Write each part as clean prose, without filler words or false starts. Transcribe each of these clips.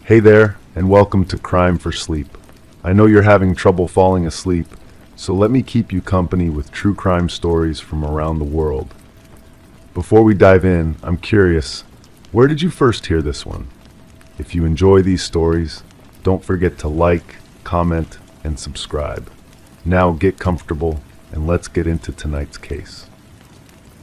Hey there, and welcome to Crime for Sleep. I know you're having trouble falling asleep, so let me keep you company with true crime stories from around the world. Before we dive in, I'm curious, where did you first hear this one? If you enjoy these stories, don't forget to like, comment, and subscribe. Now get comfortable, and let's get into tonight's case.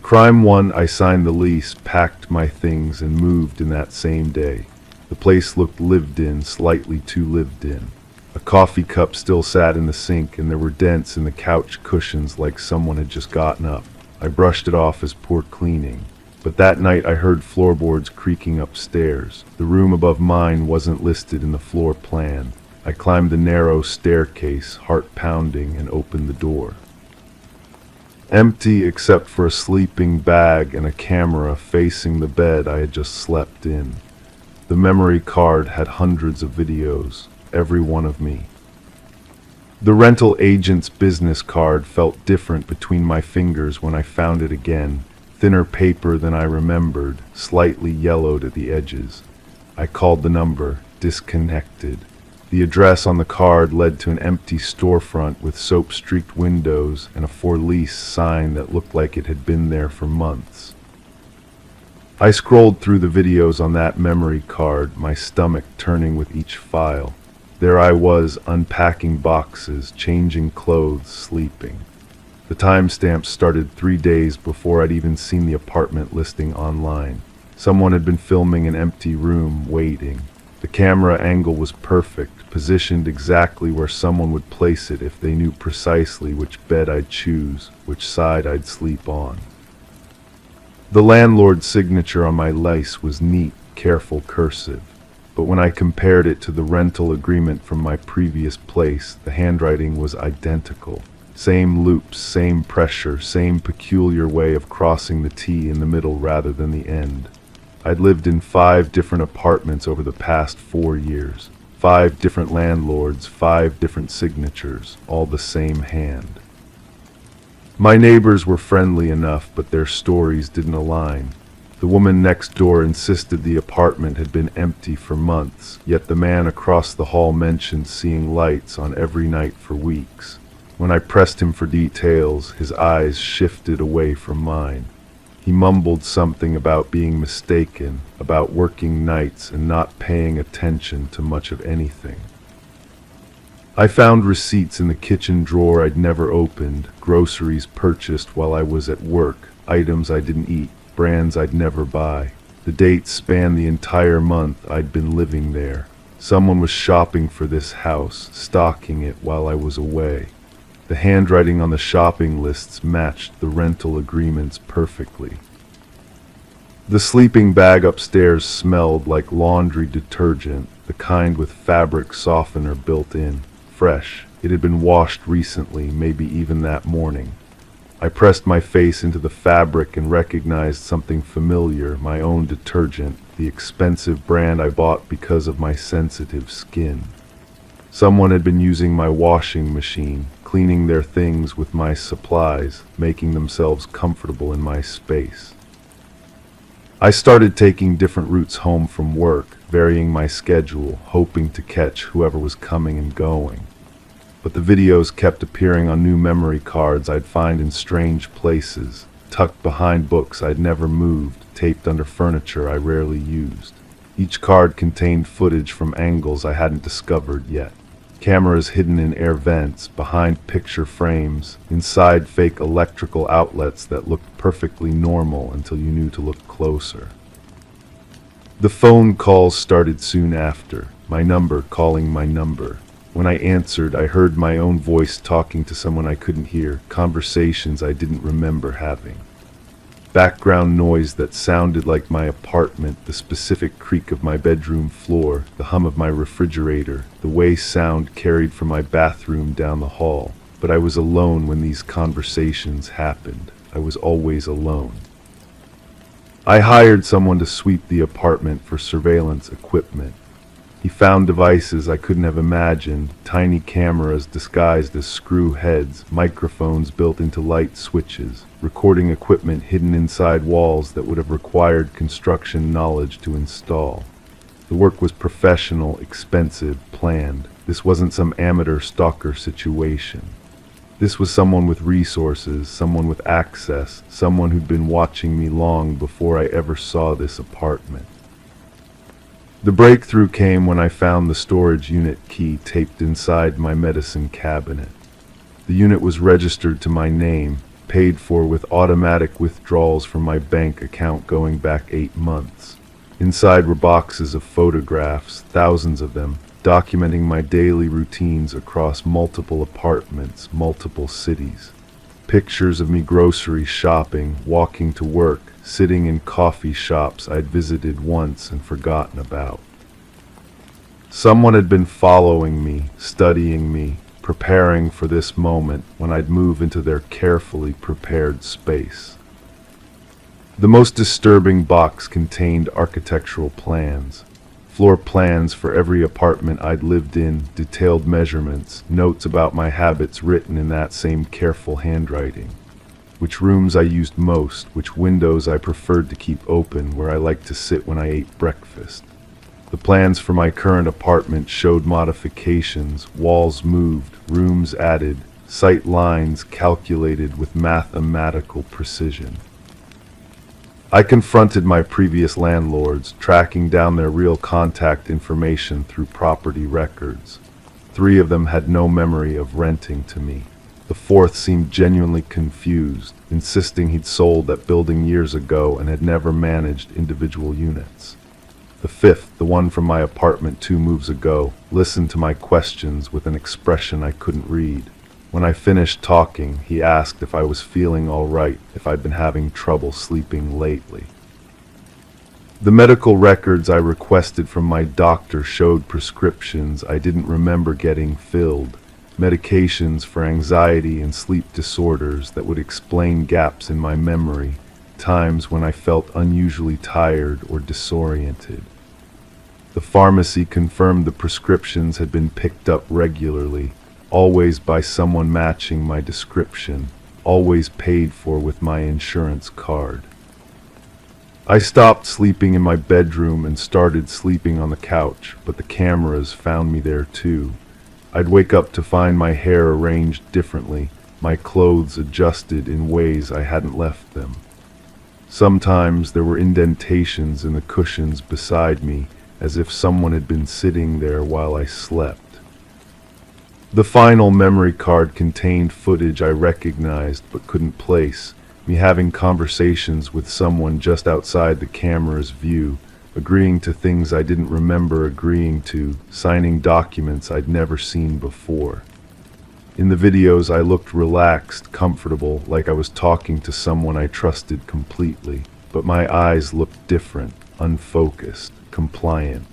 Crime 1, I signed the lease, packed my things, and moved in that same day. The place looked lived in, slightly too lived in. A coffee cup still sat in the sink, and there were dents in the couch cushions like someone had just gotten up. I brushed it off as poor cleaning. But that night I heard floorboards creaking upstairs. The room above mine wasn't listed in the floor plan. I climbed the narrow staircase, heart pounding, and opened the door. Empty except for a sleeping bag and a camera facing the bed I had just slept in. The memory card had hundreds of videos, every one of me. The rental agent's business card felt different between my fingers when I found it again, thinner paper than I remembered, slightly yellowed at the edges. I called the number, disconnected. The address on the card led to an empty storefront with soap-streaked windows and a for lease sign that looked like it had been there for months. I scrolled through the videos on that memory card, my stomach turning with each file. There I was, unpacking boxes, changing clothes, sleeping. The timestamp started 3 days before I'd even seen the apartment listing online. Someone had been filming an empty room, waiting. The camera angle was perfect, positioned exactly where someone would place it if they knew precisely which bed I'd choose, which side I'd sleep on. The landlord's signature on my lease was neat, careful cursive, but when I compared it to the rental agreement from my previous place, the handwriting was identical. Same loops, same pressure, same peculiar way of crossing the T in the middle rather than the end. I'd lived in 5 different apartments over the past 4 years. 5 different landlords, 5 different signatures, all the same hand. My neighbors were friendly enough, but their stories didn't align. The woman next door insisted the apartment had been empty for months, yet the man across the hall mentioned seeing lights on every night for weeks. When I pressed him for details, his eyes shifted away from mine. He mumbled something about being mistaken, about working nights and not paying attention to much of anything. I found receipts in the kitchen drawer I'd never opened, groceries purchased while I was at work, items I didn't eat, brands I'd never buy. The dates spanned the entire month I'd been living there. Someone was shopping for this house, stocking it while I was away. The handwriting on the shopping lists matched the rental agreements perfectly. The sleeping bag upstairs smelled like laundry detergent, the kind with fabric softener built in. Fresh. It had been washed recently, maybe even that morning. I pressed my face into the fabric and recognized something familiar, my own detergent, the expensive brand I bought because of my sensitive skin. Someone had been using my washing machine, cleaning their things with my supplies, making themselves comfortable in my space. I started taking different routes home from work, varying my schedule, hoping to catch whoever was coming and going. But the videos kept appearing on new memory cards I'd find in strange places, tucked behind books I'd never moved, taped under furniture I rarely used. Each card contained footage from angles I hadn't discovered yet. Cameras hidden in air vents, behind picture frames, inside fake electrical outlets that looked perfectly normal until you knew to look closer. The phone calls started soon after, my number calling my number. When I answered, I heard my own voice talking to someone I couldn't hear, conversations I didn't remember having. Background noise that sounded like my apartment, the specific creak of my bedroom floor, the hum of my refrigerator, the way sound carried from my bathroom down the hall. But I was alone when these conversations happened. I was always alone. I hired someone to sweep the apartment for surveillance equipment. He found devices I couldn't have imagined, tiny cameras disguised as screw heads, microphones built into light switches, recording equipment hidden inside walls that would have required construction knowledge to install. The work was professional, expensive, planned. This wasn't some amateur stalker situation. This was someone with resources, someone with access, someone who'd been watching me long before I ever saw this apartment. The breakthrough came when I found the storage unit key taped inside my medicine cabinet. The unit was registered to my name, paid for with automatic withdrawals from my bank account going back 8 months. Inside were boxes of photographs, thousands of them, documenting my daily routines across multiple apartments, multiple cities. Pictures of me grocery shopping, walking to work, sitting in coffee shops I'd visited once and forgotten about. Someone had been following me, studying me, preparing for this moment when I'd move into their carefully prepared space. The most disturbing box contained architectural plans, floor plans for every apartment I'd lived in, detailed measurements, notes about my habits written in that same careful handwriting. Which rooms I used most, which windows I preferred to keep open, where I liked to sit when I ate breakfast. The plans for my current apartment showed modifications, walls moved, rooms added, sight lines calculated with mathematical precision. I confronted my previous landlords, tracking down their real contact information through property records. 3 of them had no memory of renting to me. The 4th seemed genuinely confused, insisting he'd sold that building years ago and had never managed individual units. The 5th, the one from my apartment 2 moves ago, listened to my questions with an expression I couldn't read. When I finished talking, he asked if I was feeling all right, if I'd been having trouble sleeping lately. The medical records I requested from my doctor showed prescriptions I didn't remember getting filled, medications for anxiety and sleep disorders that would explain gaps in my memory, times when I felt unusually tired or disoriented. The pharmacy confirmed the prescriptions had been picked up regularly, always by someone matching my description, always paid for with my insurance card. I stopped sleeping in my bedroom and started sleeping on the couch, but the cameras found me there too. I'd wake up to find my hair arranged differently, my clothes adjusted in ways I hadn't left them. Sometimes there were indentations in the cushions beside me, as if someone had been sitting there while I slept. The final memory card contained footage I recognized but couldn't place, me having conversations with someone just outside the camera's view, agreeing to things I didn't remember agreeing to, signing documents I'd never seen before. In the videos I looked relaxed, comfortable, like I was talking to someone I trusted completely, but my eyes looked different, unfocused, compliant.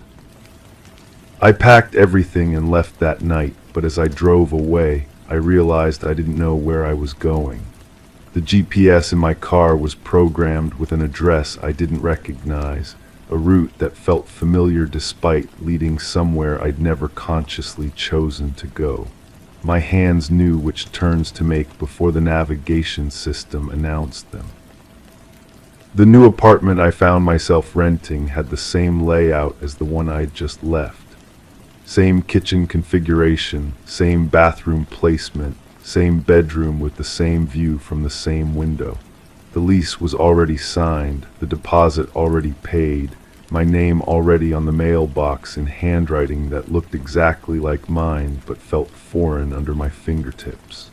I packed everything and left that night, but as I drove away, I realized I didn't know where I was going. The GPS in my car was programmed with an address I didn't recognize, a route that felt familiar despite leading somewhere I'd never consciously chosen to go. My hands knew which turns to make before the navigation system announced them. The new apartment I found myself renting had the same layout as the one I'd just left. Same kitchen configuration, same bathroom placement, same bedroom with the same view from the same window. The lease was already signed, the deposit already paid, my name already on the mailbox in handwriting that looked exactly like mine but felt foreign under my fingertips.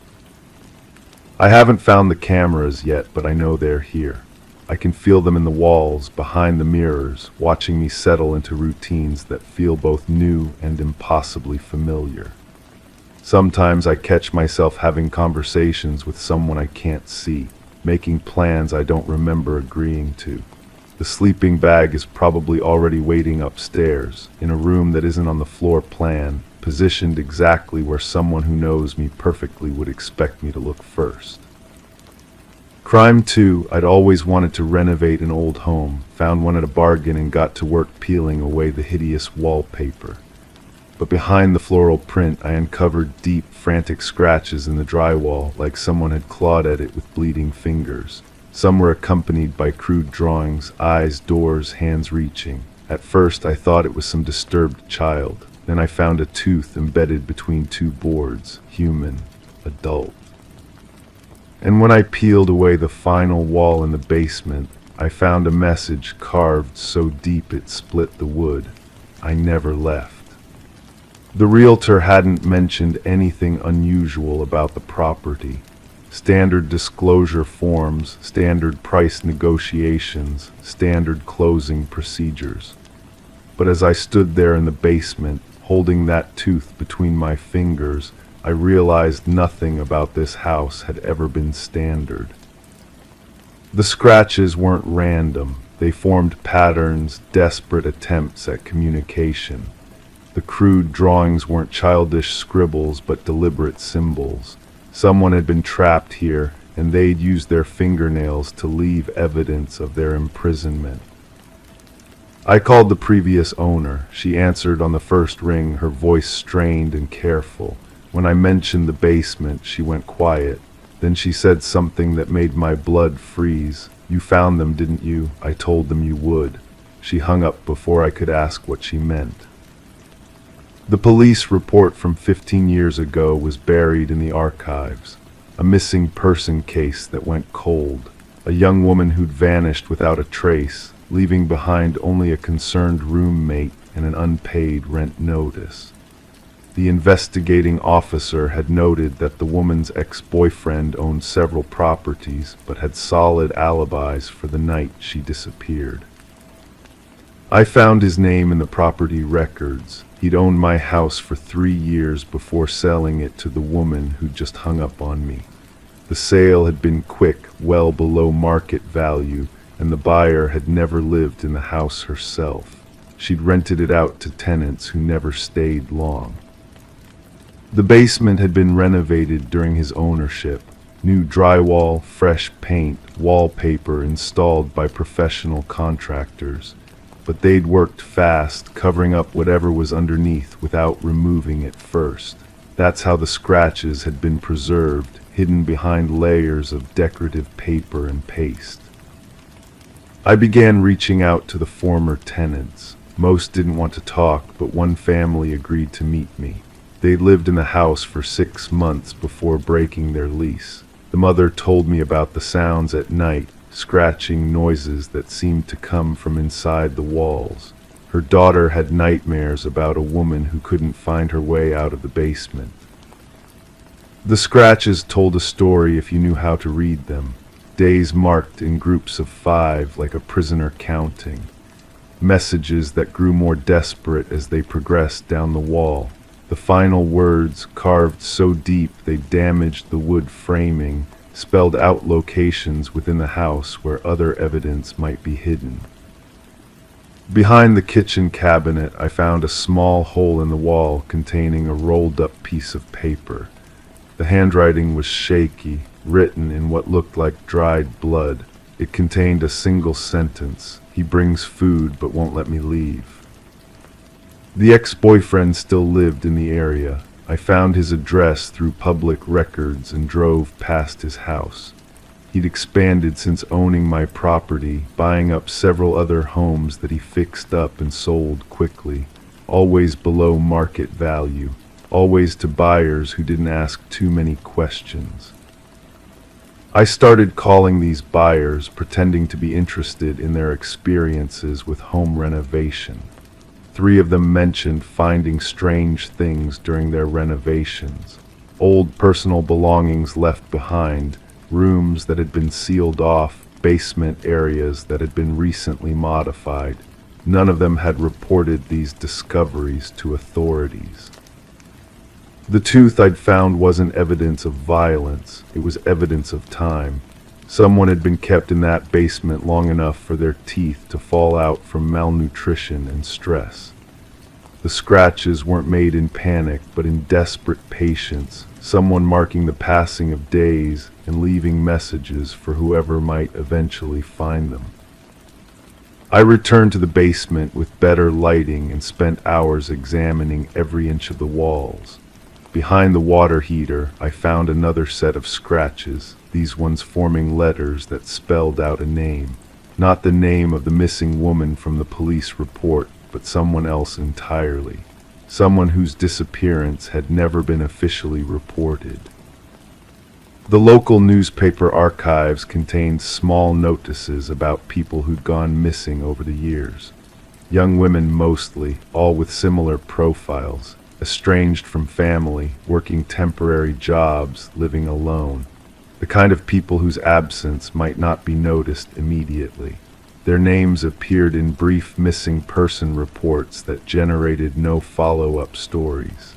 I haven't found the cameras yet, but I know they're here. I can feel them in the walls, behind the mirrors, watching me settle into routines that feel both new and impossibly familiar. Sometimes I catch myself having conversations with someone I can't see, making plans I don't remember agreeing to. The sleeping bag is probably already waiting upstairs, in a room that isn't on the floor plan, positioned exactly where someone who knows me perfectly would expect me to look first. Crime 2, I'd always wanted to renovate an old home, found one at a bargain and got to work peeling away the hideous wallpaper. But behind the floral print I uncovered deep, frantic scratches in the drywall, like someone had clawed at it with bleeding fingers. Some were accompanied by crude drawings, eyes, doors, hands reaching. At first I thought it was some disturbed child. Then I found a tooth embedded between two boards, human, adult. And when I peeled away the final wall in the basement, I found a message carved so deep it split the wood. I never left. The realtor hadn't mentioned anything unusual about the property. Standard disclosure forms, standard price negotiations, standard closing procedures. But as I stood there in the basement, holding that tooth between my fingers, I realized nothing about this house had ever been standard. The scratches weren't random. They formed patterns, desperate attempts at communication. The crude drawings weren't childish scribbles, but deliberate symbols. Someone had been trapped here, and they'd used their fingernails to leave evidence of their imprisonment. I called the previous owner. She answered on the first ring, her voice strained and careful. When I mentioned the basement, she went quiet. Then she said something that made my blood freeze. "You found them, didn't you? I told them you would." She hung up before I could ask what she meant. The police report from 15 years ago was buried in the archives. A missing person case that went cold. A young woman who'd vanished without a trace, leaving behind only a concerned roommate and an unpaid rent notice. The investigating officer had noted that the woman's ex-boyfriend owned several properties but had solid alibis for the night she disappeared. I found his name in the property records. He'd owned my house for 3 years before selling it to the woman who'd just hung up on me. The sale had been quick, well below market value, and the buyer had never lived in the house herself. She'd rented it out to tenants who never stayed long. The basement had been renovated during his ownership. New drywall, fresh paint, wallpaper installed by professional contractors. But they'd worked fast, covering up whatever was underneath without removing it first. That's how the scratches had been preserved, hidden behind layers of decorative paper and paste. I began reaching out to the former tenants. Most didn't want to talk, but one family agreed to meet me. They lived in the house for 6 months before breaking their lease. The mother told me about the sounds at night, scratching noises that seemed to come from inside the walls. Her daughter had nightmares about a woman who couldn't find her way out of the basement. The scratches told a story if you knew how to read them. Days marked in groups of 5, like a prisoner counting. Messages that grew more desperate as they progressed down the wall. The final words, carved so deep they damaged the wood framing, spelled out locations within the house where other evidence might be hidden. Behind the kitchen cabinet, I found a small hole in the wall containing a rolled-up piece of paper. The handwriting was shaky, written in what looked like dried blood. It contained a single sentence: "He brings food but won't let me leave." The ex-boyfriend still lived in the area. I found his address through public records and drove past his house. He'd expanded since owning my property, buying up several other homes that he fixed up and sold quickly, always below market value, always to buyers who didn't ask too many questions. I started calling these buyers, pretending to be interested in their experiences with home renovation. 3 of them mentioned finding strange things during their renovations. Old personal belongings left behind, rooms that had been sealed off, basement areas that had been recently modified. None of them had reported these discoveries to authorities. The tooth I'd found wasn't evidence of violence, it was evidence of time. Someone had been kept in that basement long enough for their teeth to fall out from malnutrition and stress. The scratches weren't made in panic, but in desperate patience, someone marking the passing of days and leaving messages for whoever might eventually find them. I returned to the basement with better lighting and spent hours examining every inch of the walls. Behind the water heater, I found another set of scratches, these ones forming letters that spelled out a name. Not the name of the missing woman from the police report, but someone else entirely. Someone whose disappearance had never been officially reported. The local newspaper archives contained small notices about people who'd gone missing over the years. Young women mostly, all with similar profiles, estranged from family, working temporary jobs, living alone. The kind of people whose absence might not be noticed immediately. Their names appeared in brief missing person reports that generated no follow-up stories.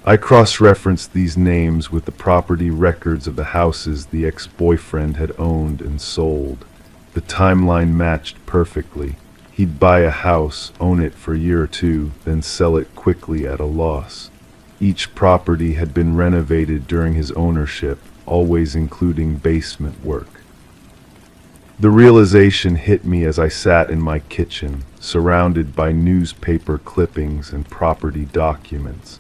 I cross-referenced these names with the property records of the houses the ex-boyfriend had owned and sold. The timeline matched perfectly. He'd buy a house, own it for a year or two, then sell it quickly at a loss. Each property had been renovated during his ownership, always including basement work. The realization hit me as I sat in my kitchen, surrounded by newspaper clippings and property documents.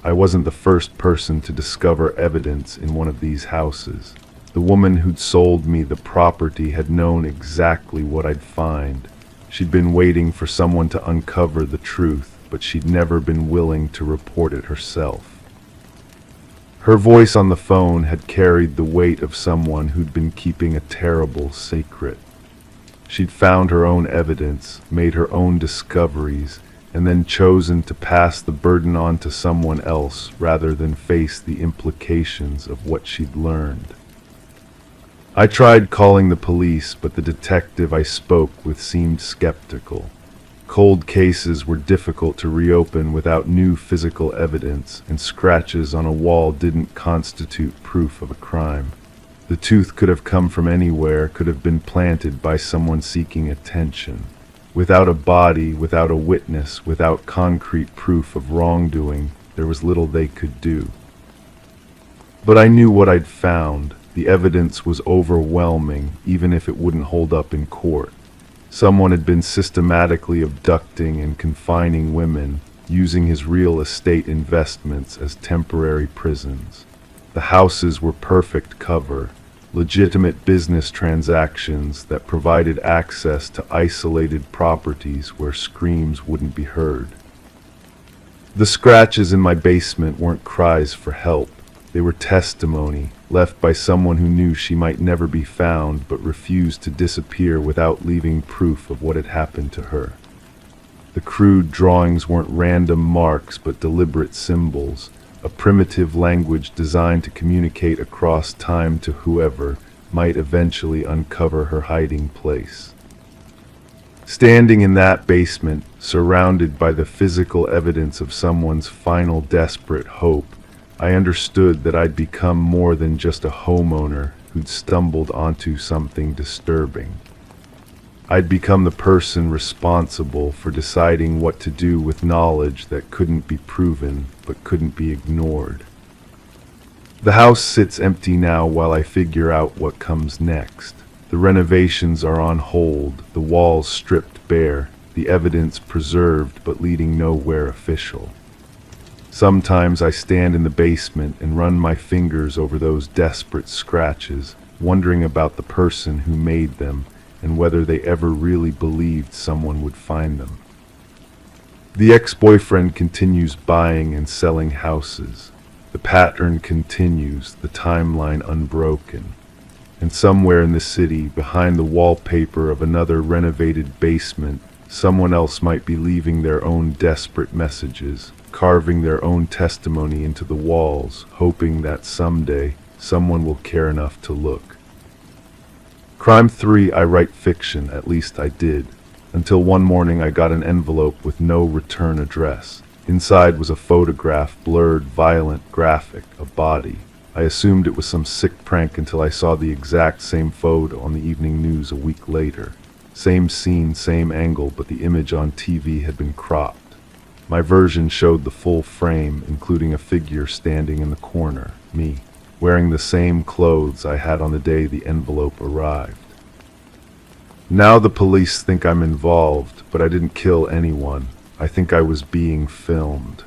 I wasn't the first person to discover evidence in one of these houses. The woman who'd sold me the property had known exactly what I'd find. She'd been waiting for someone to uncover the truth, but she'd never been willing to report it herself. Her voice on the phone had carried the weight of someone who'd been keeping a terrible secret. She'd found her own evidence, made her own discoveries, and then chosen to pass the burden on to someone else rather than face the implications of what she'd learned. I tried calling the police, but the detective I spoke with seemed skeptical. Cold cases were difficult to reopen without new physical evidence, and scratches on a wall didn't constitute proof of a crime. The tooth could have come from anywhere, could have been planted by someone seeking attention. Without a body, without a witness, without concrete proof of wrongdoing, there was little they could do. But I knew what I'd found. The evidence was overwhelming, even if it wouldn't hold up in court. Someone had been systematically abducting and confining women, using his real estate investments as temporary prisons. The houses were perfect cover, legitimate business transactions that provided access to isolated properties where screams wouldn't be heard. The scratches in my basement weren't cries for help. They were testimony, left by someone who knew she might never be found but refused to disappear without leaving proof of what had happened to her. The crude drawings weren't random marks but deliberate symbols, a primitive language designed to communicate across time to whoever might eventually uncover her hiding place. Standing in that basement, surrounded by the physical evidence of someone's final desperate hope, I understood that I'd become more than just a homeowner who'd stumbled onto something disturbing. I'd become the person responsible for deciding what to do with knowledge that couldn't be proven but couldn't be ignored. The house sits empty now while I figure out what comes next. The renovations are on hold, the walls stripped bare, the evidence preserved but leading nowhere official. Sometimes I stand in the basement and run my fingers over those desperate scratches, wondering about the person who made them and whether they ever really believed someone would find them. The ex-boyfriend continues buying and selling houses. The pattern continues, the timeline unbroken. And somewhere in the city, behind the wallpaper of another renovated basement, someone else might be leaving their own desperate messages, carving their own testimony into the walls, hoping that someday someone will care enough to look. Crime 3, I write fiction, at least I did, until one morning I got an envelope with no return address. Inside was a photograph, blurred, violent, graphic, a body. I assumed it was some sick prank until I saw the exact same photo on the evening news a week later. Same scene, same angle, but the image on TV had been cropped. My version showed the full frame, including a figure standing in the corner, me, wearing the same clothes I had on the day the envelope arrived. Now the police think I'm involved, but I didn't kill anyone. I think I was being filmed.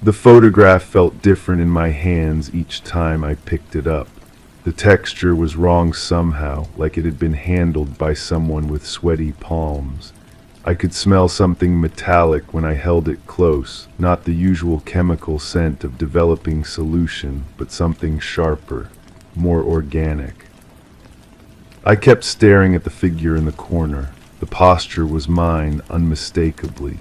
The photograph felt different in my hands each time I picked it up. The texture was wrong somehow, like it had been handled by someone with sweaty palms. I could smell something metallic when I held it close, not the usual chemical scent of developing solution, but something sharper, more organic. I kept staring at the figure in the corner. The posture was mine, unmistakably.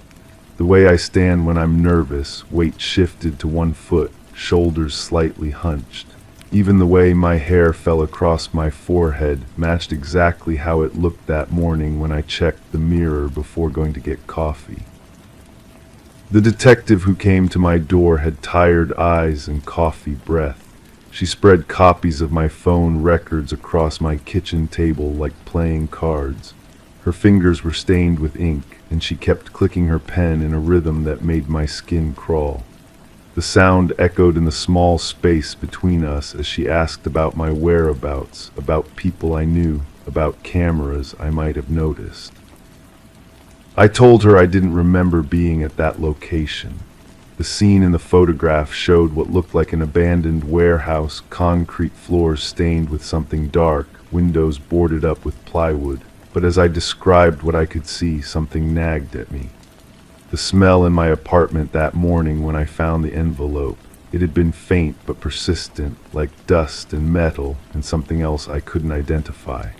The way I stand when I'm nervous, weight shifted to one foot, shoulders slightly hunched. Even the way my hair fell across my forehead matched exactly how it looked that morning when I checked the mirror before going to get coffee. The detective who came to my door had tired eyes and coffee breath. She spread copies of my phone records across my kitchen table like playing cards. Her fingers were stained with ink, and she kept clicking her pen in a rhythm that made my skin crawl. The sound echoed in the small space between us as she asked about my whereabouts, about people I knew, about cameras I might have noticed. I told her I didn't remember being at that location. The scene in the photograph showed what looked like an abandoned warehouse, concrete floors stained with something dark, windows boarded up with plywood. But as I described what I could see, something nagged at me. The smell in my apartment that morning when I found the envelope. It had been faint but persistent, like dust and metal and something else I couldn't identify.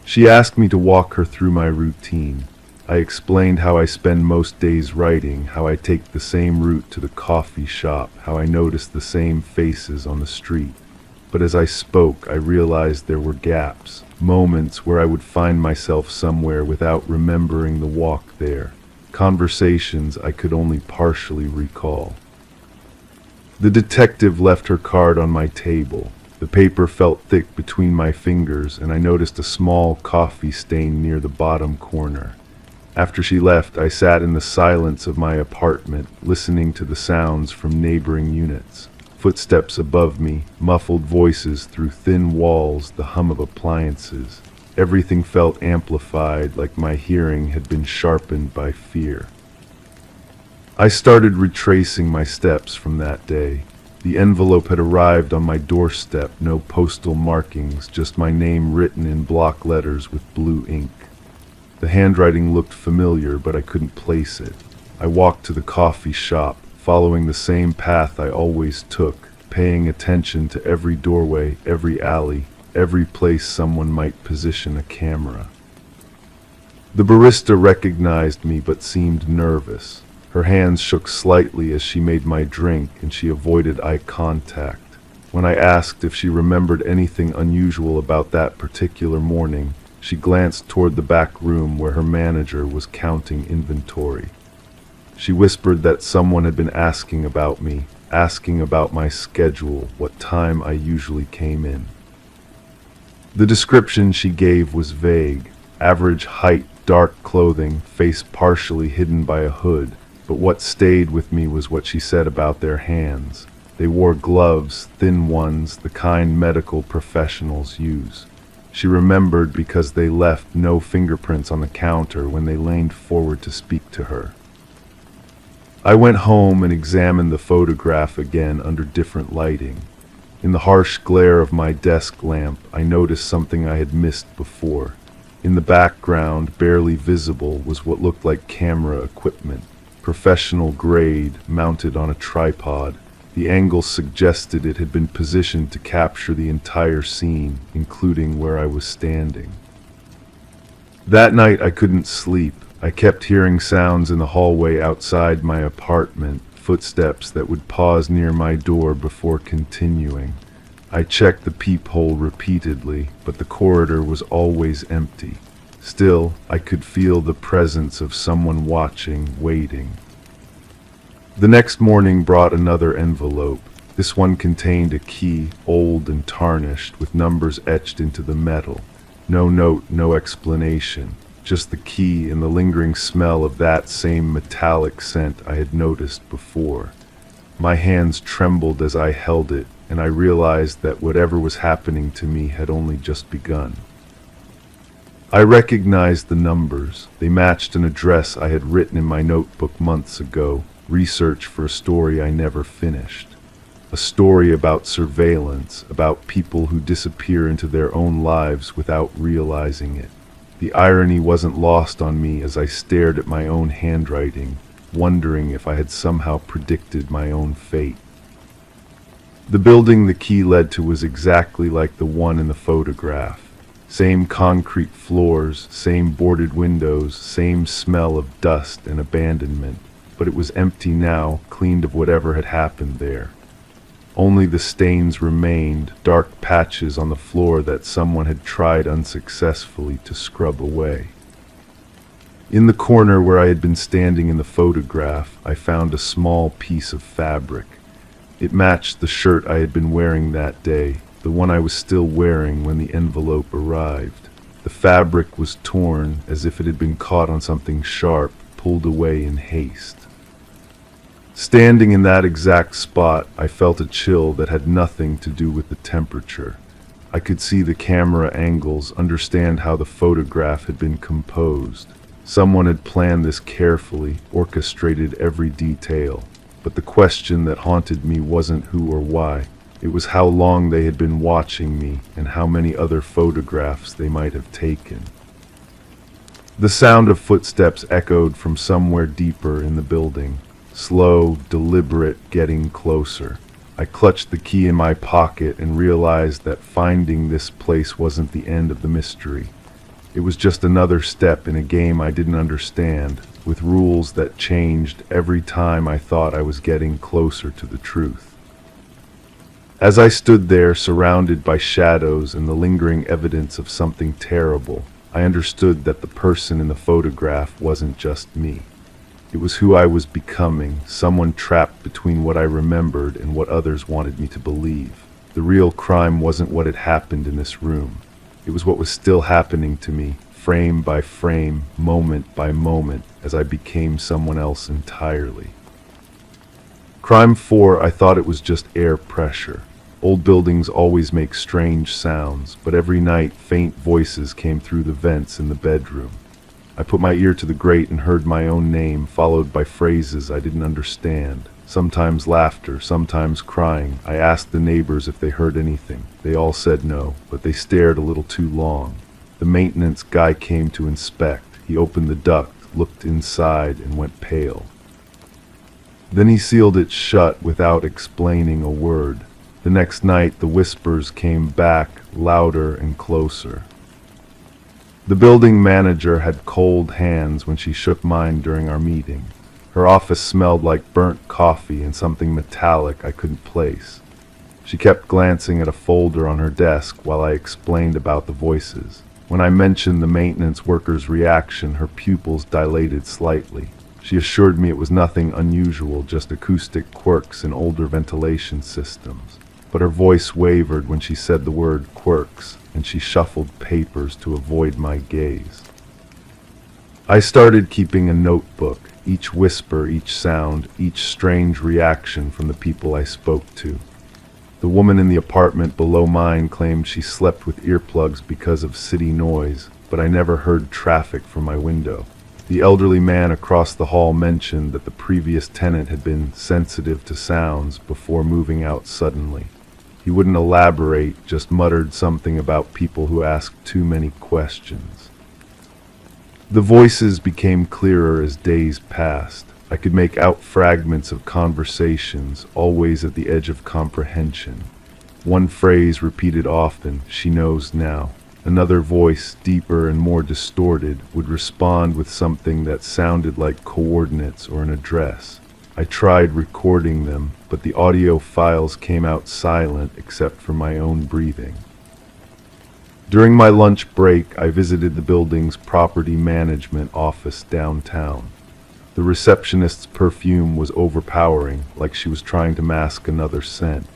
She asked me to walk her through my routine. I explained how I spend most days writing, how I take the same route to the coffee shop, how I notice the same faces on the street. But as I spoke, I realized there were gaps, moments where I would find myself somewhere without remembering the walk there. Conversations I could only partially recall. The detective left her card on my table. The paper felt thick between my fingers, and I noticed a small coffee stain near the bottom corner. After she left, I sat in the silence of my apartment, listening to the sounds from neighboring units. Footsteps above me, muffled voices through thin walls, the hum of appliances. Everything felt amplified, like my hearing had been sharpened by fear. I started retracing my steps from that day. The envelope had arrived on my doorstep, no postal markings, just my name written in block letters with blue ink. The handwriting looked familiar, but I couldn't place it. I walked to the coffee shop, following the same path I always took, paying attention to every doorway, every alley, every place someone might position a camera. The barista recognized me but seemed nervous. Her hands shook slightly as she made my drink, and she avoided eye contact. When I asked if she remembered anything unusual about that particular morning, she glanced toward the back room where her manager was counting inventory. She whispered that someone had been asking about me, asking about my schedule, what time I usually came in. The description she gave was vague. Average height, dark clothing, face partially hidden by a hood. But what stayed with me was what she said about their hands. They wore gloves, thin ones, the kind medical professionals use. She remembered because they left no fingerprints on the counter when they leaned forward to speak to her. I went home and examined the photograph again under different lighting. In the harsh glare of my desk lamp, I noticed something I had missed before. In the background, barely visible, was what looked like camera equipment, professional grade, mounted on a tripod. The angle suggested it had been positioned to capture the entire scene, including where I was standing. That night I couldn't sleep. I kept hearing sounds in the hallway outside my apartment, footsteps that would pause near my door before continuing. I checked the peephole repeatedly, but the corridor was always empty. Still, I could feel the presence of someone watching, waiting. The next morning brought another envelope. This one contained a key, old and tarnished, with numbers etched into the metal. No note, no explanation. Just the key and the lingering smell of that same metallic scent I had noticed before. My hands trembled as I held it, and I realized that whatever was happening to me had only just begun. I recognized the numbers. They matched an address I had written in my notebook months ago, research for a story I never finished. A story about surveillance, about people who disappear into their own lives without realizing it. The irony wasn't lost on me as I stared at my own handwriting, wondering if I had somehow predicted my own fate. The building the key led to was exactly like the one in the photograph. Same concrete floors, same boarded windows, same smell of dust and abandonment, but it was empty now, cleaned of whatever had happened there. Only the stains remained, dark patches on the floor that someone had tried unsuccessfully to scrub away. In the corner where I had been standing in the photograph, I found a small piece of fabric. It matched the shirt I had been wearing that day, the one I was still wearing when the envelope arrived. The fabric was torn as if it had been caught on something sharp, pulled away in haste. Standing in that exact spot, I felt a chill that had nothing to do with the temperature. I could see the camera angles, understand how the photograph had been composed. Someone had planned this carefully, orchestrated every detail. But the question that haunted me wasn't who or why. It was how long they had been watching me and how many other photographs they might have taken. The sound of footsteps echoed from somewhere deeper in the building. Slow, deliberate, getting closer. I clutched the key in my pocket and realized that finding this place wasn't the end of the mystery. It was just another step in a game I didn't understand, with rules that changed every time I thought I was getting closer to the truth. As I stood there, surrounded by shadows and the lingering evidence of something terrible, I understood that the person in the photograph wasn't just me. It was who I was becoming, someone trapped between what I remembered and what others wanted me to believe. The real crime wasn't what had happened in this room. It was what was still happening to me, frame by frame, moment by moment, as I became someone else entirely. Crime 4, I thought it was just air pressure. Old buildings always make strange sounds, but every night faint voices came through the vents in the bedroom. I put my ear to the grate and heard my own name, followed by phrases I didn't understand. Sometimes laughter, sometimes crying. I asked the neighbors if they heard anything. They all said no, but they stared a little too long. The maintenance guy came to inspect. He opened the duct, looked inside, and went pale. Then he sealed it shut without explaining a word. The next night, the whispers came back, louder and closer. The building manager had cold hands when she shook mine during our meeting. Her office smelled like burnt coffee and something metallic I couldn't place. She kept glancing at a folder on her desk while I explained about the voices. When I mentioned the maintenance worker's reaction, her pupils dilated slightly. She assured me it was nothing unusual, just acoustic quirks in older ventilation systems. But her voice wavered when she said the word quirks, and she shuffled papers to avoid my gaze. I started keeping a notebook, each whisper, each sound, each strange reaction from the people I spoke to. The woman in the apartment below mine claimed she slept with earplugs because of city noise, but I never heard traffic from my window. The elderly man across the hall mentioned that the previous tenant had been sensitive to sounds before moving out suddenly. He wouldn't elaborate, just muttered something about people who asked too many questions. The voices became clearer as days passed. I could make out fragments of conversations, always at the edge of comprehension. One phrase repeated often, "She knows now." Another voice, deeper and more distorted, would respond with something that sounded like coordinates or an address. I tried recording them, but the audio files came out silent except for my own breathing. During my lunch break, I visited the building's property management office downtown. The receptionist's perfume was overpowering, like she was trying to mask another scent.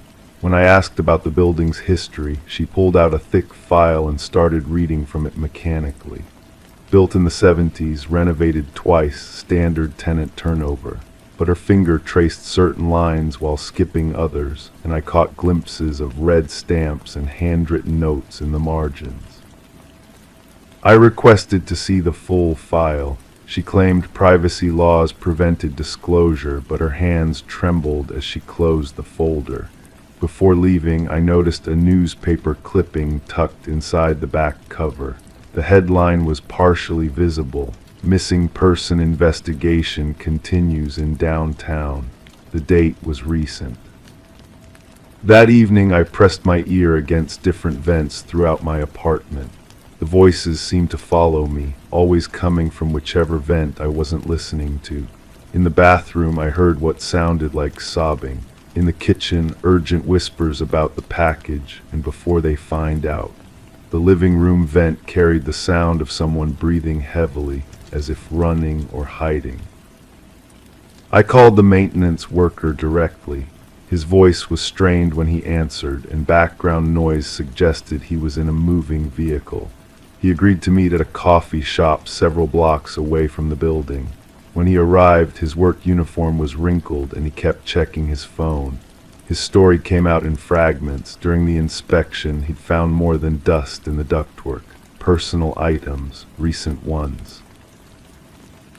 When I asked about the building's history, she pulled out a thick file and started reading from it mechanically. Built in the 70s, renovated twice, standard tenant turnover. But her finger traced certain lines while skipping others, and I caught glimpses of red stamps and handwritten notes in the margins. I requested to see the full file. She claimed privacy laws prevented disclosure, but her hands trembled as she closed the folder. Before leaving, I noticed a newspaper clipping tucked inside the back cover. The headline was partially visible. Missing person investigation continues in downtown. The date was recent. That evening, I pressed my ear against different vents throughout my apartment. The voices seemed to follow me, always coming from whichever vent I wasn't listening to. In the bathroom, I heard what sounded like sobbing. In the kitchen, urgent whispers about the package, and before they find out. The living room vent carried the sound of someone breathing heavily, as if running or hiding. I called the maintenance worker directly. His voice was strained when he answered, and background noise suggested he was in a moving vehicle. He agreed to meet at a coffee shop several blocks away from the building. When he arrived, his work uniform was wrinkled and he kept checking his phone. His story came out in fragments. During the inspection, he'd found more than dust in the ductwork, personal items, recent ones.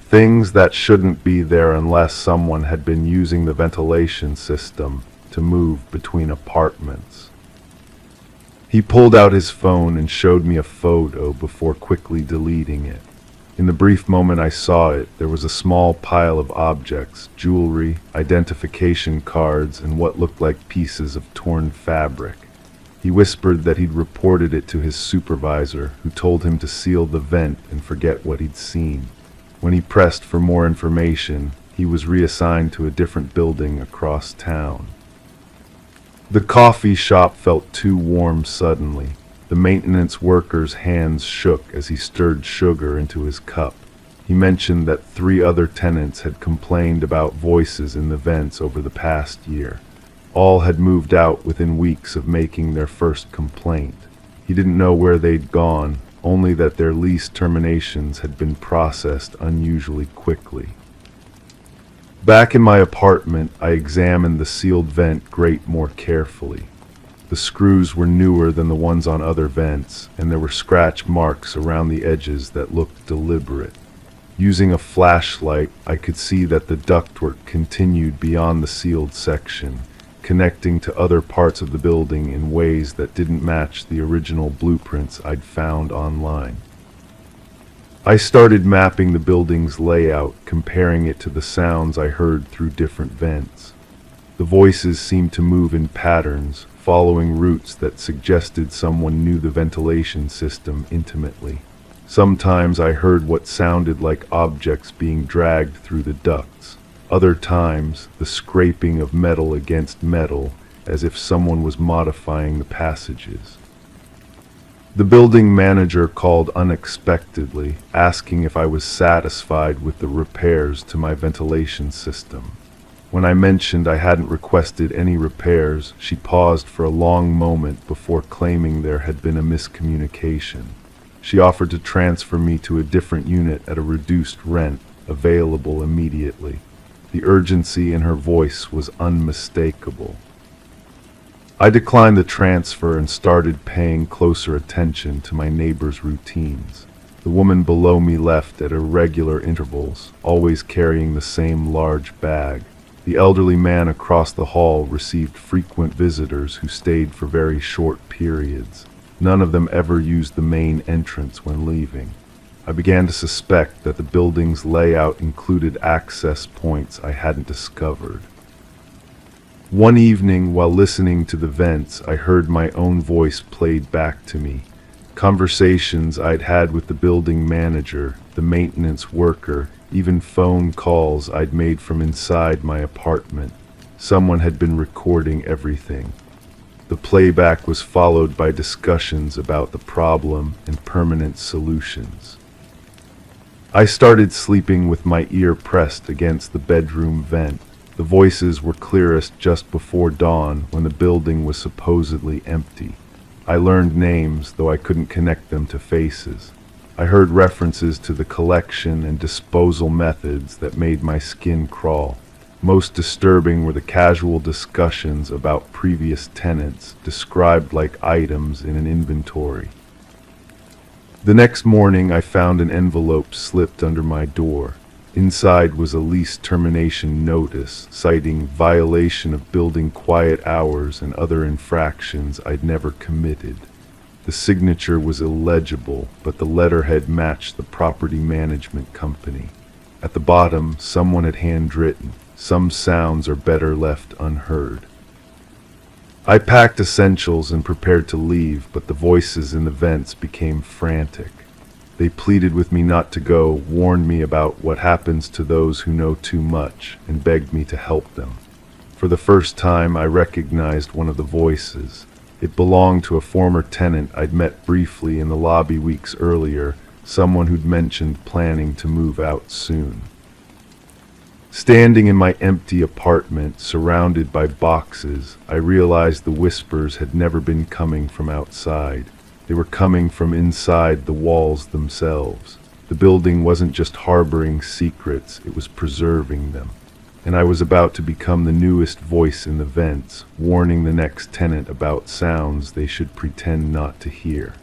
Things that shouldn't be there unless someone had been using the ventilation system to move between apartments. He pulled out his phone and showed me a photo before quickly deleting it. In the brief moment I saw it, there was a small pile of objects, jewelry, identification cards, and what looked like pieces of torn fabric. He whispered that he'd reported it to his supervisor, who told him to seal the vent and forget what he'd seen. When he pressed for more information, he was reassigned to a different building across town. The coffee shop felt too warm suddenly. The maintenance worker's hands shook as he stirred sugar into his cup. He mentioned that 3 other tenants had complained about voices in the vents over the past year. All had moved out within weeks of making their first complaint. He didn't know where they'd gone, only that their lease terminations had been processed unusually quickly. Back in my apartment, I examined the sealed vent grate more carefully. The screws were newer than the ones on other vents, and there were scratch marks around the edges that looked deliberate. Using a flashlight, I could see that the ductwork continued beyond the sealed section, connecting to other parts of the building in ways that didn't match the original blueprints I'd found online. I started mapping the building's layout, comparing it to the sounds I heard through different vents. The voices seemed to move in patterns, following routes that suggested someone knew the ventilation system intimately. Sometimes I heard what sounded like objects being dragged through the ducts. Other times, the scraping of metal against metal, as if someone was modifying the passages. The building manager called unexpectedly, asking if I was satisfied with the repairs to my ventilation system. When I mentioned I hadn't requested any repairs, she paused for a long moment before claiming there had been a miscommunication. She offered to transfer me to a different unit at a reduced rent, available immediately. The urgency in her voice was unmistakable. I declined the transfer and started paying closer attention to my neighbor's routines. The woman below me left at irregular intervals, always carrying the same large bag. The elderly man across the hall received frequent visitors who stayed for very short periods. None of them ever used the main entrance when leaving. I began to suspect that the building's layout included access points I hadn't discovered. One evening, while listening to the vents, I heard my own voice played back to me. Conversations I'd had with the building manager, the maintenance worker, even phone calls I'd made from inside my apartment. Someone had been recording everything. The playback was followed by discussions about the problem and permanent solutions. I started sleeping with my ear pressed against the bedroom vent. The voices were clearest just before dawn, when the building was supposedly empty. I learned names, though I couldn't connect them to faces. I heard references to the collection and disposal methods that made my skin crawl. Most disturbing were the casual discussions about previous tenants, described like items in an inventory. The next morning, I found an envelope slipped under my door. Inside was a lease termination notice citing violation of building quiet hours and other infractions I'd never committed. The signature was illegible, but the letterhead matched the property management company. At the bottom, someone had handwritten, "Some sounds are better left unheard." I packed essentials and prepared to leave, but the voices in the vents became frantic. They pleaded with me not to go, warned me about what happens to those who know too much, and begged me to help them. For the first time, I recognized one of the voices. It belonged to a former tenant I'd met briefly in the lobby weeks earlier, someone who'd mentioned planning to move out soon. Standing in my empty apartment, surrounded by boxes, I realized the whispers had never been coming from outside. They were coming from inside the walls themselves. The building wasn't just harboring secrets, it was preserving them. And I was about to become the newest voice in the vents, warning the next tenant about sounds they should pretend not to hear.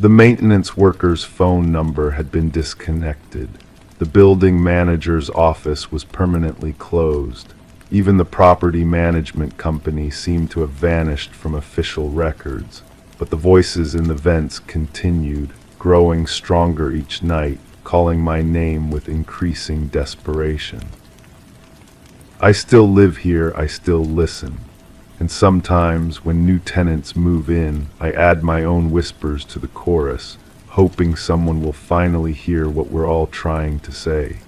The maintenance worker's phone number had been disconnected. The building manager's office was permanently closed. Even the property management company seemed to have vanished from official records. But the voices in the vents continued, growing stronger each night, calling my name with increasing desperation. I still live here, I still listen. And sometimes, when new tenants move in, I add my own whispers to the chorus, hoping someone will finally hear what we're all trying to say.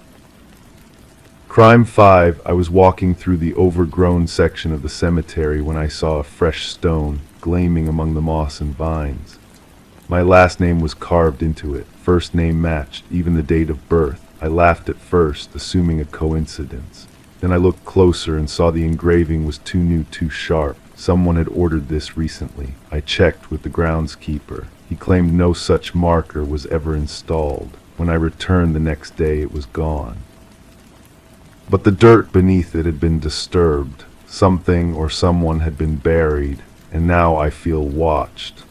Crime 5, I was walking through the overgrown section of the cemetery when I saw a fresh stone gleaming among the moss and vines. My last name was carved into it, first name matched, even the date of birth. I laughed at first, assuming a coincidence. Then I looked closer and saw the engraving was too new, too sharp. Someone had ordered this recently. I checked with the groundskeeper. He claimed no such marker was ever installed. When I returned the next day, it was gone. But the dirt beneath it had been disturbed. Something or someone had been buried, and now I feel watched.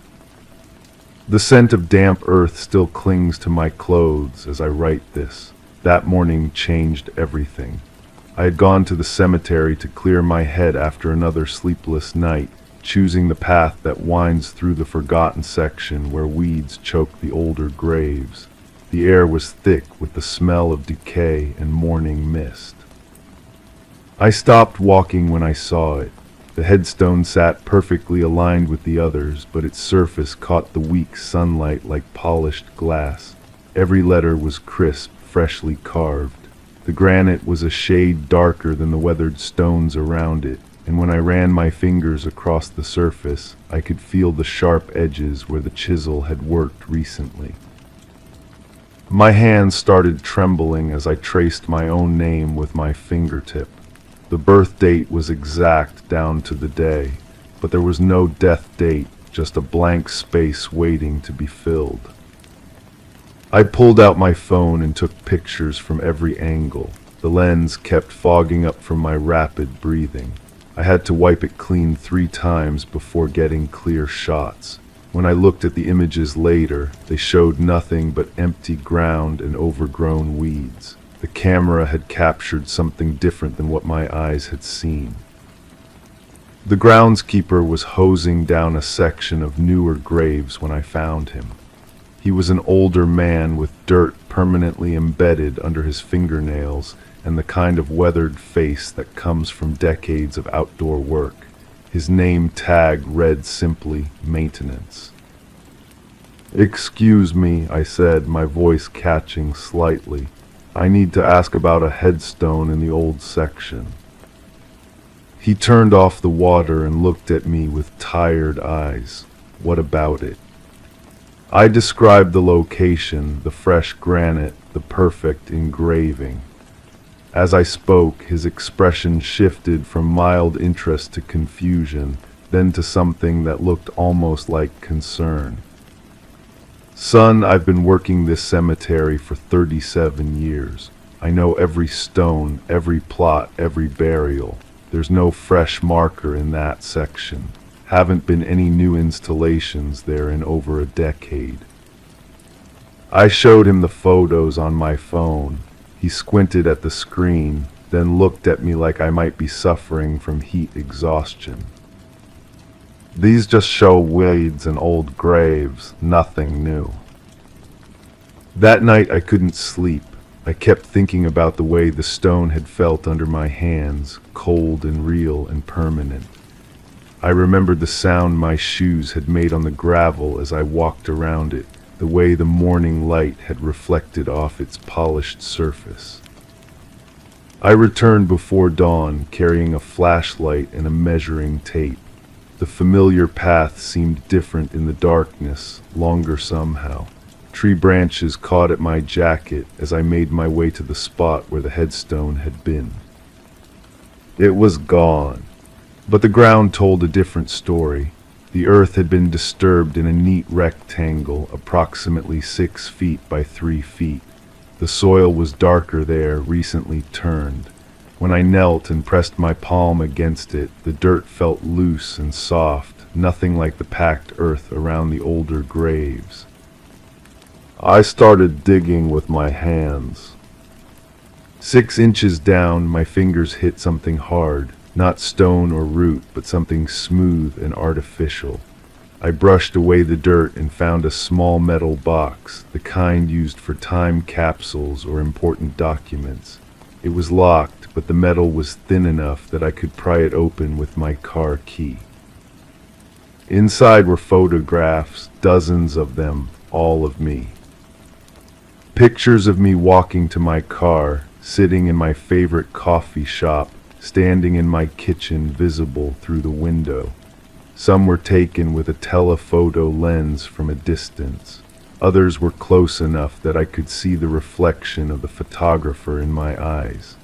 The scent of damp earth still clings to my clothes as I write this. That morning changed everything. I had gone to the cemetery to clear my head after another sleepless night, choosing the path that winds through the forgotten section where weeds choke the older graves. The air was thick with the smell of decay and morning mist. I stopped walking when I saw it. The headstone sat perfectly aligned with the others, but its surface caught the weak sunlight like polished glass. Every letter was crisp, freshly carved. The granite was a shade darker than the weathered stones around it, and when I ran my fingers across the surface, I could feel the sharp edges where the chisel had worked recently. My hands started trembling as I traced my own name with my fingertip. The birth date was exact down to the day, but there was no death date, just a blank space waiting to be filled. I pulled out my phone and took pictures from every angle. The lens kept fogging up from my rapid breathing. I had to wipe it clean 3 times before getting clear shots. When I looked at the images later, they showed nothing but empty ground and overgrown weeds. The camera had captured something different than what my eyes had seen. The groundskeeper was hosing down a section of newer graves when I found him. He was an older man with dirt permanently embedded under his fingernails and the kind of weathered face that comes from decades of outdoor work. His name tag read simply, "Maintenance." "Excuse me," I said, my voice catching slightly. "I need to ask about a headstone in the old section." He turned off the water and looked at me with tired eyes. "What about it?" I described the location, the fresh granite, the perfect engraving. As I spoke, his expression shifted from mild interest to confusion, then to something that looked almost like concern. "Son, I've been working this cemetery for 37 years. I know every stone, every plot, every burial. There's no fresh marker in that section. Haven't been any new installations there in over a decade." I showed him the photos on my phone. He squinted at the screen, then looked at me like I might be suffering from heat exhaustion. These just show weeds and old graves, nothing new. That night I couldn't sleep. I kept thinking about the way the stone had felt under my hands, cold and real and permanent. I remembered the sound my shoes had made on the gravel as I walked around it, the way the morning light had reflected off its polished surface. I returned before dawn, carrying a flashlight and a measuring tape. The familiar path seemed different in the darkness, longer somehow. Tree branches caught at my jacket as I made my way to the spot where the headstone had been. It was gone, but the ground told a different story. The earth had been disturbed in a neat rectangle, approximately 6 feet by 3 feet. The soil was darker there, recently turned. When I knelt and pressed my palm against it, the dirt felt loose and soft, nothing like the packed earth around the older graves. I started digging with my hands. 6 inches down, my fingers hit something hard, not stone or root, but something smooth and artificial. I brushed away the dirt and found a small metal box, the kind used for time capsules or important documents. It was locked, but the metal was thin enough that I could pry it open with my car key. Inside were photographs, dozens of them, all of me. Pictures of me walking to my car, sitting in my favorite coffee shop, standing in my kitchen visible through the window. Some were taken with a telephoto lens from a distance. Others were close enough that I could see the reflection of the photographer in my eyes.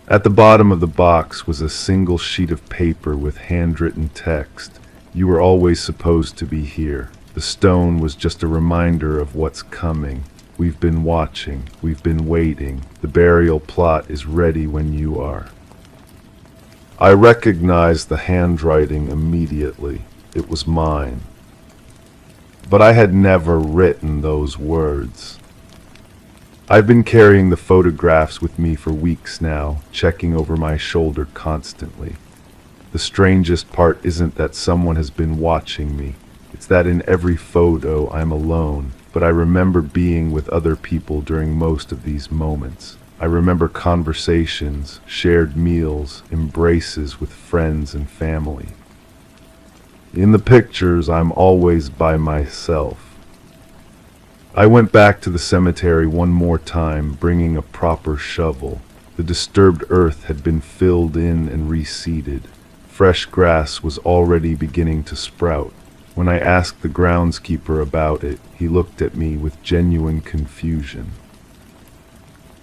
At the bottom of the box was a single sheet of paper with handwritten text. You were always supposed to be here. The stone was just a reminder of what's coming. We've been watching. We've been waiting. The burial plot is ready when you are. I recognized the handwriting immediately. It was mine. But I had never written those words. I've been carrying the photographs with me for weeks now, checking over my shoulder constantly. The strangest part isn't that someone has been watching me. It's that in every photo I'm alone, but I remember being with other people during most of these moments. I remember conversations, shared meals, embraces with friends and family. In the pictures, I'm always by myself. I went back to the cemetery one more time, bringing a proper shovel. The disturbed earth had been filled in and reseeded. Fresh grass was already beginning to sprout. When I asked the groundskeeper about it, he looked at me with genuine confusion.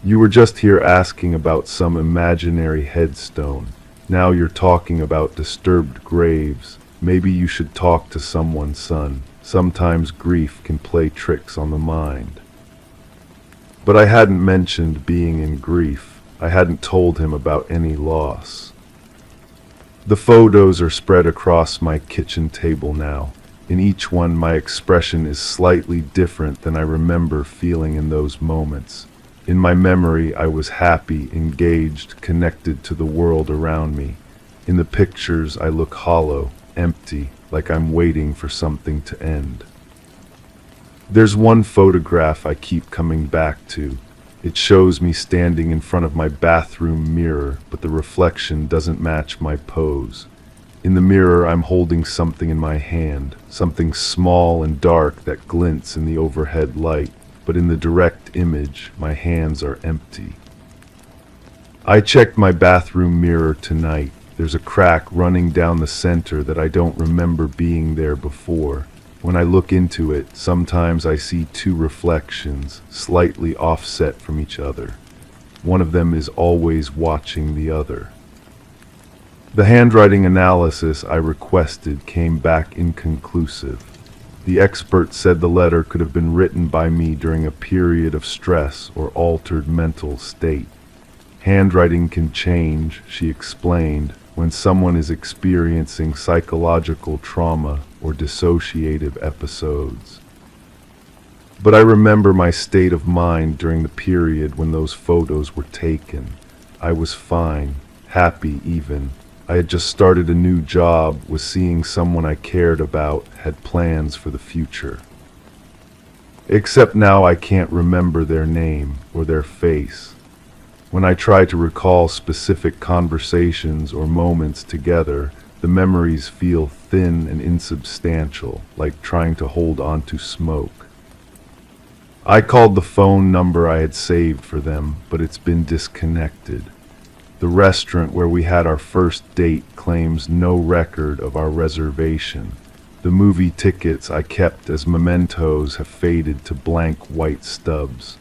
You were just here asking about some imaginary headstone. Now you're talking about disturbed graves. Maybe you should talk to someone, son. Sometimes grief can play tricks on the mind. But I hadn't mentioned being in grief. I hadn't told him about any loss. The photos are spread across my kitchen table now. In each one, my expression is slightly different than I remember feeling in those moments. In my memory, I was happy, engaged, connected to the world around me. In the pictures, I look hollow, empty, like I'm waiting for something to end. There's one photograph I keep coming back to. It shows me standing in front of my bathroom mirror, but the reflection doesn't match my pose. In the mirror, I'm holding something in my hand, something small and dark that glints in the overhead light, but in the direct image, my hands are empty. I checked my bathroom mirror tonight. There's a crack running down the center that I don't remember being there before. When I look into it, sometimes I see 2 reflections, slightly offset from each other. One of them is always watching the other. The handwriting analysis I requested came back inconclusive. The expert said the letter could have been written by me during a period of stress or altered mental state. Handwriting can change, she explained, when someone is experiencing psychological trauma or dissociative episodes. But I remember my state of mind during the period when those photos were taken. I was fine, happy even. I had just started a new job, was seeing someone I cared about, had plans for the future. Except now I can't remember their name or their face. When I try to recall specific conversations or moments together, the memories feel thin and insubstantial, like trying to hold on to smoke. I called the phone number I had saved for them, but it's been disconnected. The restaurant where we had our first date claims no record of our reservation. The movie tickets I kept as mementos have faded to blank white stubs.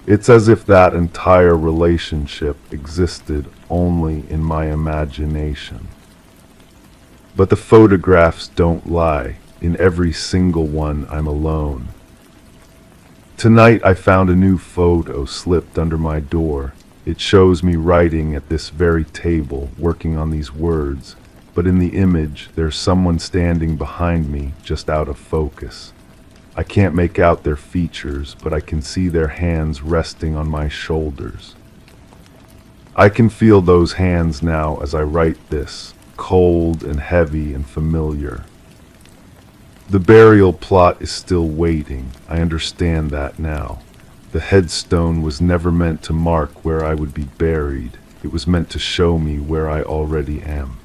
It's as if that entire relationship existed only in my imagination. But the photographs don't lie. In every single one, I'm alone. Tonight I found a new photo slipped under my door. It shows me writing at this very table, working on these words, but in the image there's someone standing behind me, just out of focus. I can't make out their features, but I can see their hands resting on my shoulders. I can feel those hands now as I write this, cold and heavy and familiar. The burial plot is still waiting. I understand that now. The headstone was never meant to mark where I would be buried. It was meant to show me where I already am.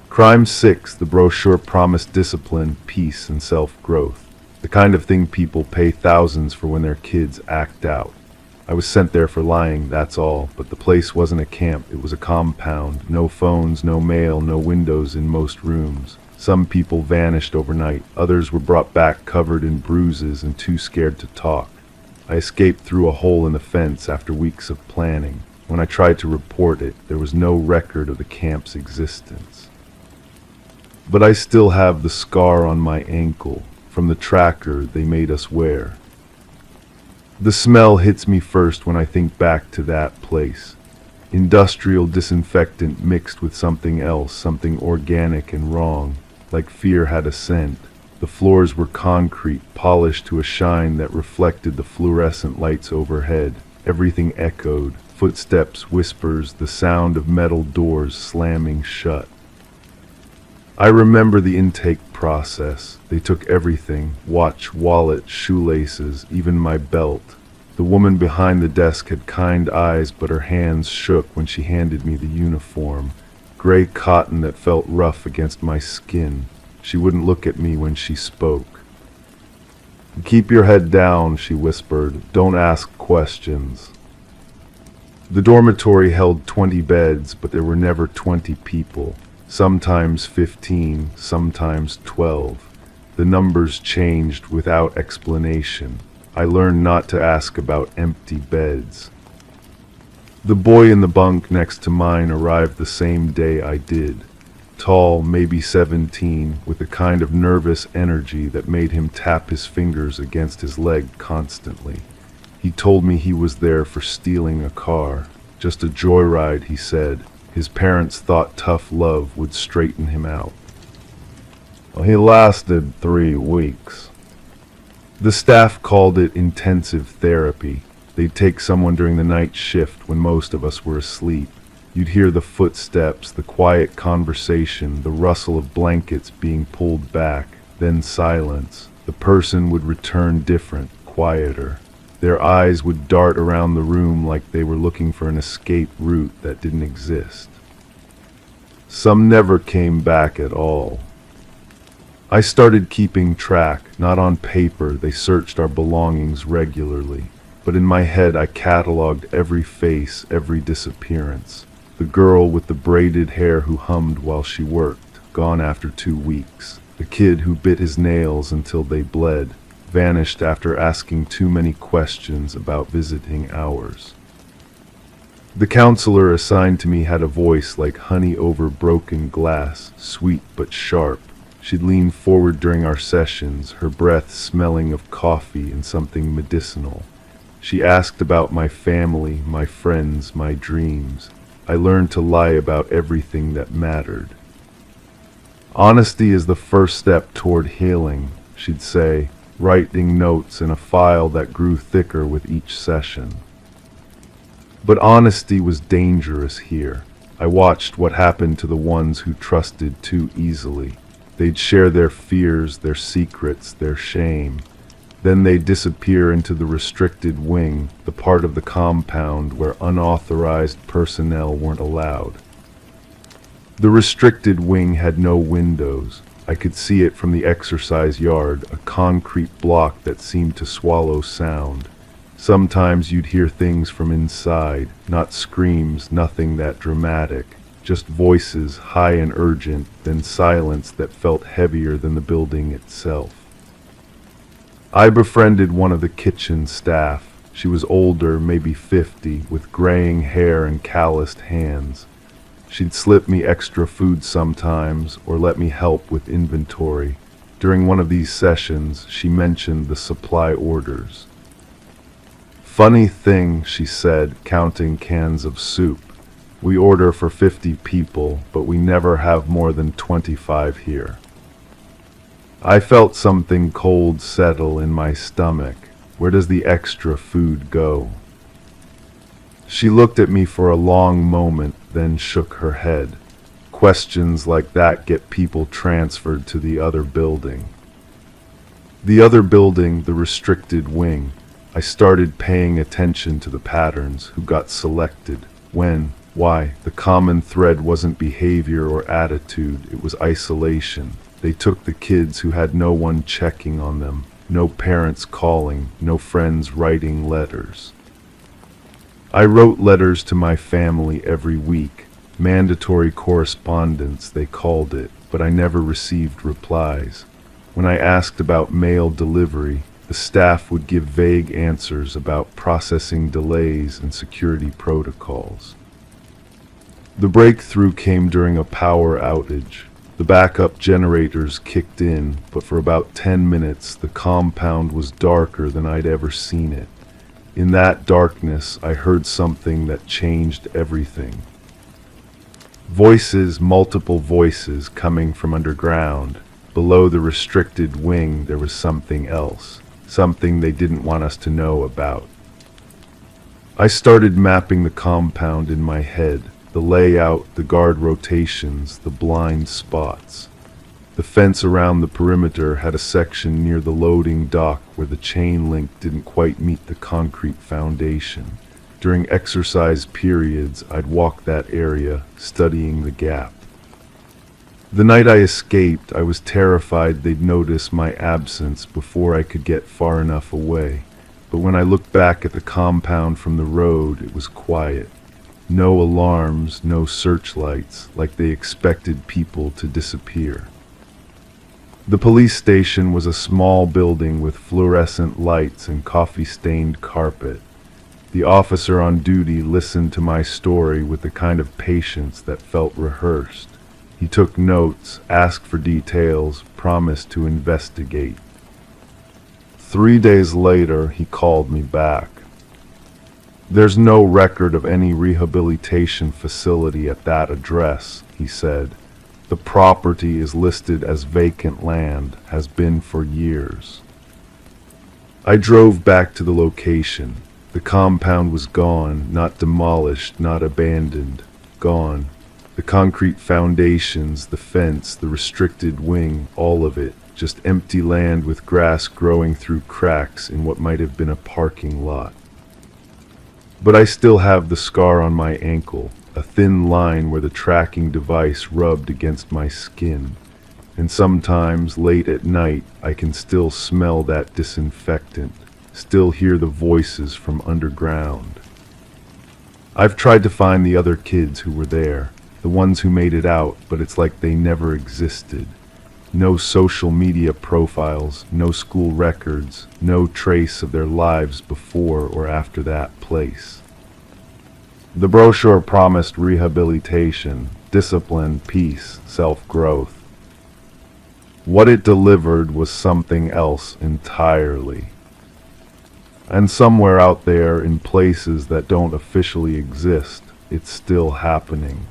Crime 6, the brochure promised discipline, peace, and self-growth. The kind of thing people pay thousands for when their kids act out. I was sent there for lying, that's all, but the place wasn't a camp, it was a compound. No phones, no mail, no windows in most rooms. Some people vanished overnight, others were brought back covered in bruises and too scared to talk. I escaped through a hole in the fence after weeks of planning. When I tried to report it, there was no record of the camp's existence. But I still have the scar on my ankle from the tracker they made us wear. The smell hits me first when I think back to that place. Industrial disinfectant mixed with something else, something organic and wrong, like fear had a scent. The floors were concrete, polished to a shine that reflected the fluorescent lights overhead. Everything echoed, footsteps, whispers, the sound of metal doors slamming shut. I remember the intake process. They took everything, watch, wallet, shoelaces, even my belt. The woman behind the desk had kind eyes, but her hands shook when she handed me the uniform. Gray cotton that felt rough against my skin. She wouldn't look at me when she spoke. "Keep your head down," she whispered. "Don't ask questions." The dormitory held 20 beds, but there were never 20 people. Sometimes 15, sometimes 12. The numbers changed without explanation. I learned not to ask about empty beds. The boy in the bunk next to mine arrived the same day I did. Tall, maybe 17, with a kind of nervous energy that made him tap his fingers against his leg constantly. He told me he was there for stealing a car. Just a joyride, he said. His parents thought tough love would straighten him out. Well, he lasted 3 weeks. The staff called it intensive therapy. They'd take someone during the night shift when most of us were asleep. You'd hear the footsteps, the quiet conversation, the rustle of blankets being pulled back, then silence. The person would return different, quieter. Their eyes would dart around the room like they were looking for an escape route that didn't exist. Some never came back at all. I started keeping track, not on paper. They searched our belongings regularly. But in my head I cataloged every face, every disappearance. The girl with the braided hair who hummed while she worked, gone after 2 weeks. The kid who bit his nails until they bled, vanished after asking too many questions about visiting hours. The counselor assigned to me had a voice like honey over broken glass, sweet but sharp. She'd lean forward during our sessions, her breath smelling of coffee and something medicinal. She asked about my family, my friends, my dreams. I learned to lie about everything that mattered. Honesty is the first step toward healing, she'd say. writing notes in a file that grew thicker with each session. But honesty was dangerous here. I watched what happened to the ones who trusted too easily. They'd share their fears, their secrets, their shame. Then they'd disappear into the restricted wing, the part of the compound where unauthorized personnel weren't allowed. The restricted wing had no windows. I could see it from the exercise yard, a concrete block that seemed to swallow sound. Sometimes you'd hear things from inside, not screams, nothing that dramatic, just voices, high and urgent, then silence that felt heavier than the building itself. I befriended one of the kitchen staff. She was older, maybe 50, with graying hair and calloused hands. She'd slip me extra food sometimes, or let me help with inventory. During one of these sessions, she mentioned the supply orders. "Funny thing," she said, counting cans of soup. "We order for 50 people, but we never have more than 25 here." I felt something cold settle in my stomach. Where does the extra food go? She looked at me for a long moment, then shook her head. Questions like that get people transferred to the other building. The other building, the restricted wing. I started paying attention to the patterns, who got selected, when, why. The common thread wasn't behavior or attitude, it was isolation. They took the kids who had no one checking on them, no parents calling, no friends writing letters. I wrote letters to my family every week, mandatory correspondence they called it, but I never received replies. When I asked about mail delivery, the staff would give vague answers about processing delays and security protocols. The breakthrough came during a power outage. The backup generators kicked in, but for about 10 minutes the compound was darker than I'd ever seen it. In that darkness, I heard something that changed everything. Voices, multiple voices coming from underground. Below the restricted wing there was something else. Something they didn't want us to know about. I started mapping the compound in my head, the layout, the guard rotations, the blind spots. The fence around the perimeter had a section near the loading dock where the chain link didn't quite meet the concrete foundation. During exercise periods, I'd walk that area, studying the gap. The night I escaped, I was terrified they'd notice my absence before I could get far enough away. But when I looked back at the compound from the road, it was quiet. No alarms, no searchlights, like they expected people to disappear. The police station was a small building with fluorescent lights and coffee-stained carpet. The officer on duty listened to my story with the kind of patience that felt rehearsed. He took notes, asked for details, promised to investigate. 3 days later, he called me back. "There's no record of any rehabilitation facility at that address," he said. "The property is listed as vacant land, has been for years." I drove back to the location. The compound was gone, not demolished, not abandoned. Gone. The concrete foundations, the fence, the restricted wing, all of it, just empty land with grass growing through cracks in what might have been a parking lot. But I still have the scar on my ankle, a thin line where the tracking device rubbed against my skin. And sometimes, late at night, I can still smell that disinfectant, still hear the voices from underground. I've tried to find the other kids who were there, the ones who made it out, but it's like they never existed. No social media profiles, no school records, no trace of their lives before or after that place. The brochure promised rehabilitation, discipline, peace, self-growth. What it delivered was something else entirely. And somewhere out there, in places that don't officially exist, it's still happening.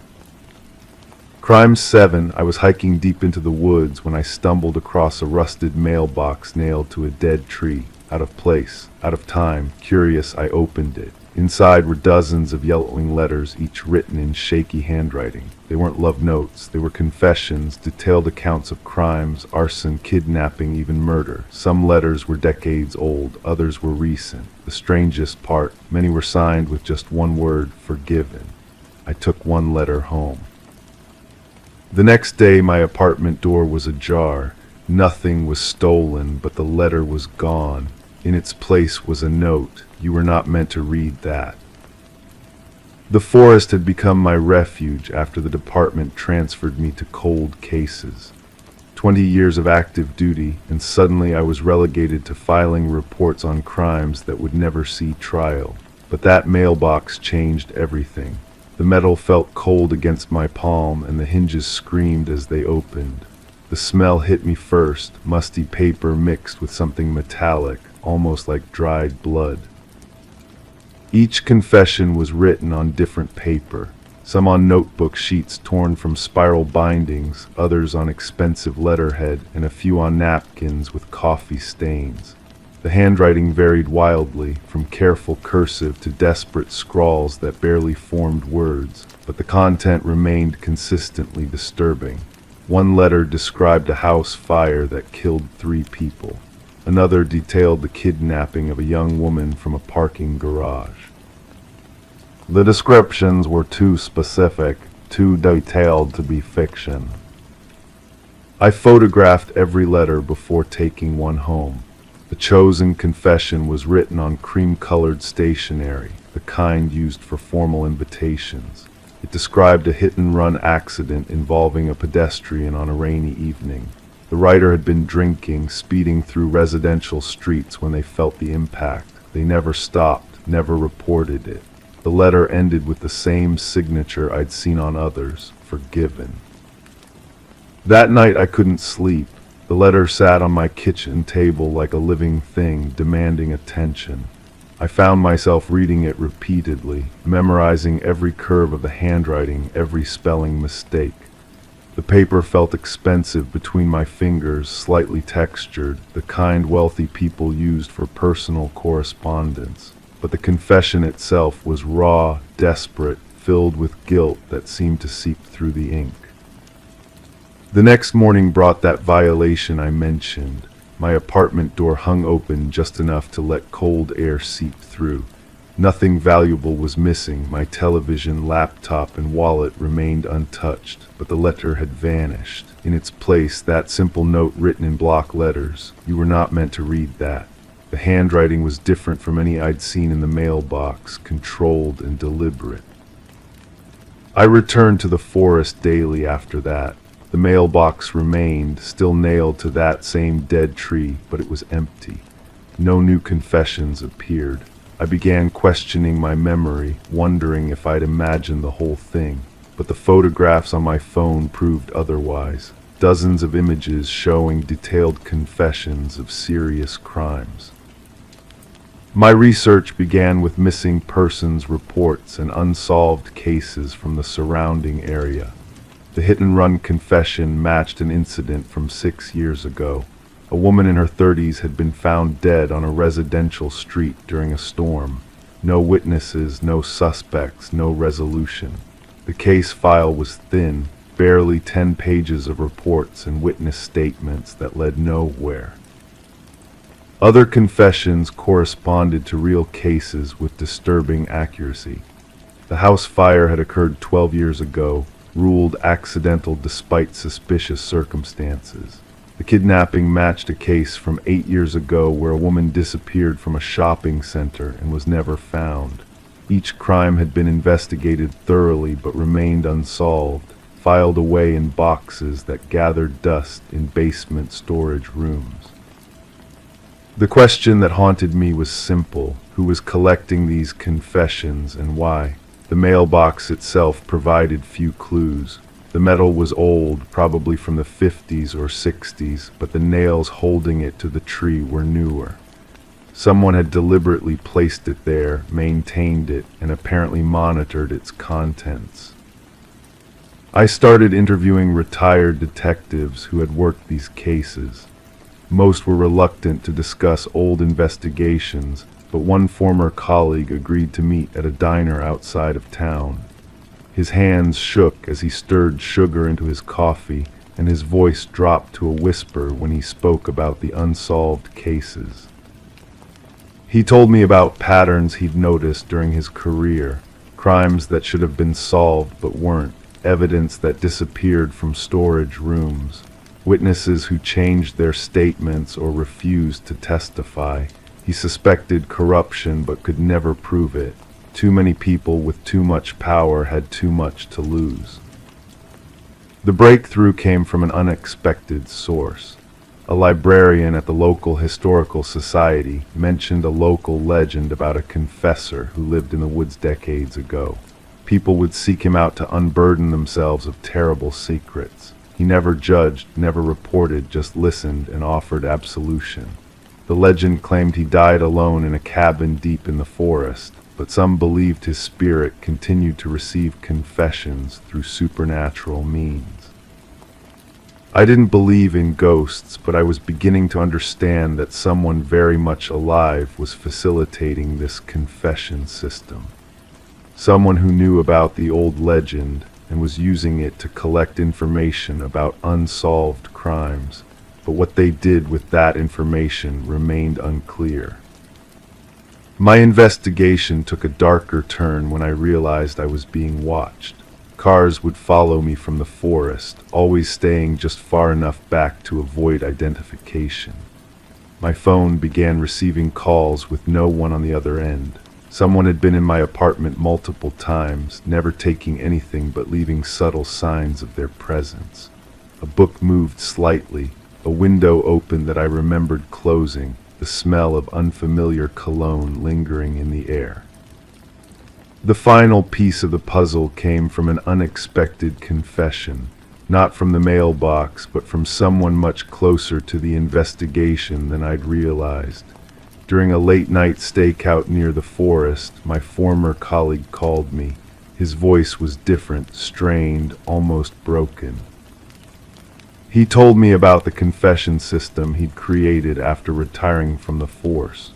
Crime 7. I was hiking deep into the woods when I stumbled across a rusted mailbox nailed to a dead tree. Out of place, out of time, curious, I opened it. Inside were dozens of yellowing letters, each written in shaky handwriting. They weren't love notes, they were confessions, detailed accounts of crimes, arson, kidnapping, even murder. Some letters were decades old, others were recent. The strangest part, many were signed with just one word: forgiven. I took one letter home. The next day my apartment door was ajar. Nothing was stolen, but the letter was gone. In its place was a note: you were not meant to read that. The forest had become my refuge after the department transferred me to cold cases. 20 years of active duty, and suddenly I was relegated to filing reports on crimes that would never see trial. But that mailbox changed everything. The metal felt cold against my palm, and the hinges screamed as they opened. The smell hit me first, musty paper mixed with something metallic, almost like dried blood. Each confession was written on different paper, some on notebook sheets torn from spiral bindings, others on expensive letterhead, and a few on napkins with coffee stains. The handwriting varied wildly, from careful cursive to desperate scrawls that barely formed words, but the content remained consistently disturbing. One letter described a house fire that killed 3 people. Another detailed the kidnapping of a young woman from a parking garage. The descriptions were too specific, too detailed to be fiction. I photographed every letter before taking one home. The chosen confession was written on cream-colored stationery, the kind used for formal invitations. It described a hit-and-run accident involving a pedestrian on a rainy evening. The writer had been drinking, speeding through residential streets when they felt the impact. They never stopped, never reported it. The letter ended with the same signature I'd seen on others: forgiven. That night I couldn't sleep. The letter sat on my kitchen table like a living thing, demanding attention. I found myself reading it repeatedly, memorizing every curve of the handwriting, every spelling mistake. The paper felt expensive between my fingers, slightly textured, the kind wealthy people used for personal correspondence. But the confession itself was raw, desperate, filled with guilt that seemed to seep through the ink. The next morning brought that violation I mentioned. My apartment door hung open just enough to let cold air seep through. Nothing valuable was missing. My television, laptop, and wallet remained untouched, but the letter had vanished. In its place, that simple note written in block letters: you were not meant to read that. The handwriting was different from any I'd seen in the mailbox, controlled and deliberate. I returned to the forest daily after that. The mailbox remained, still nailed to that same dead tree, but it was empty. No new confessions appeared. I began questioning my memory, wondering if I'd imagined the whole thing. But the photographs on my phone proved otherwise. Dozens of images showing detailed confessions of serious crimes. My research began with missing persons reports and unsolved cases from the surrounding area. The hit-and-run confession matched an incident from 6 years ago. A woman in her 30s had been found dead on a residential street during a storm. No witnesses, no suspects, no resolution. The case file was thin, barely 10 pages of reports and witness statements that led nowhere. Other confessions corresponded to real cases with disturbing accuracy. The house fire had occurred 12 years ago, ruled accidental despite suspicious circumstances. The kidnapping matched a case from 8 years ago where a woman disappeared from a shopping center and was never found. Each crime had been investigated thoroughly but remained unsolved, filed away in boxes that gathered dust in basement storage rooms. The question that haunted me was simple: who was collecting these confessions and why? The mailbox itself provided few clues. The metal was old, probably from the 50s or 60s, but the nails holding it to the tree were newer. Someone had deliberately placed it there, maintained it, and apparently monitored its contents. I started interviewing retired detectives who had worked these cases. Most were reluctant to discuss old investigations, but one former colleague agreed to meet at a diner outside of town. His hands shook as he stirred sugar into his coffee, and his voice dropped to a whisper when he spoke about the unsolved cases. He told me about patterns he'd noticed during his career, crimes that should have been solved but weren't, evidence that disappeared from storage rooms, witnesses who changed their statements or refused to testify. He suspected corruption but could never prove it. Too many people with too much power had too much to lose. The breakthrough came from an unexpected source. A librarian at the local historical society mentioned a local legend about a confessor who lived in the woods decades ago. People would seek him out to unburden themselves of terrible secrets. He never judged, never reported, just listened and offered absolution. The legend claimed he died alone in a cabin deep in the forest, but some believed his spirit continued to receive confessions through supernatural means. I didn't believe in ghosts, but I was beginning to understand that someone very much alive was facilitating this confession system. Someone who knew about the old legend and was using it to collect information about unsolved crimes, but what they did with that information remained unclear. My investigation took a darker turn when I realized I was being watched. Cars would follow me from the forest, always staying just far enough back to avoid identification. My phone began receiving calls with no one on the other end. Someone had been in my apartment multiple times, never taking anything but leaving subtle signs of their presence. A book moved slightly, a window opened that I remembered closing, the smell of unfamiliar cologne lingering in the air. The final piece of the puzzle came from an unexpected confession, not from the mailbox, but from someone much closer to the investigation than I'd realized. During a late-night stakeout near the forest, my former colleague called me. His voice was different, strained, almost broken. He told me about the confession system he'd created after retiring from the force.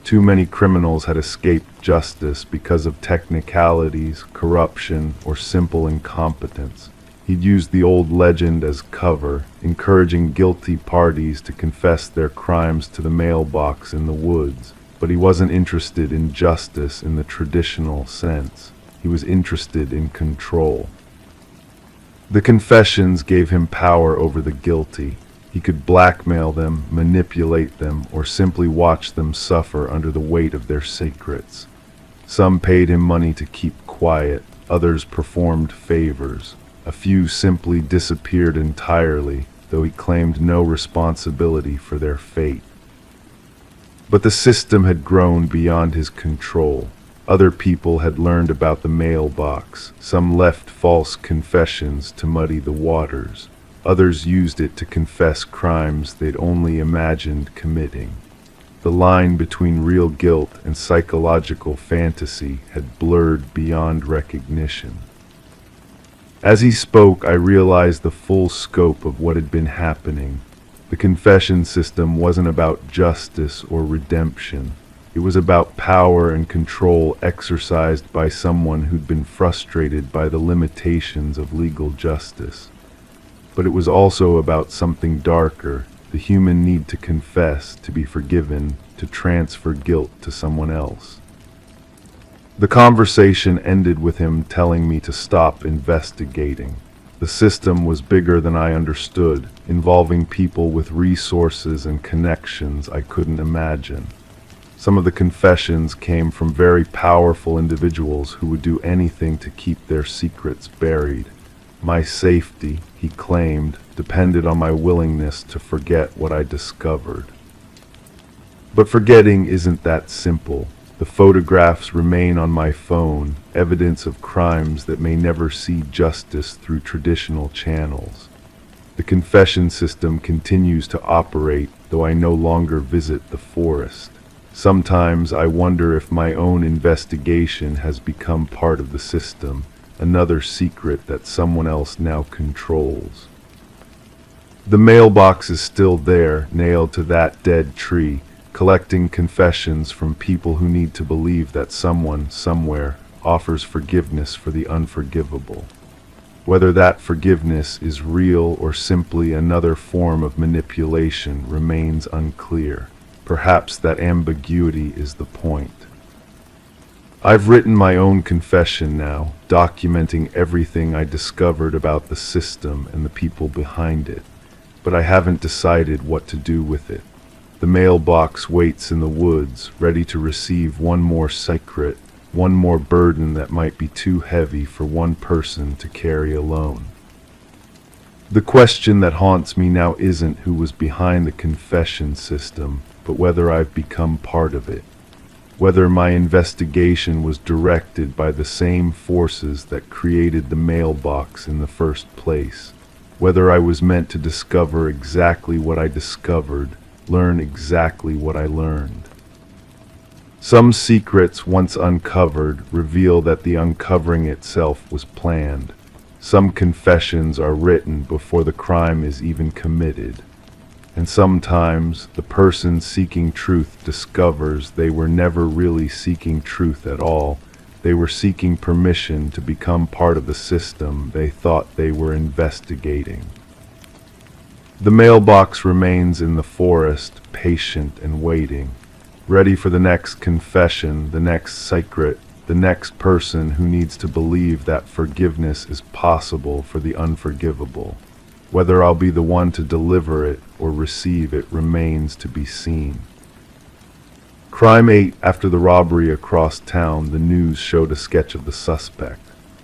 Too many criminals had escaped justice because of technicalities, corruption, or simple incompetence. He'd used the old legend as cover, encouraging guilty parties to confess their crimes to the mailbox in the woods. But he wasn't interested in justice in the traditional sense. He was interested in control. The confessions gave him power over the guilty. He could blackmail them, manipulate them, or simply watch them suffer under the weight of their secrets. Some paid him money to keep quiet, others performed favors. A few simply disappeared entirely, though he claimed no responsibility for their fate. But the system had grown beyond his control. Other people had learned about the mailbox. Some left false confessions to muddy the waters. Others used it to confess crimes they'd only imagined committing. The line between real guilt and psychological fantasy had blurred beyond recognition. As he spoke, I realized the full scope of what had been happening. The confession system wasn't about justice or redemption. It was about power and control exercised by someone who'd been frustrated by the limitations of legal justice. But it was also about something darker, the human need to confess, to be forgiven, to transfer guilt to someone else. The conversation ended with him telling me to stop investigating. The system was bigger than I understood, involving people with resources and connections I couldn't imagine. Some of the confessions came from very powerful individuals who would do anything to keep their secrets buried. My safety, he claimed, depended on my willingness to forget what I discovered. But forgetting isn't that simple. The photographs remain on my phone, evidence of crimes that may never see justice through traditional channels. The confession system continues to operate, though I no longer visit the forest. Sometimes I wonder if my own investigation has become part of the system, another secret that someone else now controls. The mailbox is still there, nailed to that dead tree, collecting confessions from people who need to believe that someone, somewhere, offers forgiveness for the unforgivable. Whether that forgiveness is real or simply another form of manipulation remains unclear. Perhaps that ambiguity is the point. I've written my own confession now, documenting everything I discovered about the system and the people behind it, but I haven't decided what to do with it. The mailbox waits in the woods, ready to receive one more secret, one more burden that might be too heavy for one person to carry alone. The question that haunts me now isn't who was behind the confession system, but whether I've become part of it. Whether my investigation was directed by the same forces that created the mailbox in the first place. Whether I was meant to discover exactly what I discovered, learn exactly what I learned. Some secrets, once uncovered, reveal that the uncovering itself was planned. Some confessions are written before the crime is even committed. And sometimes the person seeking truth discovers they were never really seeking truth at all. They were seeking permission to become part of the system they thought they were investigating. The mailbox remains in the forest, patient and waiting, ready for the next confession, the next secret, the next person who needs to believe that forgiveness is possible for the unforgivable. Whether I'll be the one to deliver it or receive it remains to be seen. Crime 8. After the robbery across town, the news showed a sketch of the suspect.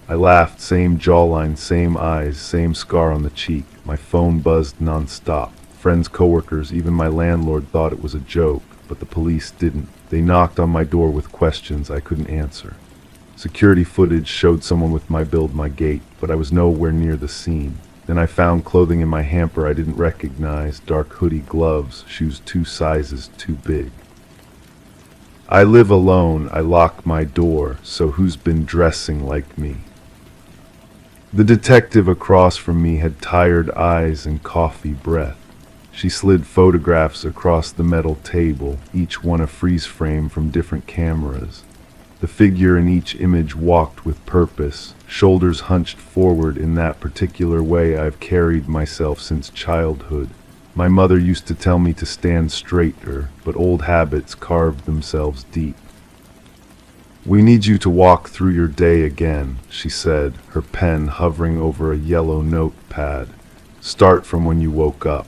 I laughed, same jawline, same eyes, same scar on the cheek. My phone buzzed non-stop. Friends, coworkers, even my landlord thought it was a joke, but the police didn't. They knocked on my door with questions I couldn't answer. Security footage showed someone with my build, my gait, but I was nowhere near the scene. Then I found clothing in my hamper I didn't recognize, dark hoodie, gloves, shoes 2 sizes too big. I live alone, I lock my door, so who's been dressing like me? The detective across from me had tired eyes and coffee breath. She slid photographs across the metal table, each one a freeze frame from different cameras. The figure in each image walked with purpose, shoulders hunched forward in that particular way I've carried myself since childhood. My mother used to tell me to stand straighter, but old habits carved themselves deep. "We need you to walk through your day again," she said, her pen hovering over a yellow notepad. "Start from when you woke up."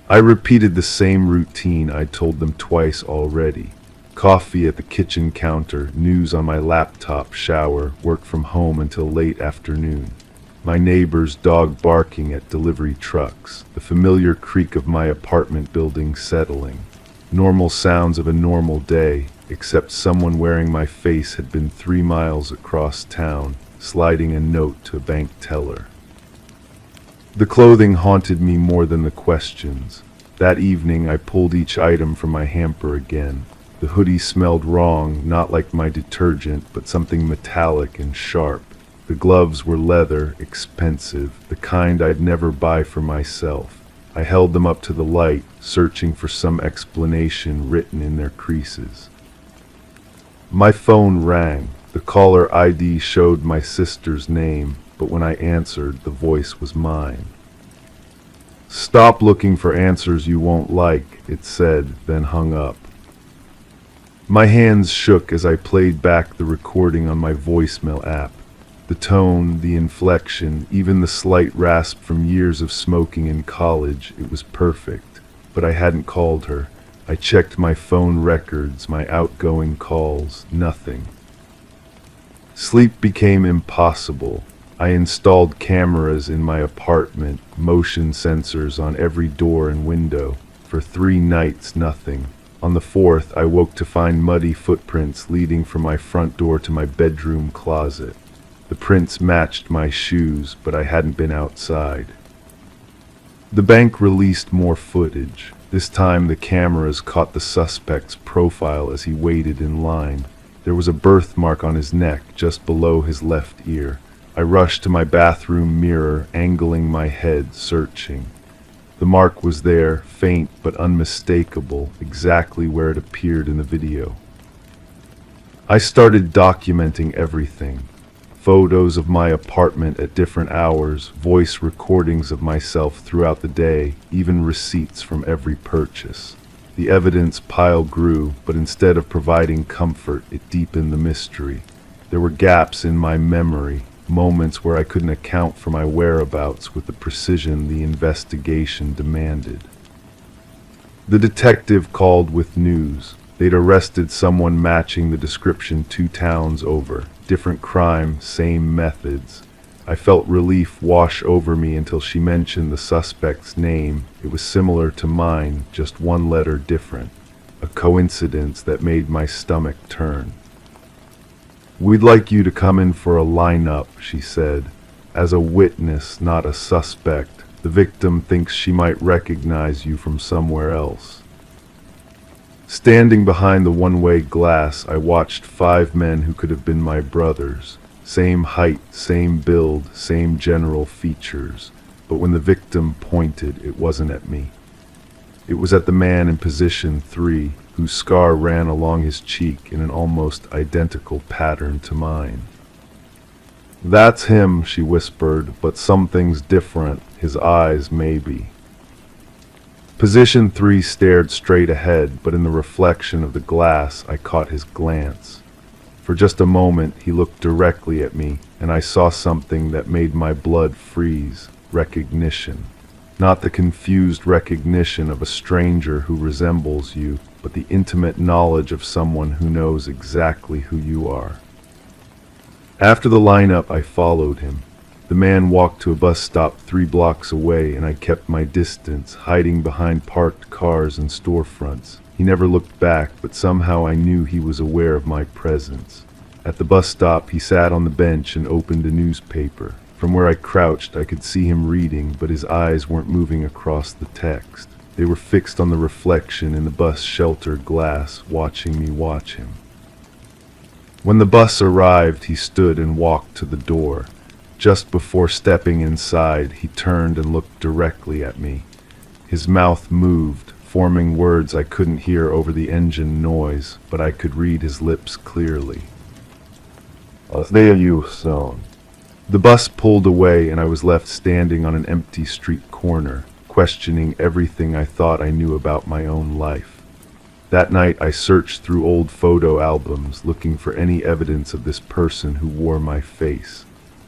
I repeated the same routine I'd told them twice already. Coffee at the kitchen counter, news on my laptop, shower, work from home until late afternoon. My neighbor's dog barking at delivery trucks, the familiar creak of my apartment building settling. Normal sounds of a normal day, except someone wearing my face had been 3 miles across town, sliding a note to a bank teller. The clothing haunted me more than the questions. That evening I pulled each item from my hamper again. The hoodie smelled wrong, not like my detergent, but something metallic and sharp. The gloves were leather, expensive, the kind I'd never buy for myself. I held them up to the light, searching for some explanation written in their creases. My phone rang. The caller ID showed my sister's name, but when I answered, the voice was mine. "Stop looking for answers you won't like," it said, then hung up. My hands shook as I played back the recording on my voicemail app. The tone, the inflection, even the slight rasp from years of smoking in college, it was perfect. But I hadn't called her. I checked my phone records, my outgoing calls, nothing. Sleep became impossible. I installed cameras in my apartment, motion sensors on every door and window. For 3 nights, nothing. On the 4th, I woke to find muddy footprints leading from my front door to my bedroom closet. The prints matched my shoes, but I hadn't been outside. The bank released more footage. This time the cameras caught the suspect's profile as he waited in line. There was a birthmark on his neck just below his left ear. I rushed to my bathroom mirror, angling my head, searching. The mark was there, faint but unmistakable, exactly where it appeared in the video. I started documenting everything. Photos of my apartment at different hours, voice recordings of myself throughout the day, even receipts from every purchase. The evidence pile grew, but instead of providing comfort, it deepened the mystery. There were gaps in my memory, moments where I couldn't account for my whereabouts with the precision the investigation demanded. The detective called with news. They'd arrested someone matching the description 2 towns over. Different crime, same methods. I felt relief wash over me until she mentioned the suspect's name. It was similar to mine, just 1 letter different. A coincidence that made my stomach turn. "We'd like you to come in for a lineup," she said. "As a witness, not a suspect. The victim thinks she might recognize you from somewhere else." Standing behind the one-way glass, I watched 5 men who could have been my brothers. Same height, same build, same general features. But when the victim pointed, it wasn't at me. It was at the man in position 3, whose scar ran along his cheek in an almost identical pattern to mine. "That's him," she whispered, "but something's different. His eyes, maybe." Position 3 stared straight ahead, but in the reflection of the glass, I caught his glance. For just a moment, he looked directly at me, and I saw something that made my blood freeze. Recognition. Not the confused recognition of a stranger who resembles you, but the intimate knowledge of someone who knows exactly who you are. After the lineup, I followed him. The man walked to a bus stop 3 blocks away, and I kept my distance, hiding behind parked cars and storefronts. He never looked back, but somehow I knew he was aware of my presence. At the bus stop, he sat on the bench and opened a newspaper. From where I crouched, I could see him reading, but his eyes weren't moving across the text. They were fixed on the reflection in the bus shelter glass, watching me watch him. When the bus arrived, he stood and walked to the door. Just before stepping inside, he turned and looked directly at me. His mouth moved, forming words I couldn't hear over the engine noise, but I could read his lips clearly. "I'll see you soon." The bus pulled away, and I was left standing on an empty street corner, questioning everything I thought I knew about my own life. That night, I searched through old photo albums, looking for any evidence of this person who wore my face.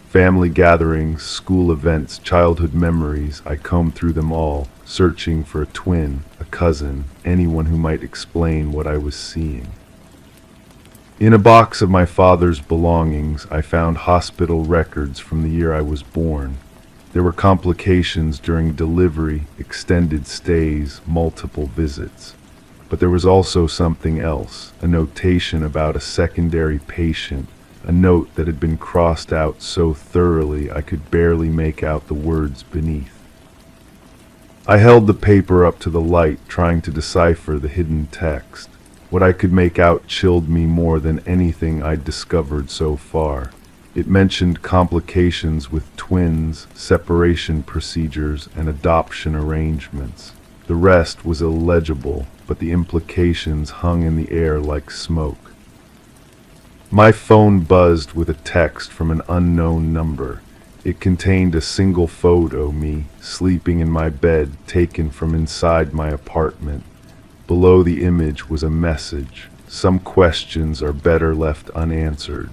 Family gatherings, school events, childhood memories, I combed through them all, searching for a twin, a cousin, anyone who might explain what I was seeing. In a box of my father's belongings, I found hospital records from the year I was born. There were complications during delivery, extended stays, multiple visits. But there was also something else, a notation about a secondary patient, a note that had been crossed out so thoroughly I could barely make out the words beneath. I held the paper up to the light, trying to decipher the hidden text. What I could make out chilled me more than anything I'd discovered so far. It mentioned complications with twins, separation procedures, and adoption arrangements. The rest was illegible, but the implications hung in the air like smoke. My phone buzzed with a text from an unknown number. It contained a single photo, me, sleeping in my bed, taken from inside my apartment. Below the image was a message. Some questions are better left unanswered.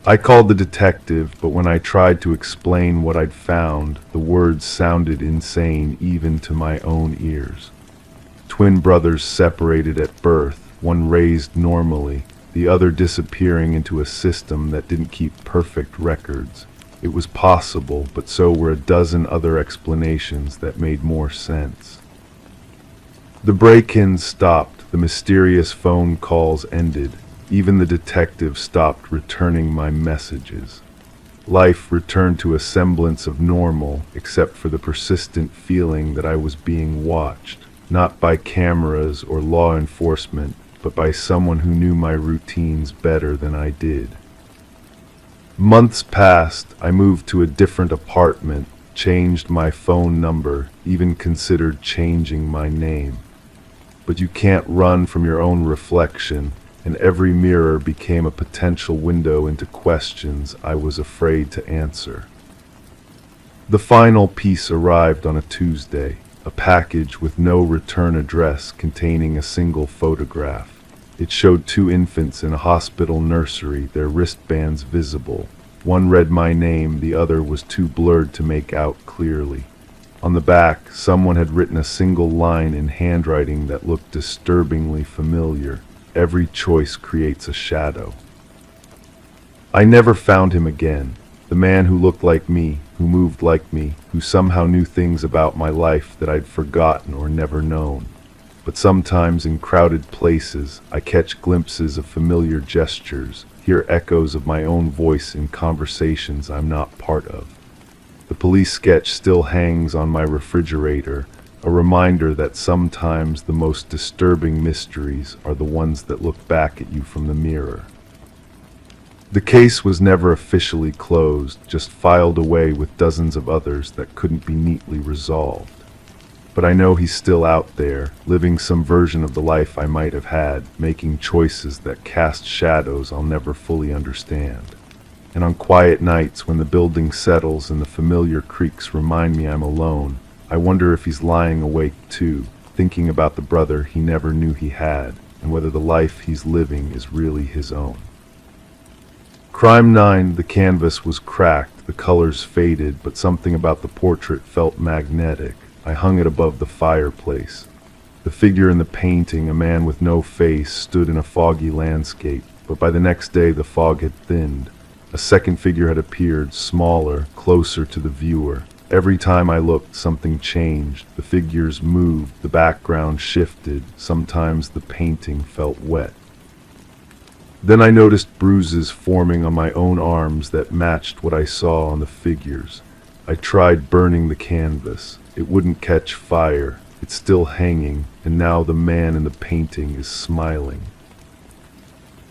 I called the detective, but when I tried to explain what I'd found, the words sounded insane even to my own ears. Twin brothers separated at birth, one raised normally, the other disappearing into a system that didn't keep perfect records. It was possible, but so were a dozen other explanations that made more sense. The break-ins stopped, the mysterious phone calls ended. Even the detective stopped returning my messages. Life returned to a semblance of normal, except for the persistent feeling that I was being watched, not by cameras or law enforcement, but by someone who knew my routines better than I did. Months passed. I moved to a different apartment, changed my phone number, even considered changing my name. But you can't run from your own reflection, and every mirror became a potential window into questions I was afraid to answer. The final piece arrived on a Tuesday, a package with no return address containing a single photograph. It showed two infants in a hospital nursery, their wristbands visible. One read my name, the other was too blurred to make out clearly. On the back, someone had written a single line in handwriting that looked disturbingly familiar. Every choice creates a shadow. I never found him again. The man who looked like me, who moved like me, who somehow knew things about my life that I'd forgotten or never known. But sometimes in crowded places, I catch glimpses of familiar gestures, hear echoes of my own voice in conversations I'm not part of. The police sketch still hangs on my refrigerator, a reminder that sometimes the most disturbing mysteries are the ones that look back at you from the mirror. The case was never officially closed, just filed away with dozens of others that couldn't be neatly resolved. But I know he's still out there, living some version of the life I might have had, making choices that cast shadows I'll never fully understand. And on quiet nights when the building settles and the familiar creaks remind me I'm alone, I wonder if he's lying awake too, thinking about the brother he never knew he had, and whether the life he's living is really his own. Crime 9, the canvas was cracked, the colors faded, but something about the portrait felt magnetic. I hung it above the fireplace. The figure in the painting, a man with no face, stood in a foggy landscape, but by the next day the fog had thinned. A second figure had appeared, smaller, closer to the viewer. Every time I looked, something changed. The figures moved, the background shifted, sometimes the painting felt wet. Then I noticed bruises forming on my own arms that matched what I saw on the figures. I tried burning the canvas. It wouldn't catch fire. It's still hanging, and now the man in the painting is smiling.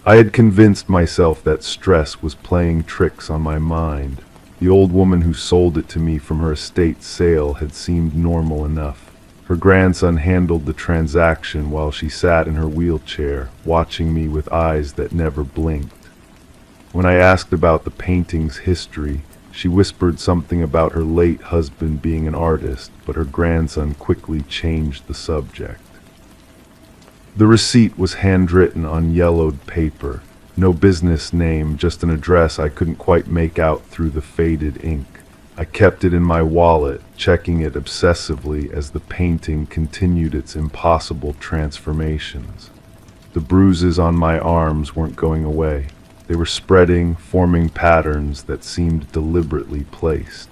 I had convinced myself that stress was playing tricks on my mind. The old woman who sold it to me from her estate sale had seemed normal enough. Her grandson handled the transaction while she sat in her wheelchair, watching me with eyes that never blinked. When I asked about the painting's history, she whispered something about her late husband being an artist, but her grandson quickly changed the subject. The receipt was handwritten on yellowed paper. No business name, just an address I couldn't quite make out through the faded ink. I kept it in my wallet, checking it obsessively as the painting continued its impossible transformations. The bruises on my arms weren't going away. They were spreading, forming patterns that seemed deliberately placed.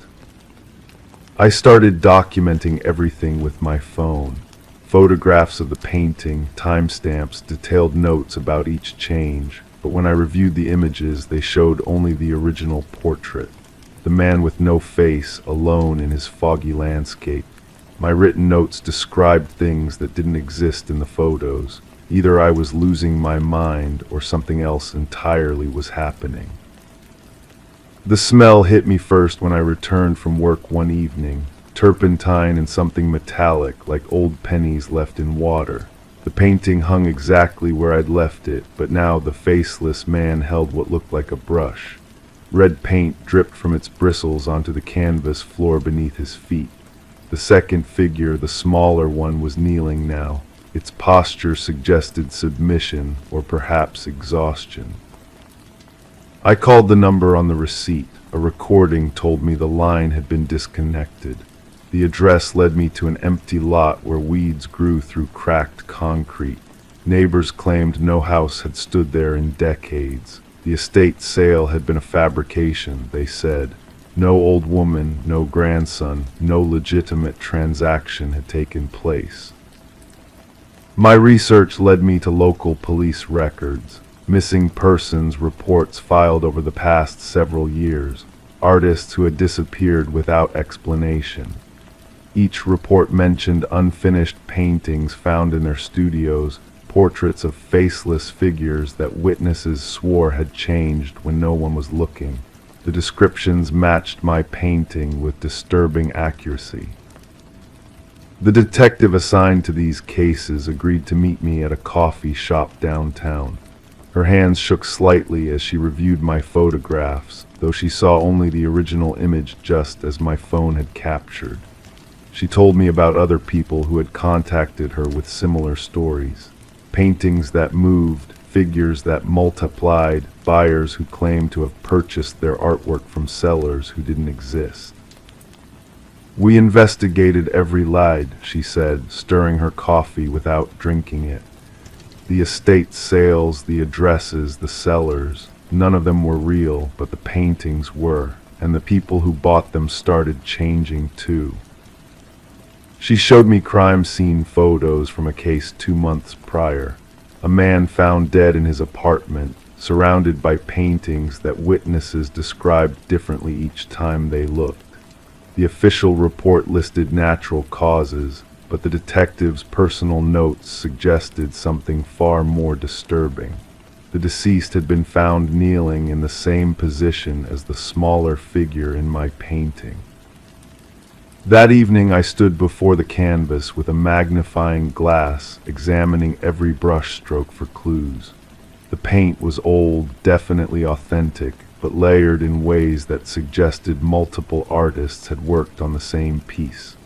I started documenting everything with my phone. Photographs of the painting, timestamps, detailed notes about each change, but when I reviewed the images, they showed only the original portrait. The man with no face, alone in his foggy landscape. My written notes described things that didn't exist in the photos. Either I was losing my mind or something else entirely was happening. The smell hit me first when I returned from work one evening. Turpentine and something metallic, like old pennies left in water. The painting hung exactly where I'd left it, but now the faceless man held what looked like a brush. Red paint dripped from its bristles onto the canvas floor beneath his feet. The second figure, the smaller one, was kneeling now. Its posture suggested submission or perhaps exhaustion. I called the number on the receipt. A recording told me the line had been disconnected. The address led me to an empty lot where weeds grew through cracked concrete. Neighbors claimed no house had stood there in decades. The estate sale had been a fabrication, they said. No old woman, no grandson, no legitimate transaction had taken place. My research led me to local police records, missing persons reports filed over the past several years, artists who had disappeared without explanation. Each report mentioned unfinished paintings found in their studios, portraits of faceless figures that witnesses swore had changed when no one was looking. The descriptions matched my painting with disturbing accuracy. The detective assigned to these cases agreed to meet me at a coffee shop downtown. Her hands shook slightly as she reviewed my photographs, though she saw only the original image just as my phone had captured. She told me about other people who had contacted her with similar stories. Paintings that moved, figures that multiplied, buyers who claimed to have purchased their artwork from sellers who didn't exist. "We investigated every lead," she said, stirring her coffee without drinking it. "The estate sales, the addresses, the sellers, none of them were real, but the paintings were, and the people who bought them started changing too." She showed me crime scene photos from a case 2 months prior. A man found dead in his apartment, surrounded by paintings that witnesses described differently each time they looked. The official report listed natural causes, but the detective's personal notes suggested something far more disturbing. The deceased had been found kneeling in the same position as the smaller figure in my painting. That evening I stood before the canvas with a magnifying glass, examining every brushstroke for clues. The paint was old, definitely authentic, but layered in ways that suggested multiple artists had worked on the same piece.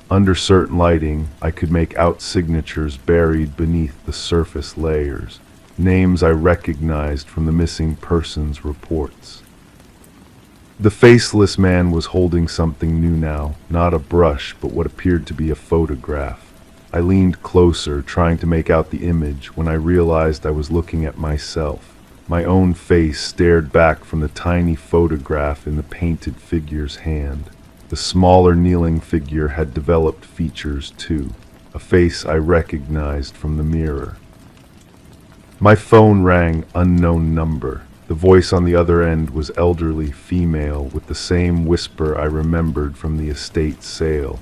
Under certain lighting, I could make out signatures buried beneath the surface layers, names I recognized from the missing persons reports. The faceless man was holding something new now, not a brush, but what appeared to be a photograph. I leaned closer, trying to make out the image, when I realized I was looking at myself. My own face stared back from the tiny photograph in the painted figure's hand. The smaller kneeling figure had developed features too, a face I recognized from the mirror. My phone rang, unknown number. The voice on the other end was elderly, female, with the same whisper I remembered from the estate sale.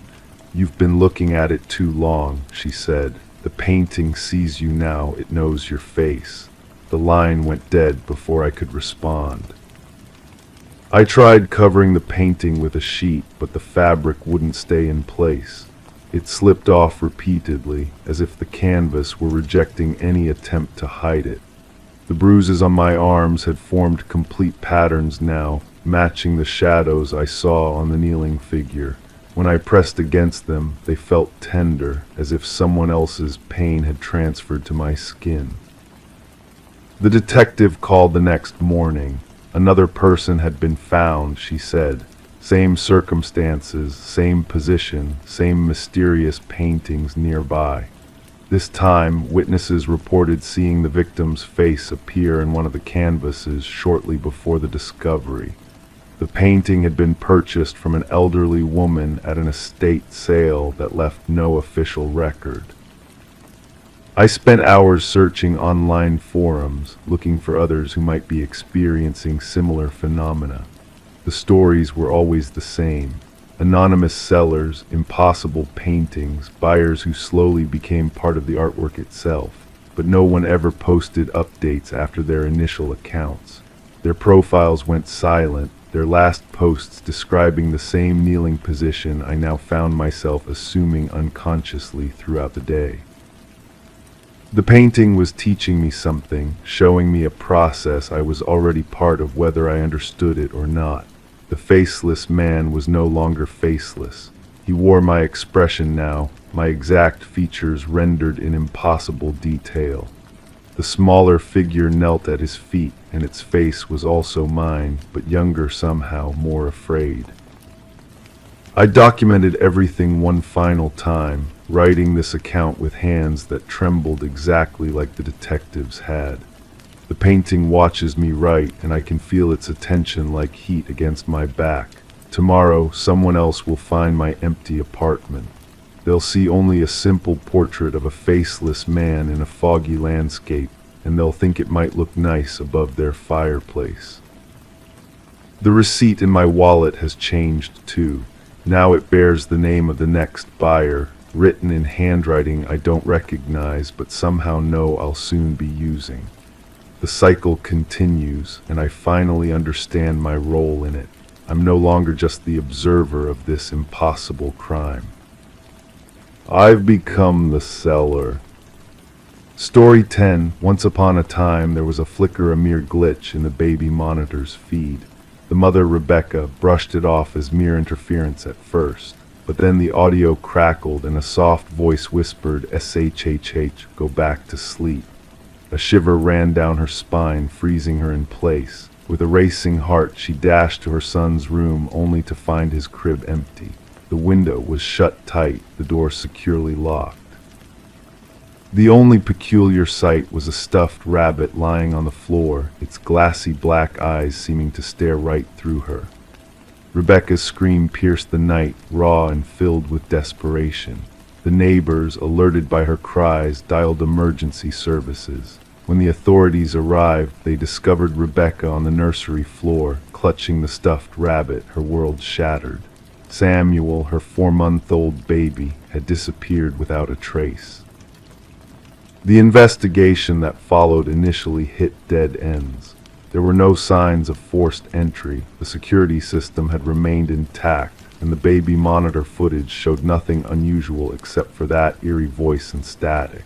"You've been looking at it too long," she said. "The painting sees you now, it knows your face." The line went dead before I could respond. I tried covering the painting with a sheet, but the fabric wouldn't stay in place. It slipped off repeatedly, as if the canvas were rejecting any attempt to hide it. The bruises on my arms had formed complete patterns now, matching the shadows I saw on the kneeling figure. When I pressed against them, they felt tender, as if someone else's pain had transferred to my skin. The detective called the next morning. Another person had been found, she said. Same circumstances, same position, same mysterious paintings nearby. This time, witnesses reported seeing the victim's face appear in one of the canvases shortly before the discovery. The painting had been purchased from an elderly woman at an estate sale that left no official record. I spent hours searching online forums, looking for others who might be experiencing similar phenomena. The stories were always the same. Anonymous sellers, impossible paintings, buyers who slowly became part of the artwork itself, but no one ever posted updates after their initial accounts. Their profiles went silent, their last posts describing the same kneeling position I now found myself assuming unconsciously throughout the day. The painting was teaching me something, showing me a process I was already part of whether I understood it or not. The faceless man was no longer faceless. He wore my expression now, my exact features rendered in impossible detail. The smaller figure knelt at his feet, and its face was also mine, but younger somehow, more afraid. I documented everything one final time, writing this account with hands that trembled exactly like the detective's had. The painting watches me write, and I can feel its attention like heat against my back. Tomorrow, someone else will find my empty apartment. They'll see only a simple portrait of a faceless man in a foggy landscape, and they'll think it might look nice above their fireplace. The receipt in my wallet has changed too. Now it bears the name of the next buyer, written in handwriting I don't recognize but somehow know I'll soon be using. The cycle continues, and I finally understand my role in it. I'm no longer just the observer of this impossible crime. I've become the seller. Story 10. Once upon a time, there was a mere glitch in the baby monitor's feed. The mother, Rebecca, brushed it off as mere interference at first, but then the audio crackled and a soft voice whispered, "SHHH, go back to sleep." A shiver ran down her spine, freezing her in place. With a racing heart, she dashed to her son's room, only to find his crib empty. The window was shut tight, the door securely locked. The only peculiar sight was a stuffed rabbit lying on the floor, its glassy black eyes seeming to stare right through her. Rebecca's scream pierced the night, raw and filled with desperation. The neighbors, alerted by her cries, dialed emergency services. When the authorities arrived, they discovered Rebecca on the nursery floor, clutching the stuffed rabbit, her world shattered. Samuel, her 4-month-old baby, had disappeared without a trace. The investigation that followed initially hit dead ends. There were no signs of forced entry, the security system had remained intact, and the baby monitor footage showed nothing unusual except for that eerie voice and static.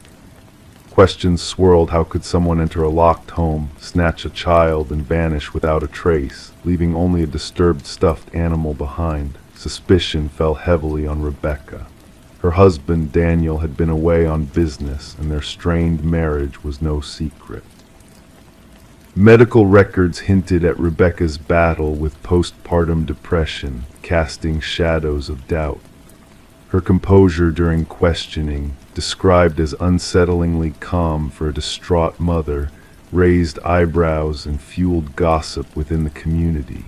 Questions swirled: how could someone enter a locked home, snatch a child, and vanish without a trace, leaving only a disturbed stuffed animal behind? Suspicion fell heavily on Rebecca. Her husband, Daniel, had been away on business, and their strained marriage was no secret. Medical records hinted at Rebecca's battle with postpartum depression, casting shadows of doubt. Her composure during questioning, described as unsettlingly calm for a distraught mother, raised eyebrows and fueled gossip within the community.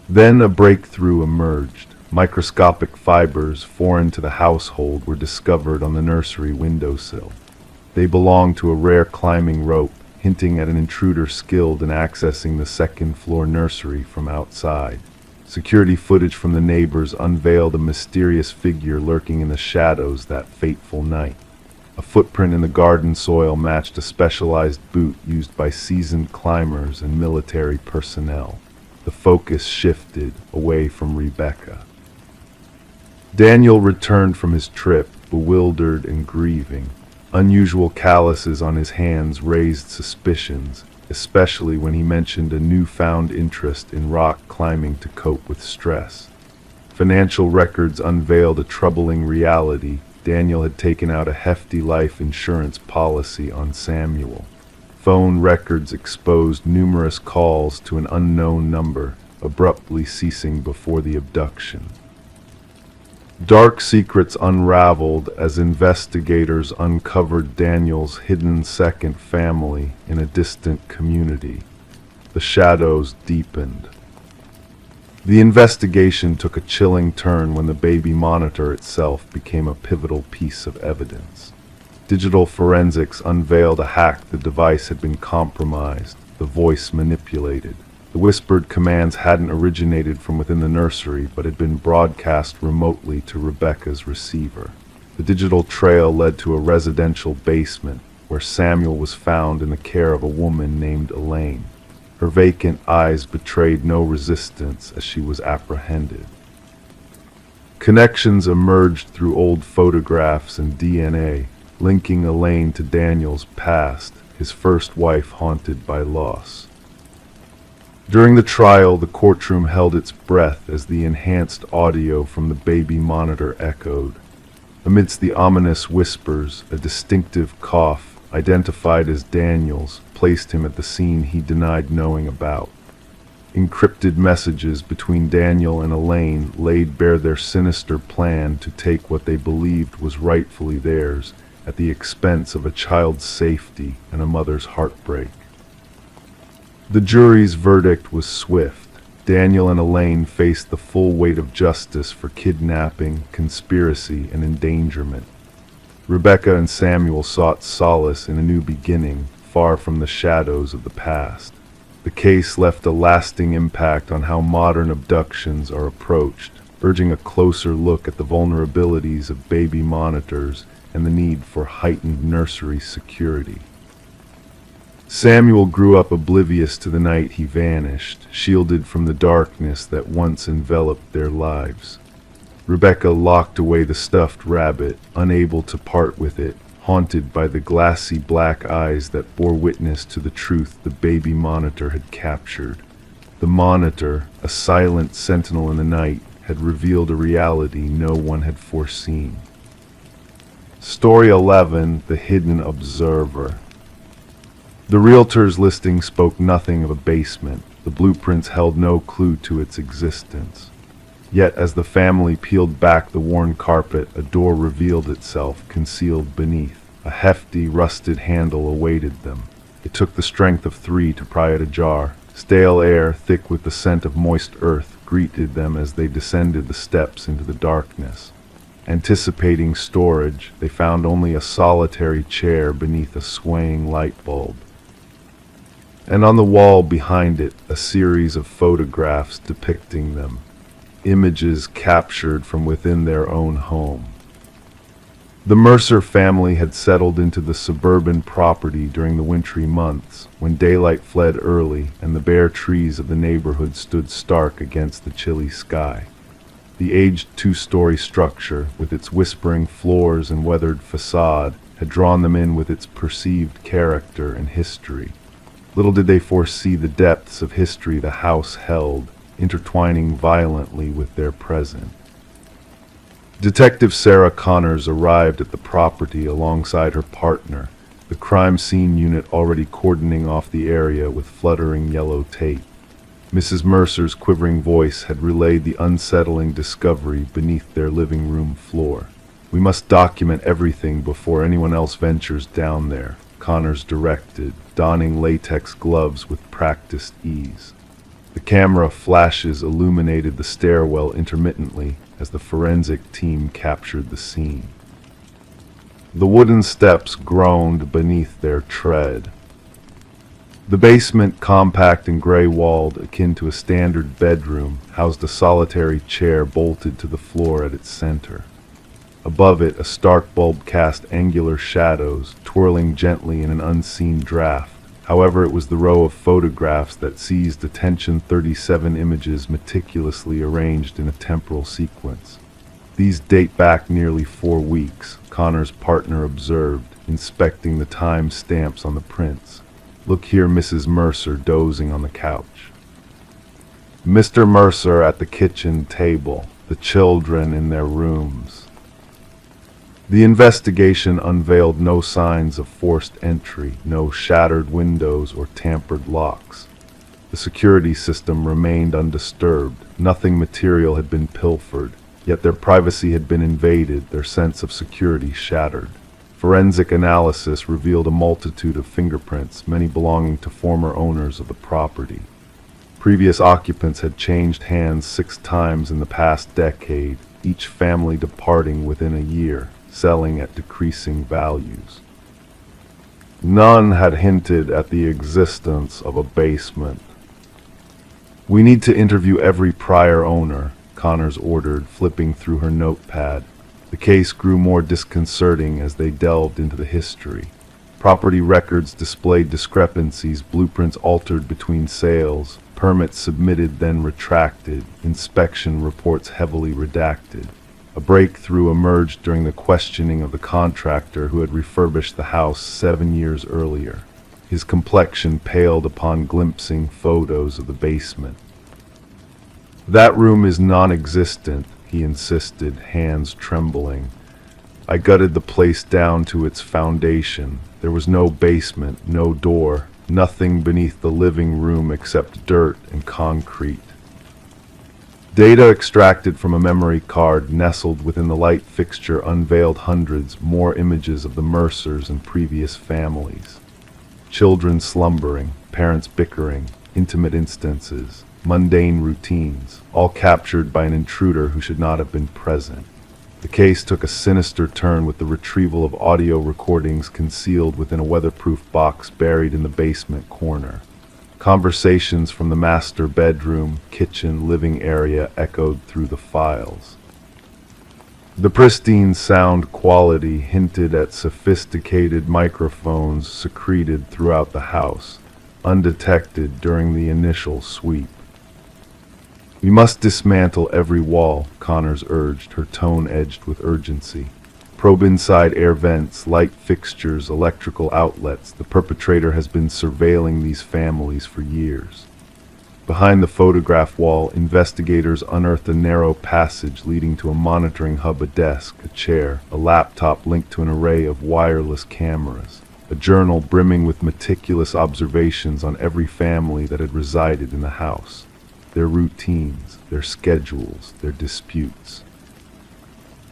Then a breakthrough emerged. Microscopic fibers foreign to the household were discovered on the nursery windowsill. They belonged to a rare climbing rope, hinting at an intruder skilled in accessing the second-floor nursery from outside. Security footage from the neighbors unveiled a mysterious figure lurking in the shadows that fateful night. A footprint in the garden soil matched a specialized boot used by seasoned climbers and military personnel. The focus shifted away from Rebecca. Daniel returned from his trip, bewildered and grieving. Unusual calluses on his hands raised suspicions, especially when he mentioned a newfound interest in rock climbing to cope with stress. Financial records unveiled a troubling reality. Daniel had taken out a hefty life insurance policy on Samuel. Phone records exposed numerous calls to an unknown number, abruptly ceasing before the abduction. Dark secrets unraveled as investigators uncovered Daniel's hidden second family in a distant community. The shadows deepened. The investigation took a chilling turn when the baby monitor itself became a pivotal piece of evidence. Digital forensics unveiled a hack. The device had been compromised, the voice manipulated. The whispered commands hadn't originated from within the nursery, but had been broadcast remotely to Rebecca's receiver. The digital trail led to a residential basement, where Samuel was found in the care of a woman named Elaine. Her vacant eyes betrayed no resistance as she was apprehended. Connections emerged through old photographs and DNA, linking Elaine to Daniel's past, his first wife haunted by loss. During the trial, the courtroom held its breath as the enhanced audio from the baby monitor echoed. Amidst the ominous whispers, a distinctive cough, identified as Daniel's, placed him at the scene he denied knowing about. Encrypted messages between Daniel and Elaine laid bare their sinister plan to take what they believed was rightfully theirs, at the expense of a child's safety and a mother's heartbreak. The jury's verdict was swift. Daniel and Elaine faced the full weight of justice for kidnapping, conspiracy, and endangerment. Rebecca and Samuel sought solace in a new beginning, far from the shadows of the past. The case left a lasting impact on how modern abductions are approached, urging a closer look at the vulnerabilities of baby monitors and the need for heightened nursery security. Samuel grew up oblivious to the night he vanished, shielded from the darkness that once enveloped their lives. Rebecca locked away the stuffed rabbit, unable to part with it, haunted by the glassy black eyes that bore witness to the truth the baby monitor had captured. The monitor, a silent sentinel in the night, had revealed a reality no one had foreseen. Story 11, The Hidden Observer. The realtor's listing spoke nothing of a basement. The blueprints held no clue to its existence. Yet as the family peeled back the worn carpet, a door revealed itself, concealed beneath. A hefty, rusted handle awaited them. It took the strength of 3 to pry it ajar. Stale air, thick with the scent of moist earth, greeted them as they descended the steps into the darkness. Anticipating storage, they found only a solitary chair beneath a swaying light bulb. And on the wall behind it, a series of photographs depicting them. Images captured from within their own home. The Mercer family had settled into the suburban property during the wintry months, when daylight fled early and the bare trees of the neighborhood stood stark against the chilly sky. The aged 2-story structure, with its whispering floors and weathered facade, had drawn them in with its perceived character and history. Little did they foresee the depths of history the house held, intertwining violently with their present. Detective Sarah Connors arrived at the property alongside her partner, the crime scene unit already cordoning off the area with fluttering yellow tape. Mrs. Mercer's quivering voice had relayed the unsettling discovery beneath their living room floor. "We must document everything before anyone else ventures down there," Connors directed, donning latex gloves with practiced ease. The camera flashes illuminated the stairwell intermittently as the forensic team captured the scene. The wooden steps groaned beneath their tread. The basement, compact and gray-walled, akin to a standard bedroom, housed a solitary chair bolted to the floor at its center. Above it, a stark bulb cast angular shadows, twirling gently in an unseen draft. However, it was the row of photographs that seized attention, 37 images meticulously arranged in a temporal sequence. "These date back nearly 4 weeks," Connor's partner observed, inspecting the time stamps on the prints. "Look here, Mrs. Mercer dozing on the couch. Mr. Mercer at the kitchen table, the children in their rooms." The investigation unveiled no signs of forced entry, no shattered windows or tampered locks. The security system remained undisturbed. Nothing material had been pilfered, yet their privacy had been invaded, their sense of security shattered. Forensic analysis revealed a multitude of fingerprints, many belonging to former owners of the property. Previous occupants had changed hands 6 times in the past decade, each family departing within a year, selling at decreasing values. None had hinted at the existence of a basement. "We need to interview every prior owner," Connors ordered, flipping through her notepad. The case grew more disconcerting as they delved into the history. Property records displayed discrepancies, blueprints altered between sales, permits submitted then retracted, inspection reports heavily redacted. A breakthrough emerged during the questioning of the contractor who had refurbished the house 7 years earlier. His complexion paled upon glimpsing photos of the basement. "That room is non-existent," he insisted, hands trembling. "I gutted the place down to its foundation. There was no basement, no door, nothing beneath the living room except dirt and concrete." Data extracted from a memory card nestled within the light fixture unveiled hundreds more images of the Mercers and previous families. Children slumbering, parents bickering, intimate instances, mundane routines, all captured by an intruder who should not have been present. The case took a sinister turn with the retrieval of audio recordings concealed within a weatherproof box buried in the basement corner. Conversations from the master bedroom, kitchen, living area echoed through the files. The pristine sound quality hinted at sophisticated microphones secreted throughout the house, undetected during the initial sweep. "We must dismantle every wall," Connors urged, her tone edged with urgency. "Probe inside air vents, light fixtures, electrical outlets. The perpetrator has been surveilling these families for years." Behind the photograph wall, investigators unearthed a narrow passage leading to a monitoring hub, a desk, a chair, a laptop linked to an array of wireless cameras, a journal brimming with meticulous observations on every family that had resided in the house, their routines, their schedules, their disputes,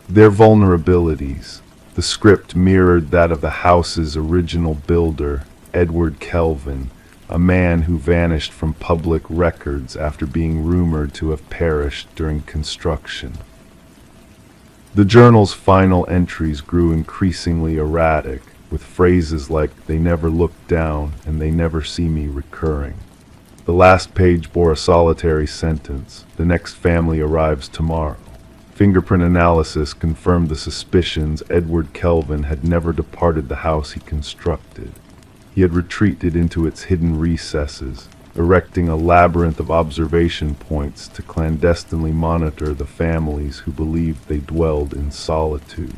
their vulnerabilities. The script mirrored that of the house's original builder, Edward Kelvin, a man who vanished from public records after being rumored to have perished during construction. The journal's final entries grew increasingly erratic, with phrases like "they never looked down" and "they never see me" recurring. The last page bore a solitary sentence: "The next family arrives tomorrow." Fingerprint analysis confirmed the suspicions. Edward Kelvin had never departed the house he constructed. He had retreated into its hidden recesses, erecting a labyrinth of observation points to clandestinely monitor the families who believed they dwelled in solitude.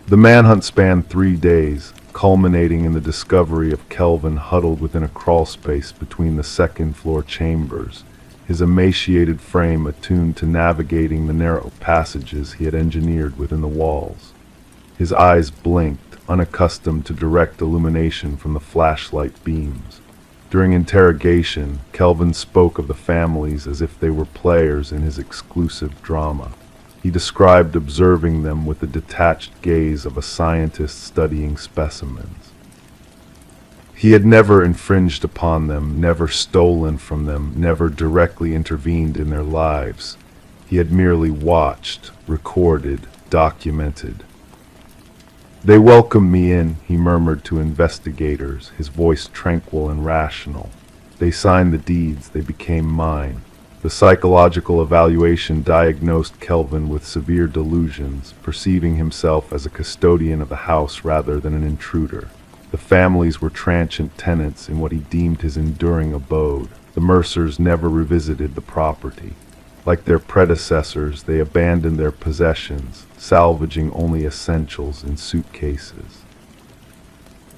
The manhunt spanned 3 days, culminating in the discovery of Kelvin huddled within a crawlspace between the second-floor chambers, his emaciated frame attuned to navigating the narrow passages he had engineered within the walls. His eyes blinked, unaccustomed to direct illumination from the flashlight beams. During interrogation, Kelvin spoke of the families as if they were players in his exclusive drama. He described observing them with the detached gaze of a scientist studying specimens. He had never infringed upon them, never stolen from them, never directly intervened in their lives. He had merely watched, recorded, documented. "They welcomed me in," he murmured to investigators, his voice tranquil and rational. "They signed the deeds, they became mine." The psychological evaluation diagnosed Kelvin with severe delusions, perceiving himself as a custodian of the house rather than an intruder. The families were transient tenants in what he deemed his enduring abode. The Mercers never revisited the property. Like their predecessors, they abandoned their possessions, salvaging only essentials in suitcases.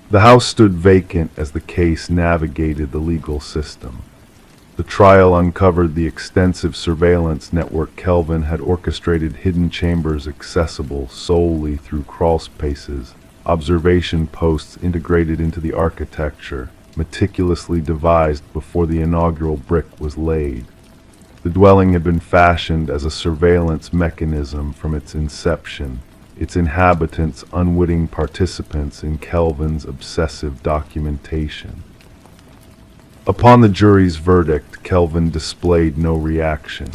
The house stood vacant as the case navigated the legal system. The trial uncovered the extensive surveillance network Kelvin had orchestrated, hidden chambers accessible solely through crawlspaces, observation posts integrated into the architecture, meticulously devised before the inaugural brick was laid. The dwelling had been fashioned as a surveillance mechanism from its inception, its inhabitants unwitting participants in Kelvin's obsessive documentation. Upon the jury's verdict, Kelvin displayed no reaction.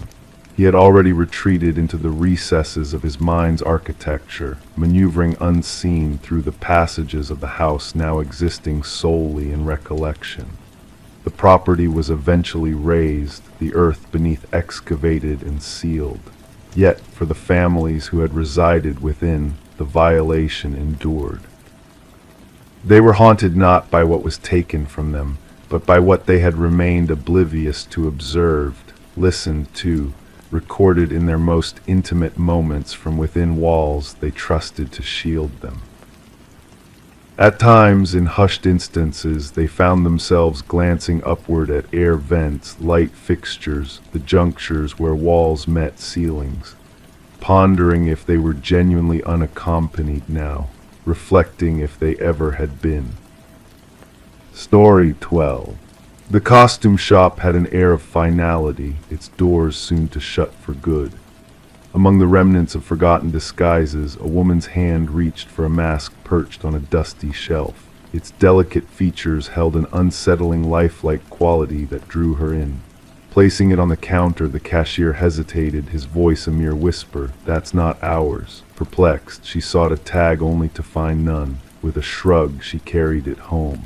He had already retreated into the recesses of his mind's architecture, maneuvering unseen through the passages of the house now existing solely in recollection. The property was eventually razed, the earth beneath excavated and sealed. Yet, for the families who had resided within, the violation endured. They were haunted not by what was taken from them, but by what they had remained oblivious to, observed, listened to, recorded in their most intimate moments from within walls they trusted to shield them. At times, in hushed instances, they found themselves glancing upward at air vents, light fixtures, the junctures where walls met ceilings, pondering if they were genuinely unaccompanied now, reflecting if they ever had been. Story 12. The costume shop had an air of finality, its doors soon to shut for good. Among the remnants of forgotten disguises, a woman's hand reached for a mask perched on a dusty shelf. Its delicate features held an unsettling lifelike quality that drew her in. Placing it on the counter, the cashier hesitated, his voice a mere whisper. "That's not ours." Perplexed, she sought a tag only to find none. With a shrug, she carried it home.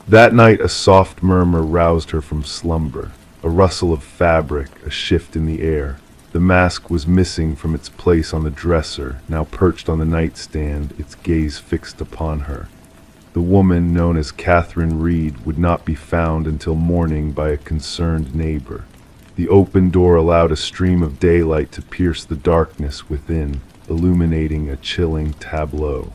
That night a soft murmur roused her from slumber, a rustle of fabric, a shift in the air. The mask was missing from its place on the dresser, now perched on the nightstand, its gaze fixed upon her. The woman known as Catherine Reed would not be found until morning by a concerned neighbor. The open door allowed a stream of daylight to pierce the darkness within, illuminating a chilling tableau.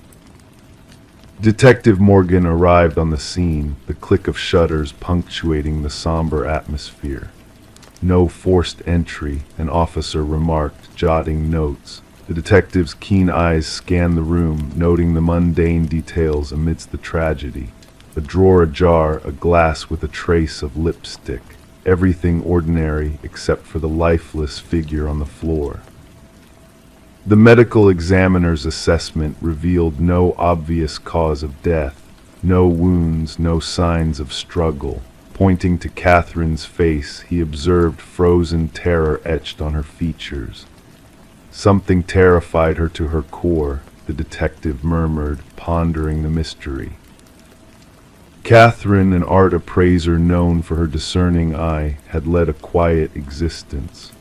Detective Morgan arrived on the scene, the click of shutters punctuating the somber atmosphere. "No forced entry," an officer remarked, jotting notes. The detective's keen eyes scanned the room, noting the mundane details amidst the tragedy. A drawer ajar, a glass with a trace of lipstick. Everything ordinary except for the lifeless figure on the floor. The medical examiner's assessment revealed no obvious cause of death, no wounds, no signs of struggle. Pointing to Catherine's face, he observed frozen terror etched on her features. "Something terrified her to her core," the detective murmured, pondering the mystery. Catherine, an art appraiser known for her discerning eye, had led a quiet existence.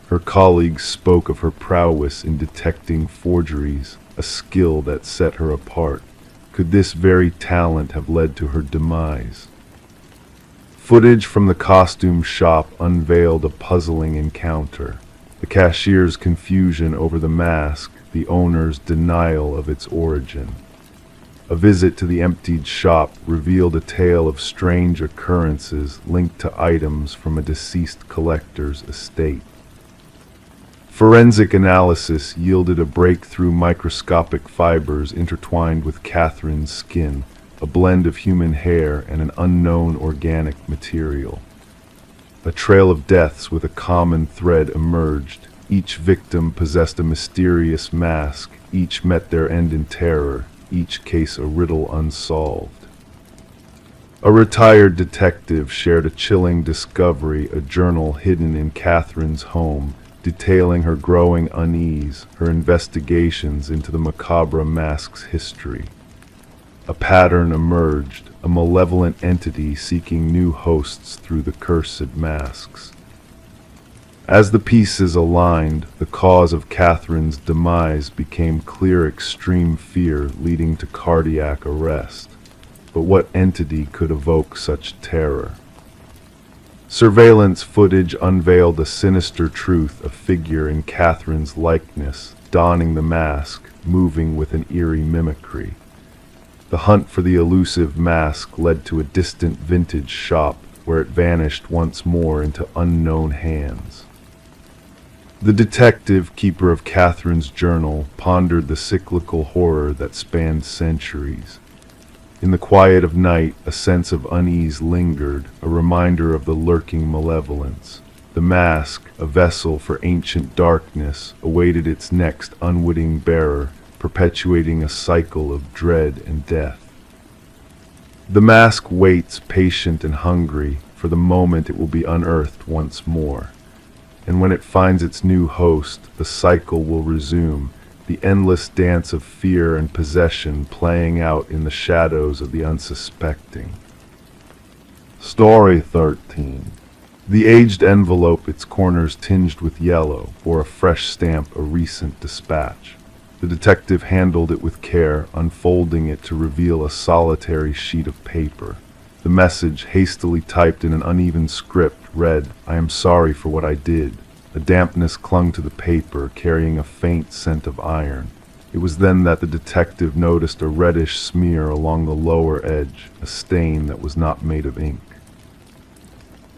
Her colleagues spoke of her prowess in detecting forgeries, a skill that set her apart. Could this very talent have led to her demise? Footage from the costume shop unveiled a puzzling encounter. The cashier's confusion over the mask, the owner's denial of its origin. A visit to the emptied shop revealed a tale of strange occurrences linked to items from a deceased collector's estate. Forensic analysis yielded a breakthrough: microscopic fibers intertwined with Catherine's skin, a blend of human hair and an unknown organic material. A trail of deaths with a common thread emerged. Each victim possessed a mysterious mask, each met their end in terror, each case a riddle unsolved. A retired detective shared a chilling discovery, a journal hidden in Catherine's home, detailing her growing unease, her investigations into the macabre mask's history. A pattern emerged, a malevolent entity seeking new hosts through the cursed masks. As the pieces aligned, the cause of Catherine's demise became clear: extreme fear leading to cardiac arrest. But what entity could evoke such terror? Surveillance footage unveiled a sinister truth: a figure in Catherine's likeness, donning the mask, moving with an eerie mimicry. The hunt for the elusive mask led to a distant vintage shop, where it vanished once more into unknown hands. The detective, keeper of Catherine's journal, pondered the cyclical horror that spanned centuries. In the quiet of night, a sense of unease lingered, a reminder of the lurking malevolence. The mask, a vessel for ancient darkness, awaited its next unwitting bearer, perpetuating a cycle of dread and death. The mask waits, patient and hungry, for the moment it will be unearthed once more. And when it finds its new host, the cycle will resume, the endless dance of fear and possession playing out in the shadows of the unsuspecting. Story 13. The aged envelope, its corners tinged with yellow, bore a fresh stamp, a recent dispatch. The detective handled it with care, unfolding it to reveal a solitary sheet of paper. The message, hastily typed in an uneven script, read, "I am sorry for what I did." A dampness clung to the paper, carrying a faint scent of iron. It was then that the detective noticed a reddish smear along the lower edge, a stain that was not made of ink.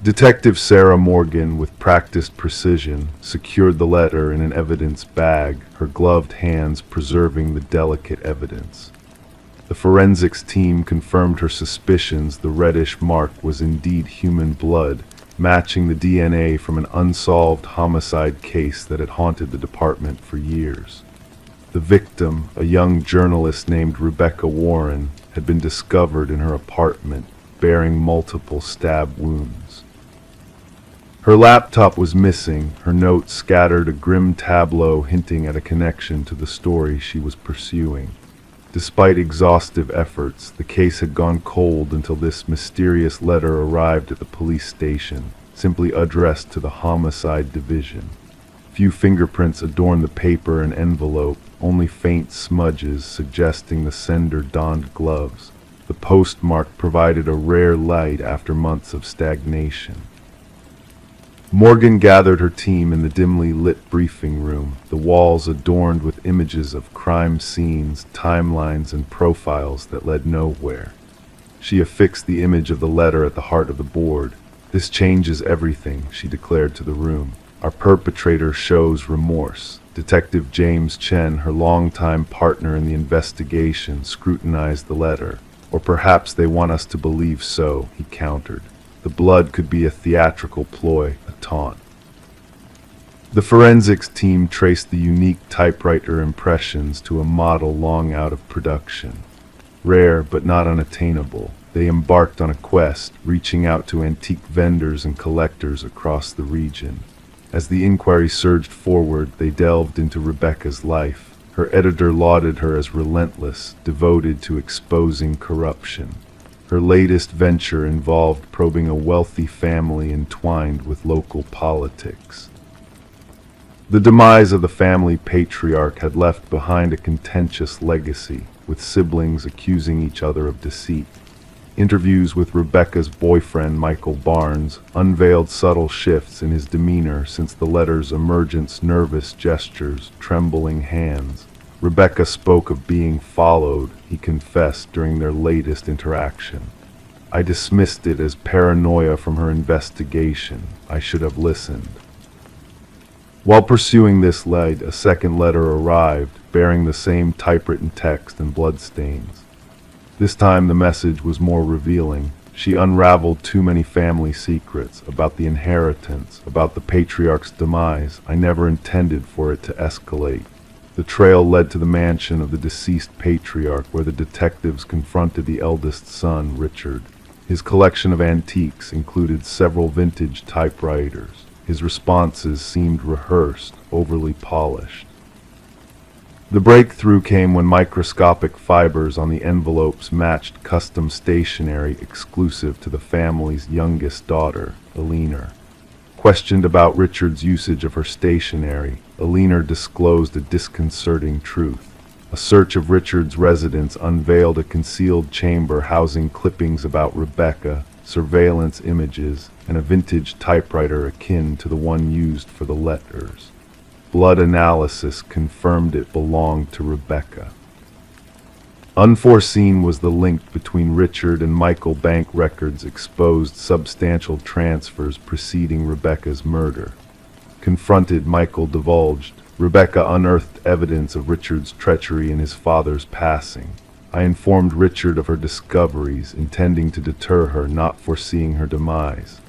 Detective Sarah Morgan, with practiced precision, secured the letter in an evidence bag, her gloved hands preserving the delicate evidence. The forensics team confirmed her suspicions: the reddish mark was indeed human blood, matching the DNA from an unsolved homicide case that had haunted the department for years. The victim, a young journalist named Rebecca Warren, had been discovered in her apartment, bearing multiple stab wounds. Her laptop was missing, her notes scattered, a grim tableau hinting at a connection to the story she was pursuing. Despite exhaustive efforts, the case had gone cold until this mysterious letter arrived at the police station, simply addressed to the Homicide Division. Few fingerprints adorned the paper and envelope, only faint smudges suggesting the sender donned gloves. The postmark provided a rare light after months of stagnation. Morgan gathered her team in the dimly lit briefing room, the walls adorned with images of crime scenes, timelines, and profiles that led nowhere. She affixed the image of the letter at the heart of the board. "This changes everything," she declared to the room. "Our perpetrator shows remorse." Detective James Chen, her longtime partner in the investigation, scrutinized the letter. "Or perhaps they want us to believe so," he countered. The blood could be a theatrical ploy, a taunt. The forensics team traced the unique typewriter impressions to a model long out of production. Rare but not unattainable, they embarked on a quest, reaching out to antique vendors and collectors across the region. As the inquiry surged forward, they delved into Rebecca's life. Her editor lauded her as relentless, devoted to exposing corruption. Her latest venture involved probing a wealthy family entwined with local politics. The demise of the family patriarch had left behind a contentious legacy, with siblings accusing each other of deceit. Interviews with Rebecca's boyfriend, Michael Barnes, unveiled subtle shifts in his demeanor since the letter's emergence: nervous gestures, trembling hands. Rebecca spoke of being followed, he confessed during their latest interaction. "I dismissed it as paranoia from her investigation. I should have listened." While pursuing this lead, a second letter arrived, bearing the same typewritten text and bloodstains. This time the message was more revealing. She unraveled too many family secrets about the inheritance, about the patriarch's demise. "I never intended for it to escalate." The trail led to the mansion of the deceased patriarch, where the detectives confronted the eldest son, Richard. His collection of antiques included several vintage typewriters. His responses seemed rehearsed, overly polished. The breakthrough came when microscopic fibers on the envelopes matched custom stationery exclusive to the family's youngest daughter, Eleanor. Questioned about Richard's usage of her stationery, Eleanor disclosed a disconcerting truth. A search of Richard's residence unveiled a concealed chamber housing clippings about Rebecca, surveillance images, and a vintage typewriter akin to the one used for the letters. Blood analysis confirmed it belonged to Rebecca. Unforeseen was the link between Richard and Michael. Bank records exposed substantial transfers preceding Rebecca's murder. Confronted, Michael divulged, "Rebecca unearthed evidence of Richard's treachery in his father's passing. I informed Richard of her discoveries, intending to deter her, not foreseeing her demise."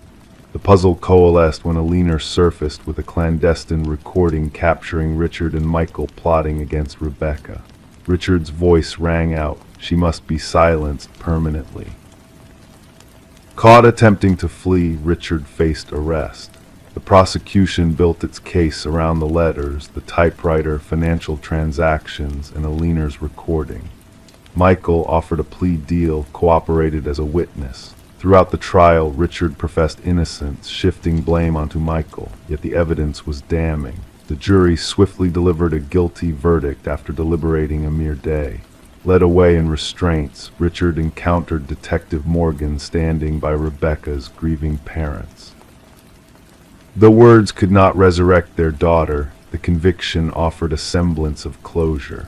The puzzle coalesced when Eleanor surfaced with a clandestine recording capturing Richard and Michael plotting against Rebecca. Richard's voice rang out, "She must be silenced permanently." Caught attempting to flee, Richard faced arrest. The prosecution built its case around the letters, the typewriter, financial transactions, and Eleanor's recording. Michael offered a plea deal, cooperated as a witness. Throughout the trial, Richard professed innocence, shifting blame onto Michael, yet the evidence was damning. The jury swiftly delivered a guilty verdict after deliberating a mere day. Led away in restraints, Richard encountered Detective Morgan standing by Rebecca's grieving parents. Though words could not resurrect their daughter, the conviction offered a semblance of closure.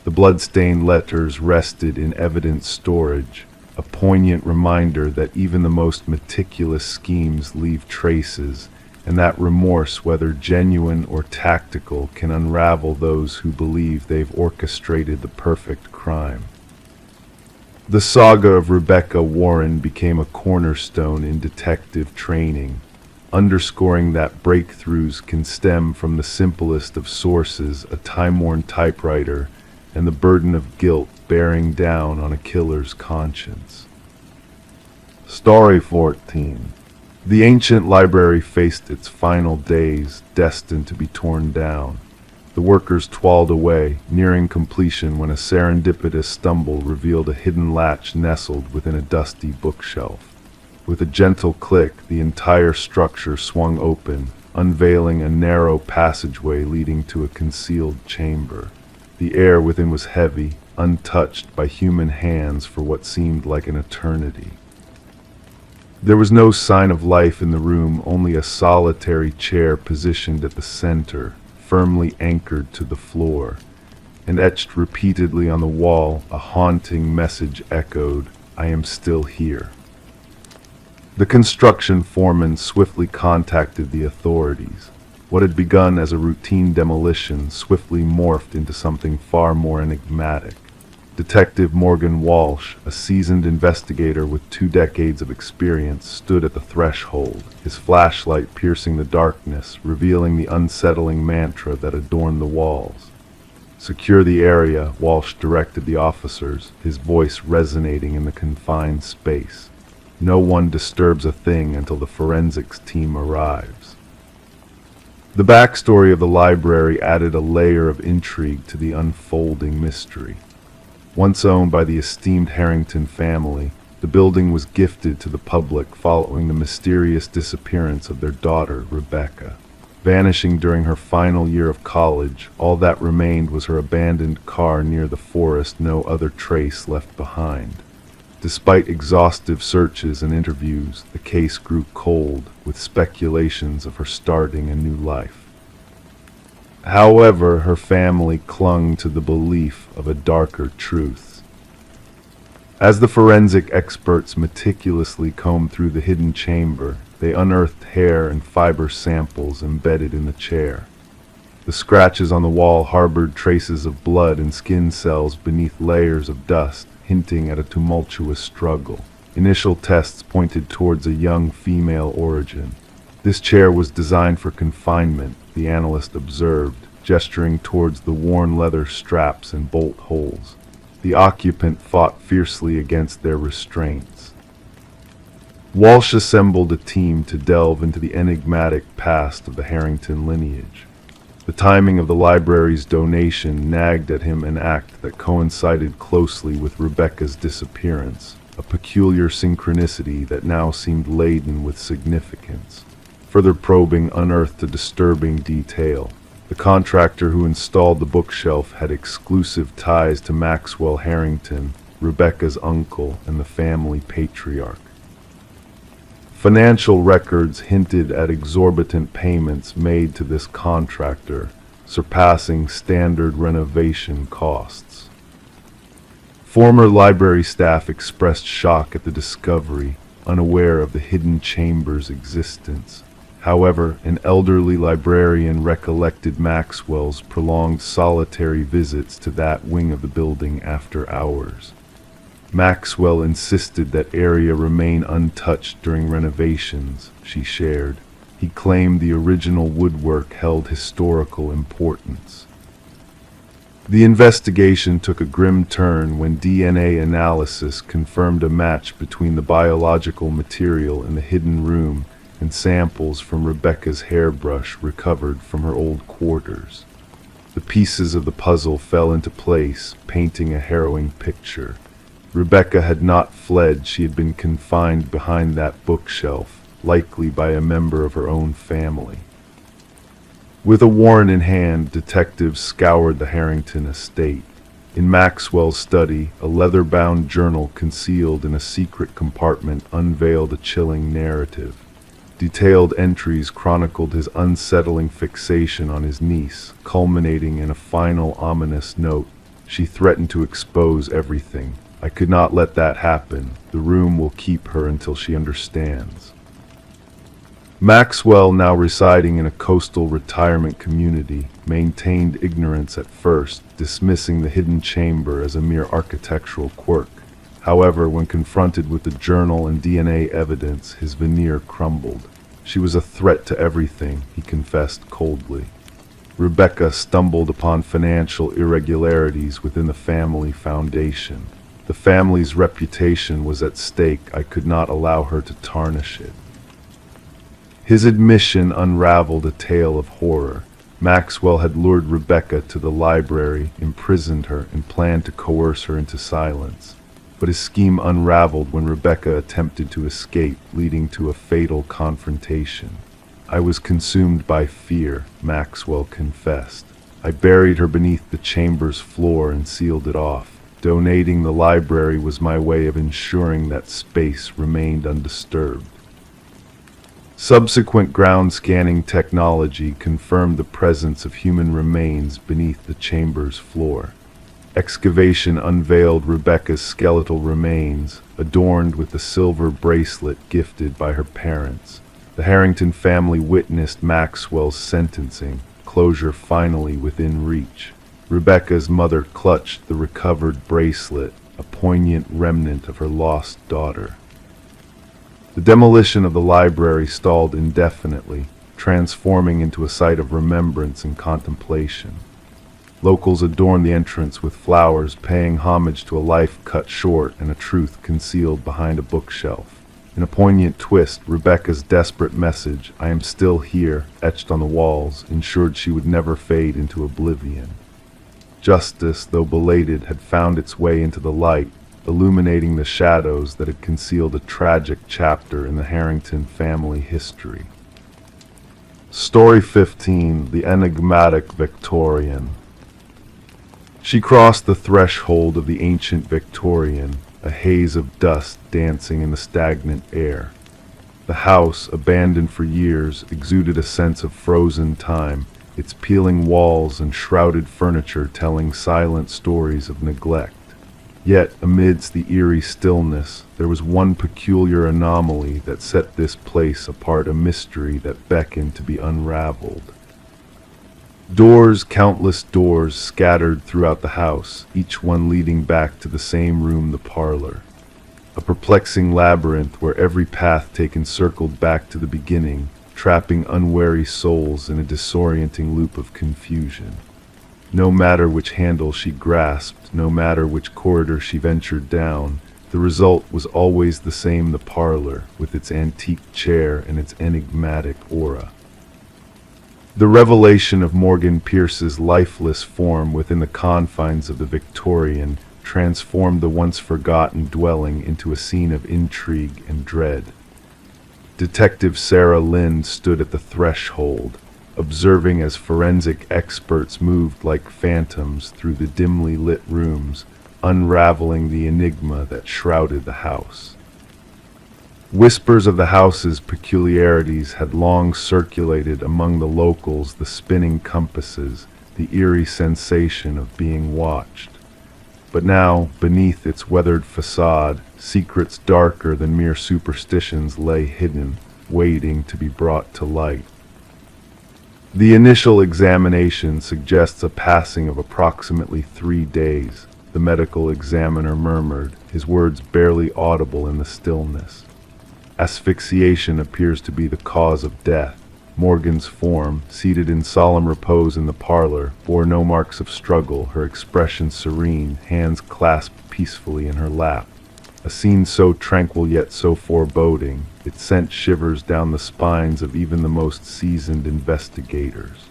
The blood-stained letters rested in evidence storage, a poignant reminder that even the most meticulous schemes leave traces, and that remorse, whether genuine or tactical, can unravel those who believe they've orchestrated the perfect crime. The saga of Rebecca Warren became a cornerstone in detective training, underscoring that breakthroughs can stem from the simplest of sources, a time-worn typewriter, and the burden of guilt bearing down on a killer's conscience. Story 14. The ancient library faced its final days, destined to be torn down. The workers toiled away, nearing completion when a serendipitous stumble revealed a hidden latch nestled within a dusty bookshelf. With a gentle click, the entire structure swung open, unveiling a narrow passageway leading to a concealed chamber. The air within was heavy, untouched by human hands for what seemed like an eternity. There was no sign of life in the room, only a solitary chair positioned at the center, firmly anchored to the floor, and etched repeatedly on the wall, a haunting message echoed, "I am still here." The construction foreman swiftly contacted the authorities. What had begun as a routine demolition swiftly morphed into something far more enigmatic. Detective Morgan Walsh, a seasoned investigator with 2 decades of experience, stood at the threshold, his flashlight piercing the darkness, revealing the unsettling mantra that adorned the walls. "Secure the area," Walsh directed the officers, his voice resonating in the confined space. "No one disturbs a thing until the forensics team arrives." The backstory of the library added a layer of intrigue to the unfolding mystery. Once owned by the esteemed Harrington family, the building was gifted to the public following the mysterious disappearance of their daughter, Rebecca. Vanishing during her final year of college, all that remained was her abandoned car near the forest, no other trace left behind. Despite exhaustive searches and interviews, the case grew cold, with speculations of her starting a new life. However, her family clung to the belief of a darker truth. As the forensic experts meticulously combed through the hidden chamber, they unearthed hair and fiber samples embedded in the chair. The scratches on the wall harbored traces of blood and skin cells beneath layers of dust, hinting at a tumultuous struggle. Initial tests pointed towards a young female origin. "This chair was designed for confinement," the analyst observed, gesturing towards the worn leather straps and bolt holes. The occupant fought fiercely against their restraints. Walsh assembled a team to delve into the enigmatic past of the Harrington lineage. The timing of the library's donation nagged at him, an act that coincided closely with Rebecca's disappearance, a peculiar synchronicity that now seemed laden with significance. Further probing unearthed a disturbing detail. The contractor who installed the bookshelf had exclusive ties to Maxwell Harrington, Rebecca's uncle and the family patriarch. Financial records hinted at exorbitant payments made to this contractor, surpassing standard renovation costs. Former library staff expressed shock at the discovery, unaware of the hidden chamber's existence. However, an elderly librarian recollected Maxwell's prolonged solitary visits to that wing of the building after hours. Maxwell insisted that area remain untouched during renovations, she shared. He claimed the original woodwork held historical importance. The investigation took a grim turn when DNA analysis confirmed a match between the biological material in the hidden room and samples from Rebecca's hairbrush recovered from her old quarters. The pieces of the puzzle fell into place, painting a harrowing picture. Rebecca had not fled, she had been confined behind that bookshelf, likely by a member of her own family. With a warrant in hand, detectives scoured the Harrington estate. In Maxwell's study, a leather-bound journal concealed in a secret compartment unveiled a chilling narrative. Detailed entries chronicled his unsettling fixation on his niece, culminating in a final ominous note. She threatened to expose everything. "I could not let that happen. The room will keep her until she understands." Maxwell, now residing in a coastal retirement community, maintained ignorance at first, dismissing the hidden chamber as a mere architectural quirk. However, when confronted with the journal and DNA evidence, his veneer crumbled. She was a threat to everything, he confessed coldly. Rebecca stumbled upon financial irregularities within the family foundation. The family's reputation was at stake. I could not allow her to tarnish it. His admission unraveled a tale of horror. Maxwell had lured Rebecca to the library, imprisoned her, and planned to coerce her into silence. But his scheme unraveled when Rebecca attempted to escape, leading to a fatal confrontation. "I was consumed by fear," Maxwell confessed. "I buried her beneath the chamber's floor and sealed it off. Donating the library was my way of ensuring that space remained undisturbed." Subsequent ground scanning technology confirmed the presence of human remains beneath the chamber's floor. Excavation unveiled Rebecca's skeletal remains, adorned with the silver bracelet gifted by her parents. The Harrington family witnessed Maxwell's sentencing, closure finally within reach. Rebecca's mother clutched the recovered bracelet, a poignant remnant of her lost daughter. The demolition of the library stalled indefinitely, transforming into a site of remembrance and contemplation. Locals adorned the entrance with flowers, paying homage to a life cut short and a truth concealed behind a bookshelf. In a poignant twist, Rebecca's desperate message, "I am still here," etched on the walls, ensured she would never fade into oblivion. Justice, though belated, had found its way into the light, illuminating the shadows that had concealed a tragic chapter in the Harrington family history. Story 15: The Enigmatic Victorian. She crossed the threshold of the ancient Victorian, a haze of dust dancing in the stagnant air. The house, abandoned for years, exuded a sense of frozen time, its peeling walls and shrouded furniture telling silent stories of neglect. Yet, amidst the eerie stillness, there was one peculiar anomaly that set this place apart, a mystery that beckoned to be unraveled. Doors, countless doors, scattered throughout the house, each one leading back to the same room, the parlor. A perplexing labyrinth where every path taken circled back to the beginning, trapping unwary souls in a disorienting loop of confusion. No matter which handle she grasped, no matter which corridor she ventured down, the result was always the same: the parlor, with its antique chair and its enigmatic aura. The revelation of Morgan Pierce's lifeless form within the confines of the Victorian transformed the once forgotten dwelling into a scene of intrigue and dread. Detective Sarah Lynn stood at the threshold, observing as forensic experts moved like phantoms through the dimly lit rooms, unraveling the enigma that shrouded the house. Whispers of the house's peculiarities had long circulated among the locals: the spinning compasses, the eerie sensation of being watched. But now, beneath its weathered facade, secrets darker than mere superstitions lay hidden, waiting to be brought to light. The initial examination suggests a passing of approximately 3 days, the medical examiner murmured, his words barely audible in the stillness. Asphyxiation appears to be the cause of death. Morgan's form, seated in solemn repose in the parlor, bore no marks of struggle, her expression serene, hands clasped peacefully in her lap. A scene so tranquil yet so foreboding, it sent shivers down the spines of even the most seasoned investigators.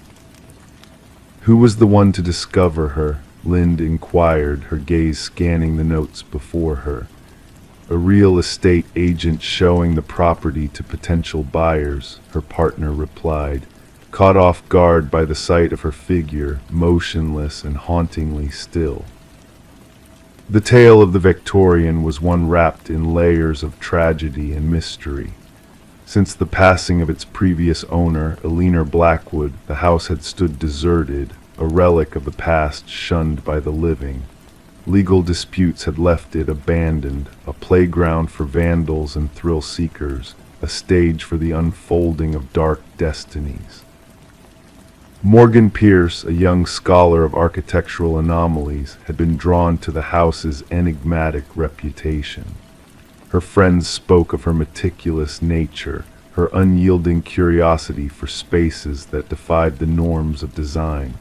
Who was the one to discover her? Lind inquired, her gaze scanning the notes before her. A real estate agent showing the property to potential buyers, her partner replied, caught off guard by the sight of her figure, motionless and hauntingly still. The tale of the Victorian was one wrapped in layers of tragedy and mystery. Since the passing of its previous owner, Eleanor Blackwood, the house had stood deserted, a relic of the past shunned by the living. Legal disputes had left it abandoned, a playground for vandals and thrill-seekers, a stage for the unfolding of dark destinies. Morgan Pierce, a young scholar of architectural anomalies, had been drawn to the house's enigmatic reputation. Her friends spoke of her meticulous nature, her unyielding curiosity for spaces that defied the norms of design.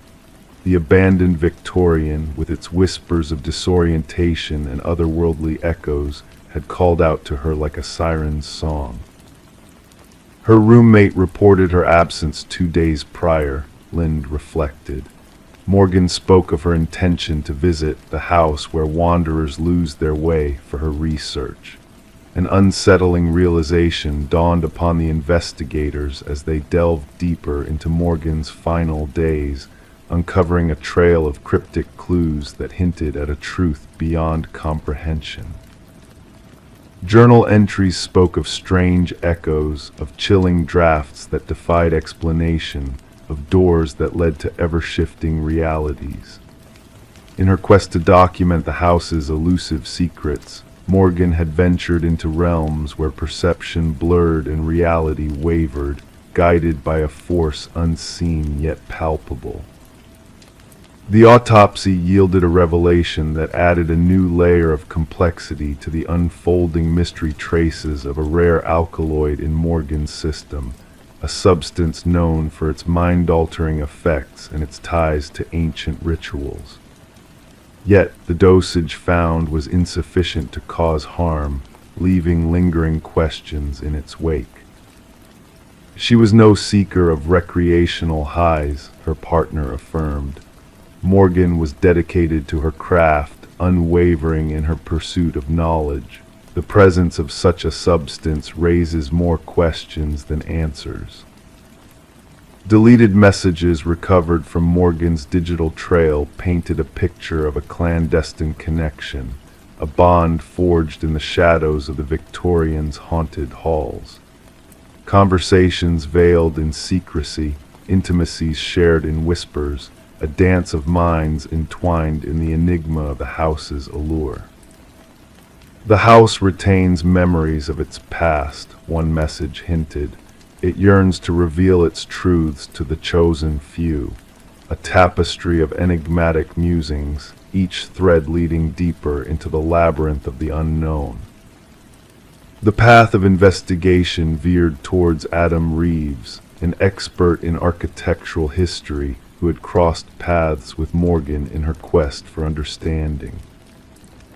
The abandoned Victorian, with its whispers of disorientation and otherworldly echoes, had called out to her like a siren's song. Her roommate reported her absence 2 days prior, Lind reflected. Morgan spoke of her intention to visit the house where wanderers lose their way for her research. An unsettling realization dawned upon the investigators as they delved deeper into Morgan's final days, uncovering a trail of cryptic clues that hinted at a truth beyond comprehension. Journal entries spoke of strange echoes, of chilling drafts that defied explanation, of doors that led to ever-shifting realities. In her quest to document the house's elusive secrets, Morgan had ventured into realms where perception blurred and reality wavered, guided by a force unseen yet palpable. The autopsy yielded a revelation that added a new layer of complexity to the unfolding mystery traces of a rare alkaloid in Morgan's system, a substance known for its mind-altering effects and its ties to ancient rituals. Yet the dosage found was insufficient to cause harm, leaving lingering questions in its wake. She was no seeker of recreational highs, her partner affirmed. Morgan was dedicated to her craft, unwavering in her pursuit of knowledge. The presence of such a substance raises more questions than answers. Deleted messages recovered from Morgan's digital trail painted a picture of a clandestine connection, a bond forged in the shadows of the Victorians' haunted halls. Conversations veiled in secrecy, intimacies shared in whispers, a dance of minds entwined in the enigma of the house's allure. The house retains memories of its past, one message hinted. It yearns to reveal its truths to the chosen few, a tapestry of enigmatic musings, each thread leading deeper into the labyrinth of the unknown. The path of investigation veered towards Adam Reeves, an expert in architectural history who had crossed paths with Morgan in her quest for understanding.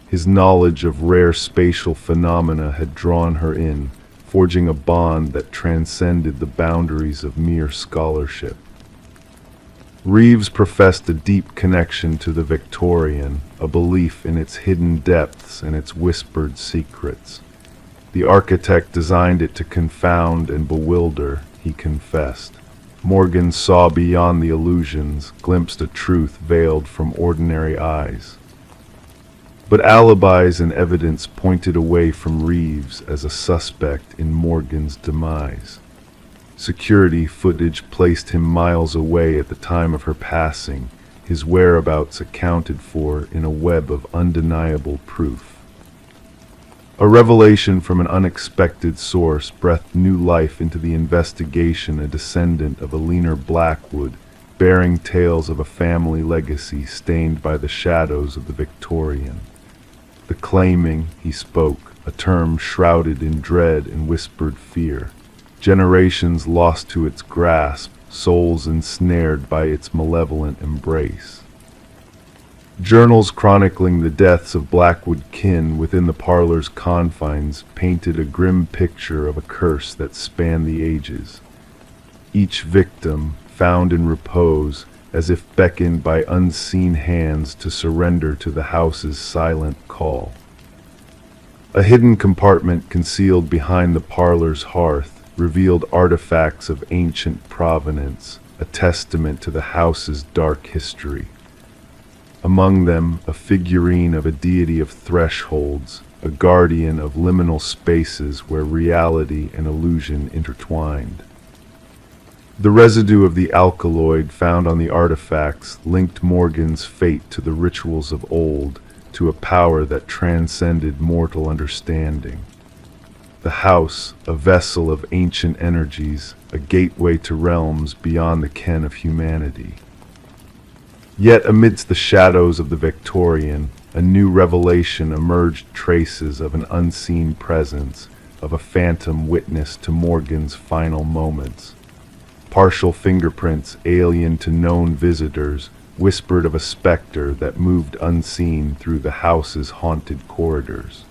His knowledge of rare spatial phenomena had drawn her in, forging a bond that transcended the boundaries of mere scholarship. Reeves professed a deep connection to the Victorian, a belief in its hidden depths and its whispered secrets. The architect designed it to confound and bewilder, he confessed. Morgan saw beyond the illusions, glimpsed a truth veiled from ordinary eyes. But alibis and evidence pointed away from Reeves as a suspect in Morgan's demise. Security footage placed him miles away at the time of her passing, his whereabouts accounted for in a web of undeniable proof. A revelation from an unexpected source breathed new life into the investigation, a descendant of a leaner Blackwood, bearing tales of a family legacy stained by the shadows of the Victorian. The claiming, he spoke, a term shrouded in dread and whispered fear. Generations lost to its grasp, souls ensnared by its malevolent embrace. Journals chronicling the deaths of Blackwood kin within the parlor's confines painted a grim picture of a curse that spanned the ages. Each victim, found in repose, as if beckoned by unseen hands to surrender to the house's silent call. A hidden compartment concealed behind the parlor's hearth revealed artifacts of ancient provenance, a testament to the house's dark history. Among them, a figurine of a deity of thresholds, a guardian of liminal spaces where reality and illusion intertwined. The residue of the alkaloid found on the artifacts linked Morgan's fate to the rituals of old, to a power that transcended mortal understanding. The house, a vessel of ancient energies, a gateway to realms beyond the ken of humanity. Yet amidst the shadows of the Victorian, a new revelation emerged, traces of an unseen presence, of a phantom witness to Morgan's final moments. Partial fingerprints alien to known visitors whispered of a specter that moved unseen through the house's haunted corridors.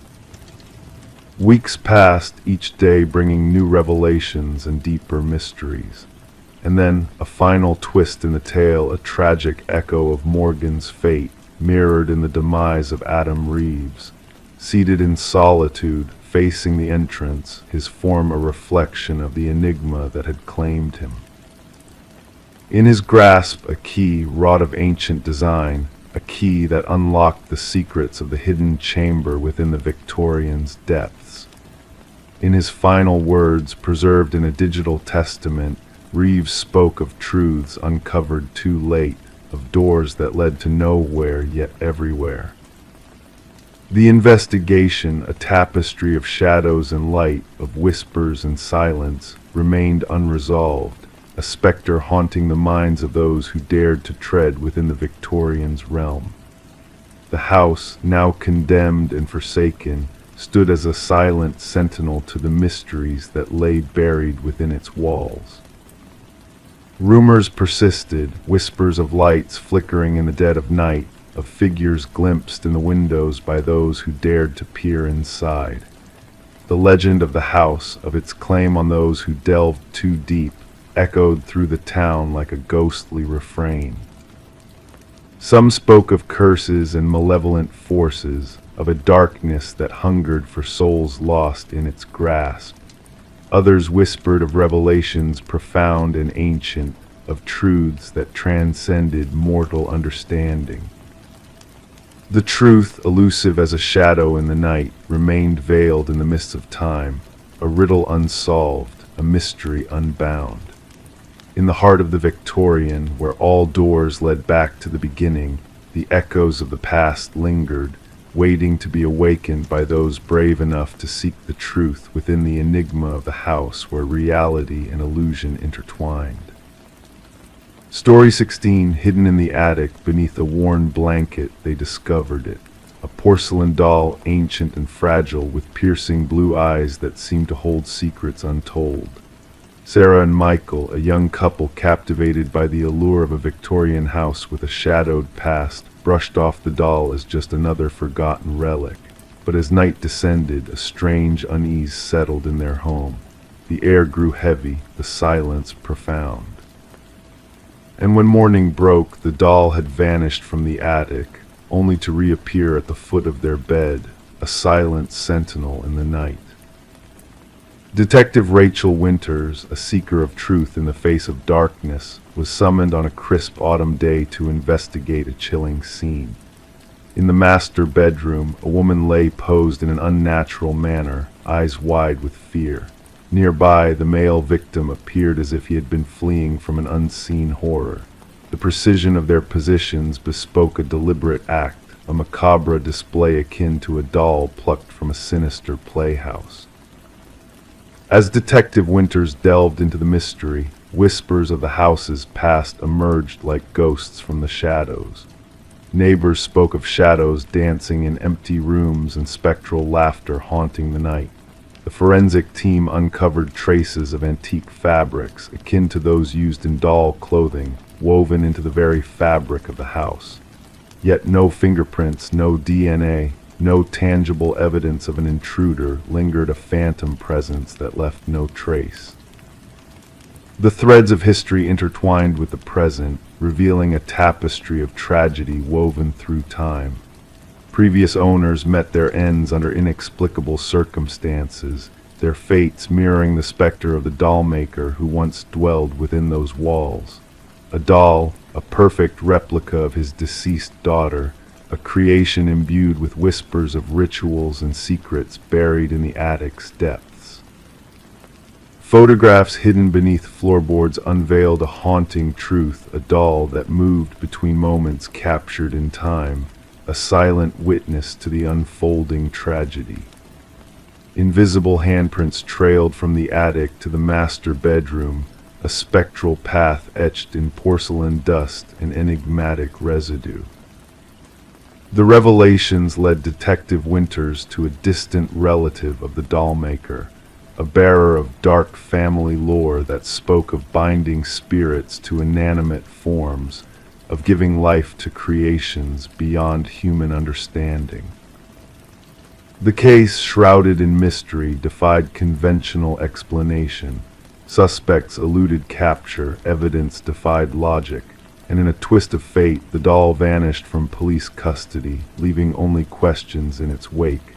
Weeks passed, each day bringing new revelations and deeper mysteries. And then a final twist in the tale, a tragic echo of Morgan's fate, mirrored in the demise of Adam Reeves. Seated in solitude, facing the entrance, his form a reflection of the enigma that had claimed him. In his grasp, a key wrought of ancient design, a key that unlocked the secrets of the hidden chamber within the Victorian's depths. In his final words, preserved in a digital testament, Reeves spoke of truths uncovered too late, of doors that led to nowhere yet everywhere. The investigation, a tapestry of shadows and light, of whispers and silence, remained unresolved, a specter haunting the minds of those who dared to tread within the Victorian's realm. The house, now condemned and forsaken, stood as a silent sentinel to the mysteries that lay buried within its walls. Rumors persisted, whispers of lights flickering in the dead of night, of figures glimpsed in the windows by those who dared to peer inside. The legend of the house, of its claim on those who delved too deep, echoed through the town like a ghostly refrain. Some spoke of curses and malevolent forces, of a darkness that hungered for souls lost in its grasp. Others whispered of revelations profound and ancient, of truths that transcended mortal understanding. The truth, elusive as a shadow in the night, remained veiled in the mists of time, a riddle unsolved, a mystery unbound. In the heart of the Victorian, where all doors led back to the beginning, the echoes of the past lingered, waiting to be awakened by those brave enough to seek the truth within the enigma of the house where reality and illusion intertwined. Story 16, hidden in the attic beneath a worn blanket, they discovered it. A porcelain doll, ancient and fragile, with piercing blue eyes that seemed to hold secrets untold. Sarah and Michael, a young couple captivated by the allure of a Victorian house with a shadowed past, brushed off the doll as just another forgotten relic. But as night descended, a strange unease settled in their home. The air grew heavy, the silence profound. And when morning broke, the doll had vanished from the attic, only to reappear at the foot of their bed, a silent sentinel in the night. Detective Rachel Winters, a seeker of truth in the face of darkness, was summoned on a crisp autumn day to investigate a chilling scene. In the master bedroom, a woman lay posed in an unnatural manner, eyes wide with fear. Nearby, the male victim appeared as if he had been fleeing from an unseen horror. The precision of their positions bespoke a deliberate act, a macabre display akin to a doll plucked from a sinister playhouse. As Detective Winters delved into the mystery, whispers of the house's past emerged like ghosts from the shadows. Neighbors spoke of shadows dancing in empty rooms and spectral laughter haunting the night. The forensic team uncovered traces of antique fabrics, akin to those used in doll clothing, woven into the very fabric of the house. Yet no fingerprints, no DNA, no tangible evidence of an intruder, lingered a phantom presence that left no trace. The threads of history intertwined with the present, revealing a tapestry of tragedy woven through time. Previous owners met their ends under inexplicable circumstances, their fates mirroring the specter of the doll maker who once dwelled within those walls. A doll, a perfect replica of his deceased daughter, a creation imbued with whispers of rituals and secrets buried in the attic's depths. Photographs hidden beneath floorboards unveiled a haunting truth, a doll that moved between moments captured in time, a silent witness to the unfolding tragedy. Invisible handprints trailed from the attic to the master bedroom, a spectral path etched in porcelain dust and enigmatic residue. The revelations led Detective Winters to a distant relative of the doll maker, a bearer of dark family lore that spoke of binding spirits to inanimate forms, of giving life to creations beyond human understanding. The case, shrouded in mystery, defied conventional explanation. Suspects eluded capture, evidence defied logic, and in a twist of fate, the doll vanished from police custody, leaving only questions in its wake.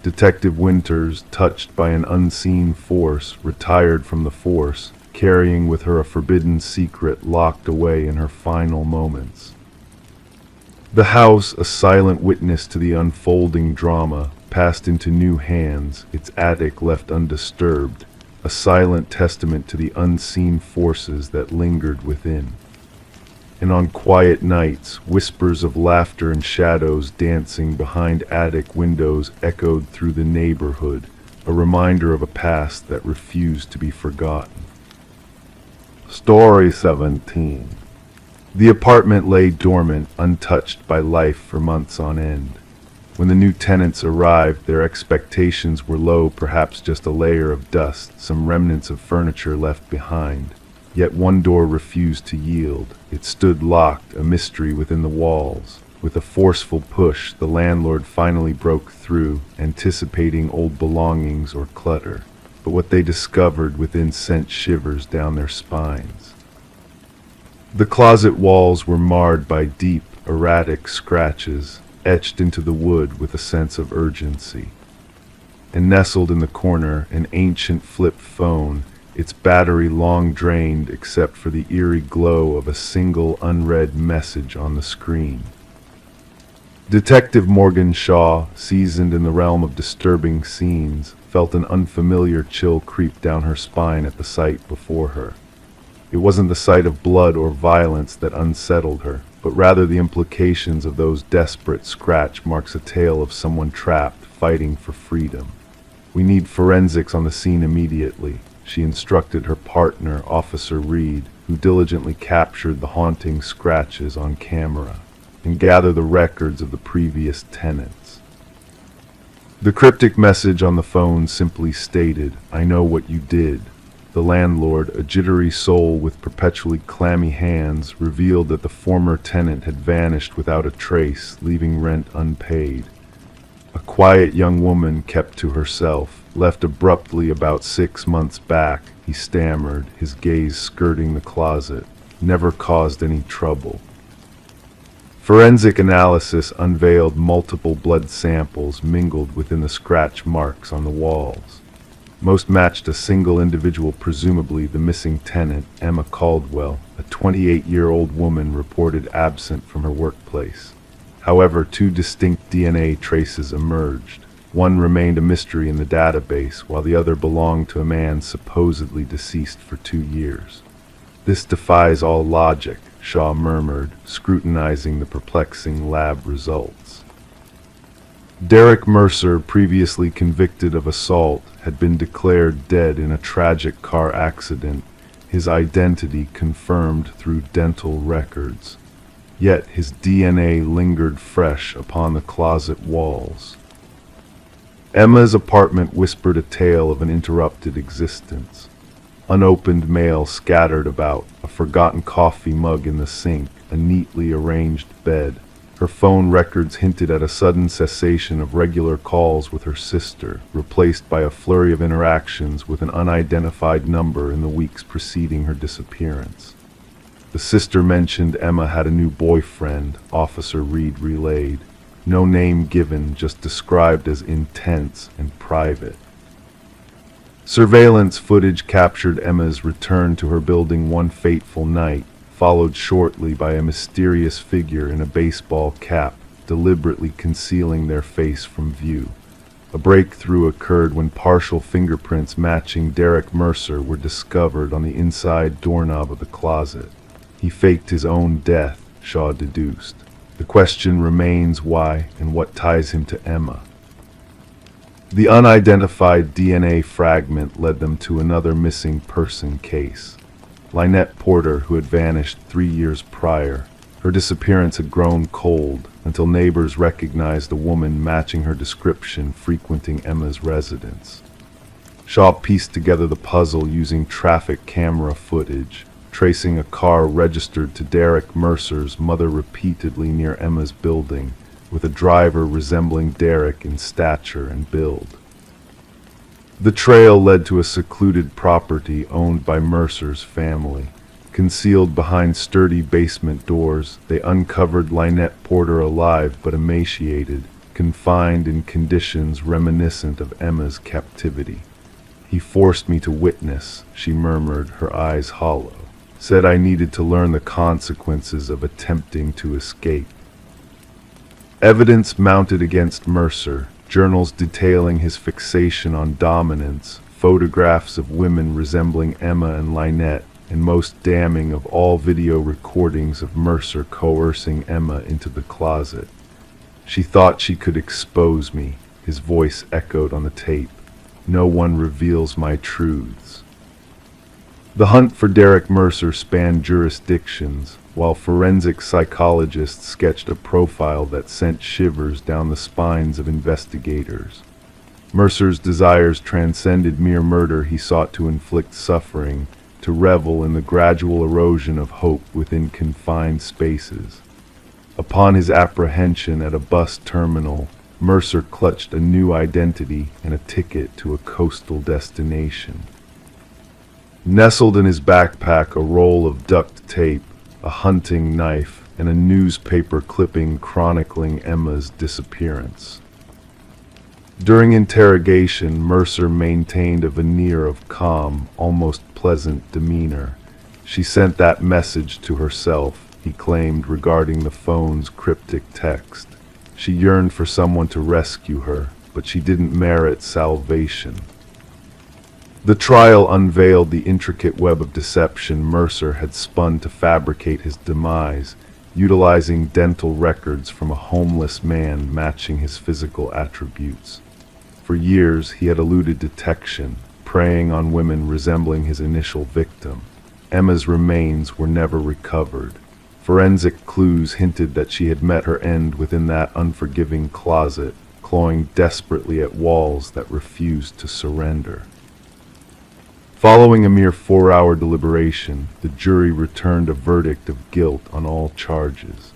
Detective Winters, touched by an unseen force, retired from the force, carrying with her a forbidden secret locked away in her final moments. The house, a silent witness to the unfolding drama, passed into new hands, its attic left undisturbed, a silent testament to the unseen forces that lingered within. And on quiet nights, whispers of laughter and shadows dancing behind attic windows echoed through the neighborhood, a reminder of a past that refused to be forgotten. Story 17. The apartment lay dormant, untouched by life for months on end. When the new tenants arrived, their expectations were low, perhaps just a layer of dust, some remnants of furniture left behind. Yet one door refused to yield. It stood locked, a mystery within the walls. With a forceful push, the landlord finally broke through, anticipating old belongings or clutter. But what they discovered within sent shivers down their spines. The closet walls were marred by deep, erratic scratches, etched into the wood with a sense of urgency. And nestled in the corner, an ancient flip phone, its battery long drained except for the eerie glow of a single unread message on the screen. Detective Morgan Shaw, seasoned in the realm of disturbing scenes, felt an unfamiliar chill creep down her spine at the sight before her. It wasn't the sight of blood or violence that unsettled her, but rather the implications of those desperate scratch marks, a tale of someone trapped, fighting for freedom. "We need forensics on the scene immediately," she instructed her partner, Officer Reed, who diligently captured the haunting scratches on camera, and gather the records of the previous tenants. The cryptic message on the phone simply stated, "I know what you did." The landlord, a jittery soul with perpetually clammy hands, revealed that the former tenant had vanished without a trace, leaving rent unpaid. A quiet young woman kept to herself, left abruptly about 6 months back, he stammered, his gaze skirting the closet, never caused any trouble. Forensic analysis unveiled multiple blood samples mingled within the scratch marks on the walls. Most matched a single individual, presumably the missing tenant, Emma Caldwell, a 28-year-old woman reported absent from her workplace. However, 2 distinct DNA traces emerged. One remained a mystery in the database, while the other belonged to a man supposedly deceased for 2 years. "This defies all logic," Shaw murmured, scrutinizing the perplexing lab results. Derek Mercer, previously convicted of assault, had been declared dead in a tragic car accident, his identity confirmed through dental records. Yet his DNA lingered fresh upon the closet walls. Emma's apartment whispered a tale of an interrupted existence. Unopened mail scattered about, a forgotten coffee mug in the sink, a neatly arranged bed. Her phone records hinted at a sudden cessation of regular calls with her sister, replaced by a flurry of interactions with an unidentified number in the weeks preceding her disappearance. The sister mentioned Emma had a new boyfriend, Officer Reed relayed. No name given, just described as intense and private. Surveillance footage captured Emma's return to her building one fateful night, followed shortly by a mysterious figure in a baseball cap, deliberately concealing their face from view. A breakthrough occurred when partial fingerprints matching Derek Mercer were discovered on the inside doorknob of the closet. He faked his own death, Shaw deduced. The question remains why and what ties him to Emma. The unidentified DNA fragment led them to another missing person case. Lynette Porter, who had vanished 3 years prior. Her disappearance had grown cold until neighbors recognized a woman matching her description frequenting Emma's residence. Shaw pieced together the puzzle using traffic camera footage, tracing a car registered to Derek Mercer's mother repeatedly near Emma's building, with a driver resembling Derek in stature and build. The trail led to a secluded property owned by Mercer's family. Concealed behind sturdy basement doors, they uncovered Lynette Porter alive but emaciated, confined in conditions reminiscent of Emma's captivity. "He forced me to witness," she murmured, her eyes hollow. "Said I needed to learn the consequences of attempting to escape." Evidence mounted against Mercer, journals detailing his fixation on dominance, photographs of women resembling Emma and Lynette, and most damning of all, video recordings of Mercer coercing Emma into the closet. "She thought she could expose me," his voice echoed on the tape. "No one reveals my truths." The hunt for Derek Mercer spanned jurisdictions, while forensic psychologists sketched a profile that sent shivers down the spines of investigators. Mercer's desires transcended mere murder. He sought to inflict suffering, to revel in the gradual erosion of hope within confined spaces. Upon his apprehension at a bus terminal, Mercer clutched a new identity and a ticket to a coastal destination. Nestled in his backpack, a roll of duct tape, a hunting knife, and a newspaper clipping chronicling Emma's disappearance. During interrogation, Mercer maintained a veneer of calm, almost pleasant demeanor. "She sent that message to herself," he claimed regarding the phone's cryptic text. "She yearned for someone to rescue her, but she didn't merit salvation." The trial unveiled the intricate web of deception Mercer had spun to fabricate his demise, utilizing dental records from a homeless man matching his physical attributes. For years he had eluded detection, preying on women resembling his initial victim. Emma's remains were never recovered. Forensic clues hinted that she had met her end within that unforgiving closet, clawing desperately at walls that refused to surrender. Following a mere 4-hour deliberation, the jury returned a verdict of guilt on all charges.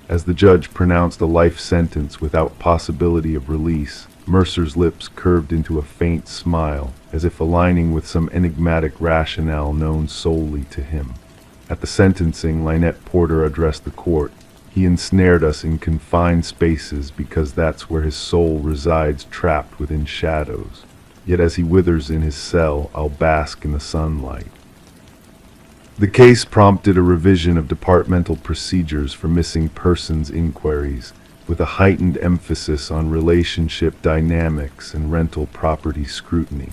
As the judge pronounced a life sentence without possibility of release, Mercer's lips curved into a faint smile, as if aligning with some enigmatic rationale known solely to him. At the sentencing, Lynette Porter addressed the court. "He ensnared us in confined spaces because that's where his soul resides, trapped within shadows. Yet as he withers in his cell, I'll bask in the sunlight." The case prompted a revision of departmental procedures for missing persons inquiries, with a heightened emphasis on relationship dynamics and rental property scrutiny.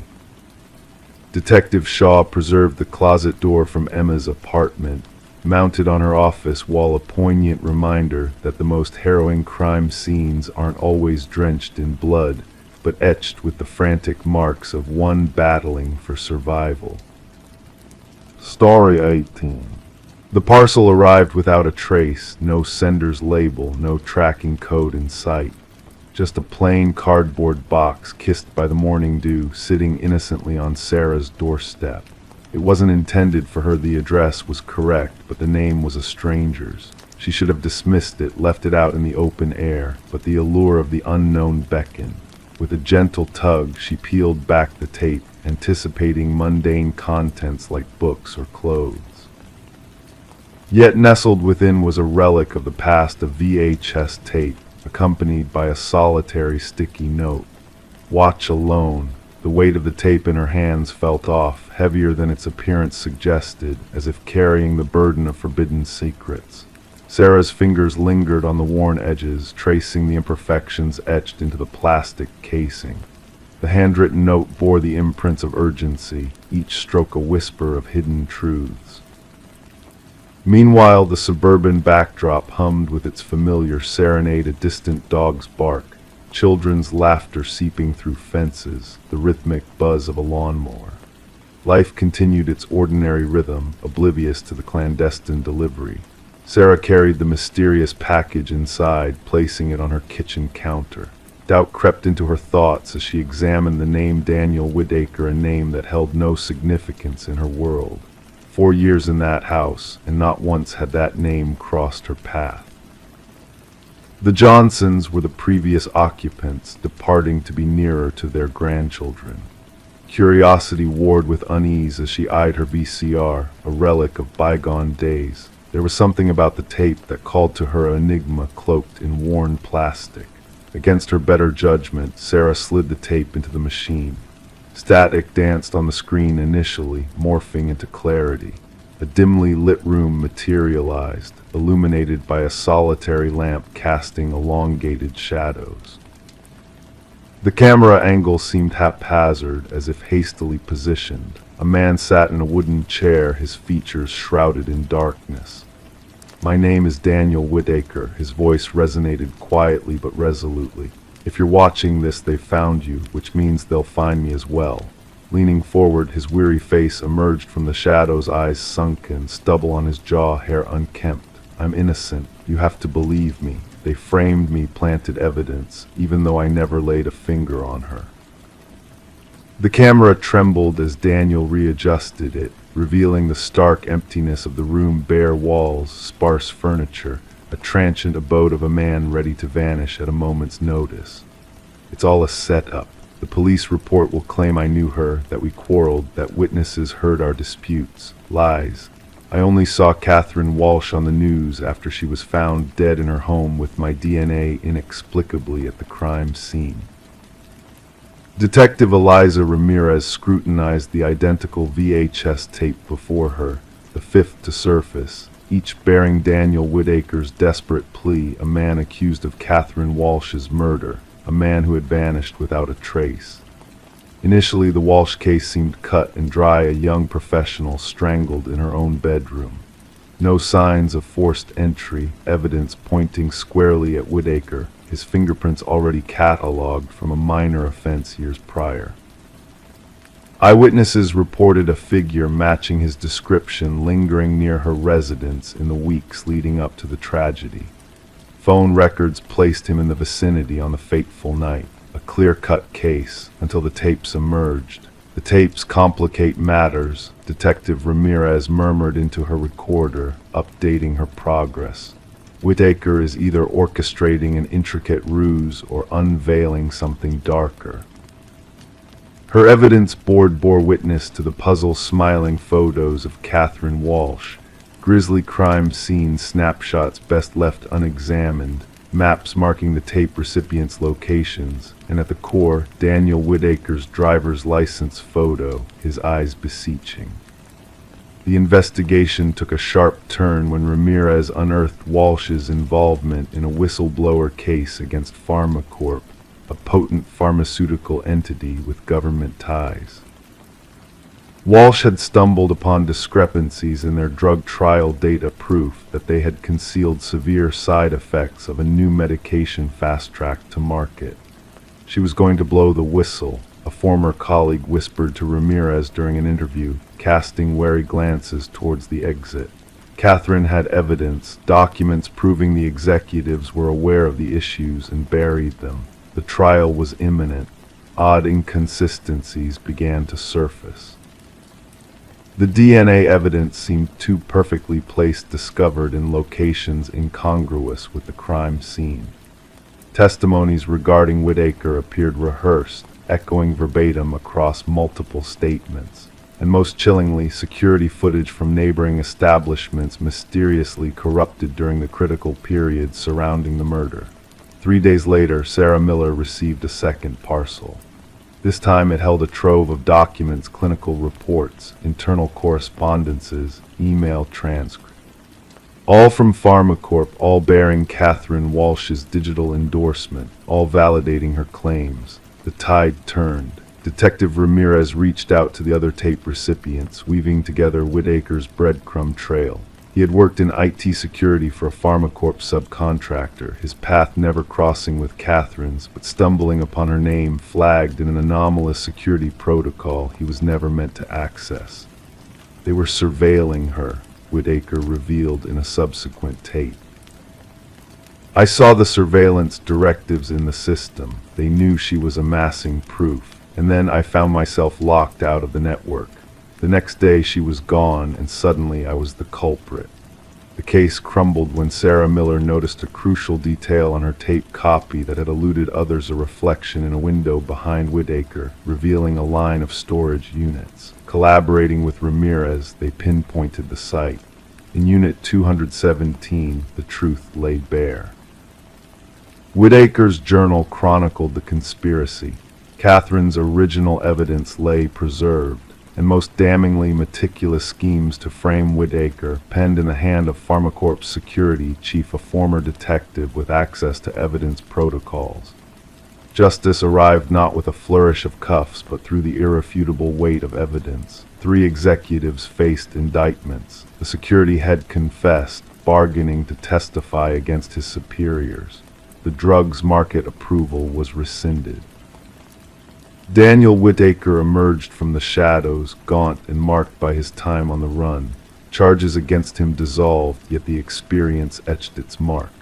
Detective Shaw preserved the closet door from Emma's apartment, mounted on her office wall, a poignant reminder that the most harrowing crime scenes aren't always drenched in blood, but etched with the frantic marks of one battling for survival. Story 18. The parcel arrived without a trace, no sender's label, no tracking code in sight. Just a plain cardboard box kissed by the morning dew, sitting innocently on Sarah's doorstep. It wasn't intended for her. The address was correct, but the name was a stranger's. She should have dismissed it, left it out in the open air, but the allure of the unknown beckoned. With a gentle tug, she peeled back the tape, anticipating mundane contents like books or clothes. Yet nestled within was a relic of the past, a VHS tape, accompanied by a solitary sticky note. "Watch alone." The weight of the tape in her hands felt off, heavier than its appearance suggested, as if carrying the burden of forbidden secrets. Sarah's fingers lingered on the worn edges, tracing the imperfections etched into the plastic casing. The handwritten note bore the imprints of urgency, each stroke a whisper of hidden truths. Meanwhile, the suburban backdrop hummed with its familiar serenade, a distant dog's bark, children's laughter seeping through fences, the rhythmic buzz of a lawnmower. Life continued its ordinary rhythm, oblivious to the clandestine delivery. Sarah carried the mysterious package inside, placing it on her kitchen counter. Doubt crept into her thoughts as she examined the name Daniel Whitaker, a name that held no significance in her world. 4 years in that house, and not once had that name crossed her path. The Johnsons were the previous occupants, departing to be nearer to their grandchildren. Curiosity warred with unease as she eyed her VCR, a relic of bygone days. There was something about the tape that called to her enigma cloaked in worn plastic. Against her better judgment, Sarah slid the tape into the machine. Static danced on the screen initially, morphing into clarity. A dimly lit room materialized, illuminated by a solitary lamp casting elongated shadows. The camera angle seemed haphazard, as if hastily positioned. A man sat in a wooden chair, his features shrouded in darkness. "My name is Daniel Whitaker." His voice resonated quietly but resolutely. "If you're watching this, they've found you, which means they'll find me as well." Leaning forward, his weary face emerged from the shadows, eyes sunken, stubble on his jaw, hair unkempt. "I'm innocent. You have to believe me. They framed me, planted evidence, even though I never laid a finger on her." The camera trembled as Daniel readjusted it, revealing the stark emptiness of the room, bare walls, sparse furniture, a transient abode of a man ready to vanish at a moment's notice. "It's all a setup. The police report will claim I knew her, that we quarreled, that witnesses heard our disputes. Lies. I only saw Catherine Walsh on the news after she was found dead in her home with my DNA inexplicably at the crime scene." Detective Eliza Ramirez scrutinized the identical VHS tape before her, the fifth to surface, each bearing Daniel Whitaker's desperate plea, a man accused of Catherine Walsh's murder, a man who had vanished without a trace. Initially, the Walsh case seemed cut and dry, a young professional strangled in her own bedroom. No signs of forced entry, evidence pointing squarely at Whitaker, his fingerprints already catalogued from a minor offense years prior. Eyewitnesses reported a figure matching his description lingering near her residence in the weeks leading up to the tragedy. Phone records placed him in the vicinity on the fateful night, a clear-cut case until the tapes emerged. "The tapes complicate matters," Detective Ramirez murmured into her recorder, updating her progress. "Whitaker is either orchestrating an intricate ruse or unveiling something darker." Her evidence board bore witness to the puzzle-smiling photos of Catherine Walsh, grisly crime scene snapshots best left unexamined, maps marking the tape recipients' locations, and at the core, Daniel Whitaker's driver's license photo, his eyes beseeching. The investigation took a sharp turn when Ramirez unearthed Walsh's involvement in a whistleblower case against PharmaCorp, a potent pharmaceutical entity with government ties. Walsh had stumbled upon discrepancies in their drug trial data, proof that they had concealed severe side effects of a new medication fast-tracked to market. She was going to blow the whistle, a former colleague whispered to Ramirez during an interview, casting wary glances towards the exit. Catherine had evidence, documents proving the executives were aware of the issues and buried them. The trial was imminent. Odd inconsistencies began to surface. The DNA evidence seemed too perfectly placed, discovered in locations incongruous with the crime scene. Testimonies regarding Whitaker appeared rehearsed, echoing verbatim across multiple statements. And most chillingly, security footage from neighboring establishments mysteriously corrupted during the critical period surrounding the murder. 3 days later, Sarah Miller received a second parcel. This time it held a trove of documents, clinical reports, internal correspondences, email transcripts. All from PharmaCorp, all bearing Catherine Walsh's digital endorsement, all validating her claims. The tide turned. Detective Ramirez reached out to the other tape recipients, weaving together Whitaker's breadcrumb trail. He had worked in IT security for a PharmaCorp subcontractor, his path never crossing with Catherine's, but stumbling upon her name flagged in an anomalous security protocol he was never meant to access. They were surveilling her, Whitaker revealed in a subsequent tape. "I saw the surveillance directives in the system. They knew she was amassing proof, and then I found myself locked out of the network. The next day she was gone, and suddenly I was the culprit." The case crumbled when Sarah Miller noticed a crucial detail on her tape copy that had eluded others, a reflection in a window behind Whitaker, revealing a line of storage units. Collaborating with Ramirez, they pinpointed the site. In Unit 217, the truth lay bare. Whitaker's journal chronicled the conspiracy. Catherine's original evidence lay preserved, and most damningly meticulous schemes to frame Whitaker, penned in the hand of Pharmacorp's security chief, a former detective with access to evidence protocols. Justice arrived not with a flourish of cuffs, but through the irrefutable weight of evidence. 3 executives faced indictments. The security head confessed, bargaining to testify against his superiors. The drug's market approval was rescinded. Daniel Whitaker emerged from the shadows, gaunt and marked by his time on the run. Charges against him dissolved, yet the experience etched its mark.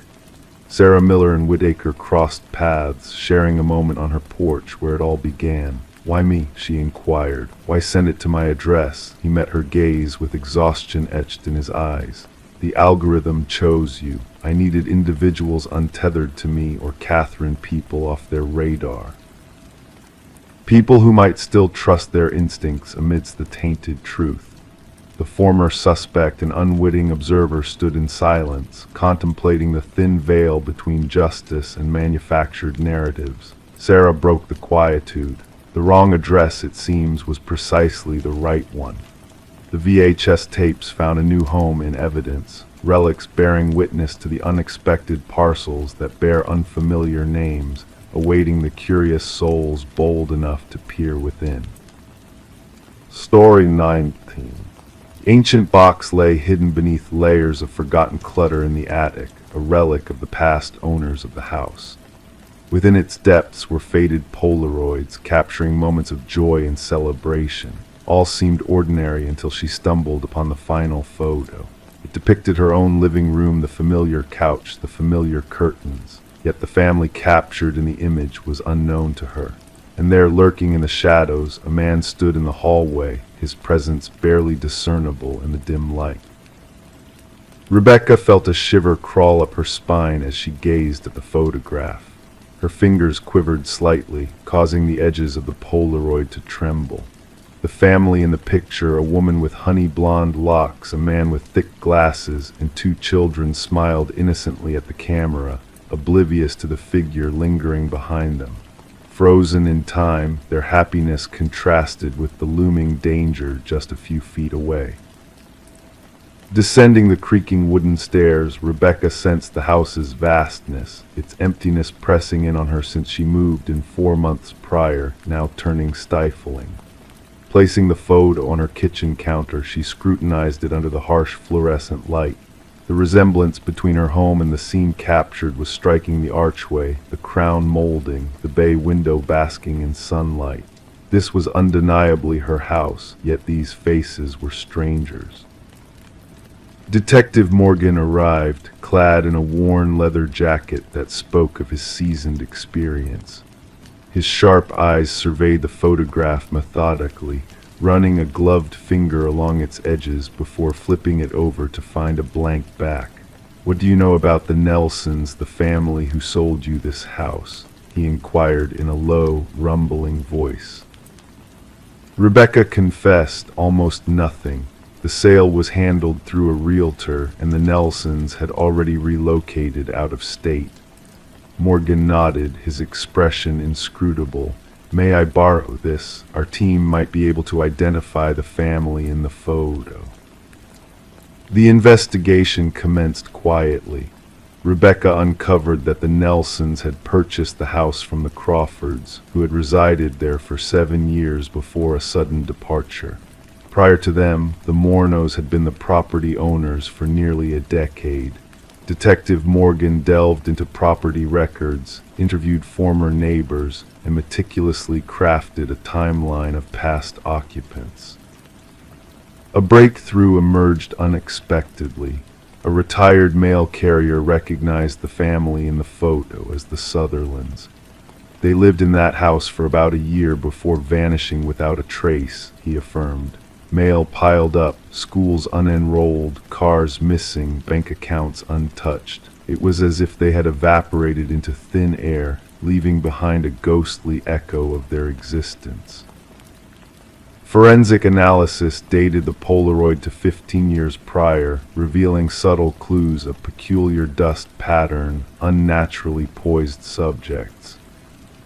Sarah Miller and Whitaker crossed paths, sharing a moment on her porch where it all began. "Why me?" she inquired. "Why send it to my address?" He met her gaze with exhaustion etched in his eyes. "The algorithm chose you. I needed individuals untethered to me or Catherine people off their radar. People who might still trust their instincts amidst the tainted truth." The former suspect, an unwitting observer, stood in silence, contemplating the thin veil between justice and manufactured narratives. Sarah broke the quietude. The wrong address, it seems, was precisely the right one. The VHS tapes found a new home in evidence, relics bearing witness to the unexpected parcels that bear unfamiliar names, awaiting the curious souls bold enough to peer within. Story 19. The ancient box lay hidden beneath layers of forgotten clutter in the attic, a relic of the past owners of the house. Within its depths were faded Polaroids, capturing moments of joy and celebration. All seemed ordinary until she stumbled upon the final photo. It depicted her own living room, the familiar couch, the familiar curtains. Yet the family captured in the image was unknown to her. And there, lurking in the shadows, a man stood in the hallway, his presence barely discernible in the dim light. Rebecca felt a shiver crawl up her spine as she gazed at the photograph. Her fingers quivered slightly, causing the edges of the Polaroid to tremble. The family in the picture, a woman with honey blonde locks, a man with thick glasses, and 2 children, smiled innocently at the camera, oblivious to the figure lingering behind them. Frozen in time, their happiness contrasted with the looming danger just a few feet away. Descending the creaking wooden stairs, Rebecca sensed the house's vastness, its emptiness pressing in on her since she moved in 4 months prior, now turning stifling. Placing the photo on her kitchen counter, she scrutinized it under the harsh fluorescent light. The resemblance between her home and the scene captured was striking: the archway, the crown molding, the bay window basking in sunlight. This was undeniably her house, yet these faces were strangers. Detective Morgan arrived, clad in a worn leather jacket that spoke of his seasoned experience. His sharp eyes surveyed the photograph methodically, running a gloved finger along its edges before flipping it over to find a blank back. "What do you know about the Nelsons, the family who sold you this house?" he inquired in a low, rumbling voice. Rebecca confessed almost nothing. The sale was handled through a realtor, and the Nelsons had already relocated out of state. Morgan nodded, his expression inscrutable. "May I borrow this? Our team might be able to identify the family in the photo." The investigation commenced quietly. Rebecca uncovered that the Nelsons had purchased the house from the Crawfords, who had resided there for 7 years before a sudden departure. Prior to them, the Mornos had been the property owners for nearly a decade. Detective Morgan delved into property records, interviewed former neighbors, and meticulously crafted a timeline of past occupants. A breakthrough emerged unexpectedly. A retired mail carrier recognized the family in the photo as the Sutherlands. They lived in that house for about a year before vanishing without a trace, he affirmed. Mail piled up, schools unenrolled, cars missing, bank accounts untouched. It was as if they had evaporated into thin air, leaving behind a ghostly echo of their existence. Forensic analysis dated the Polaroid to 15 years prior, revealing subtle clues of peculiar dust pattern, unnaturally poised subjects.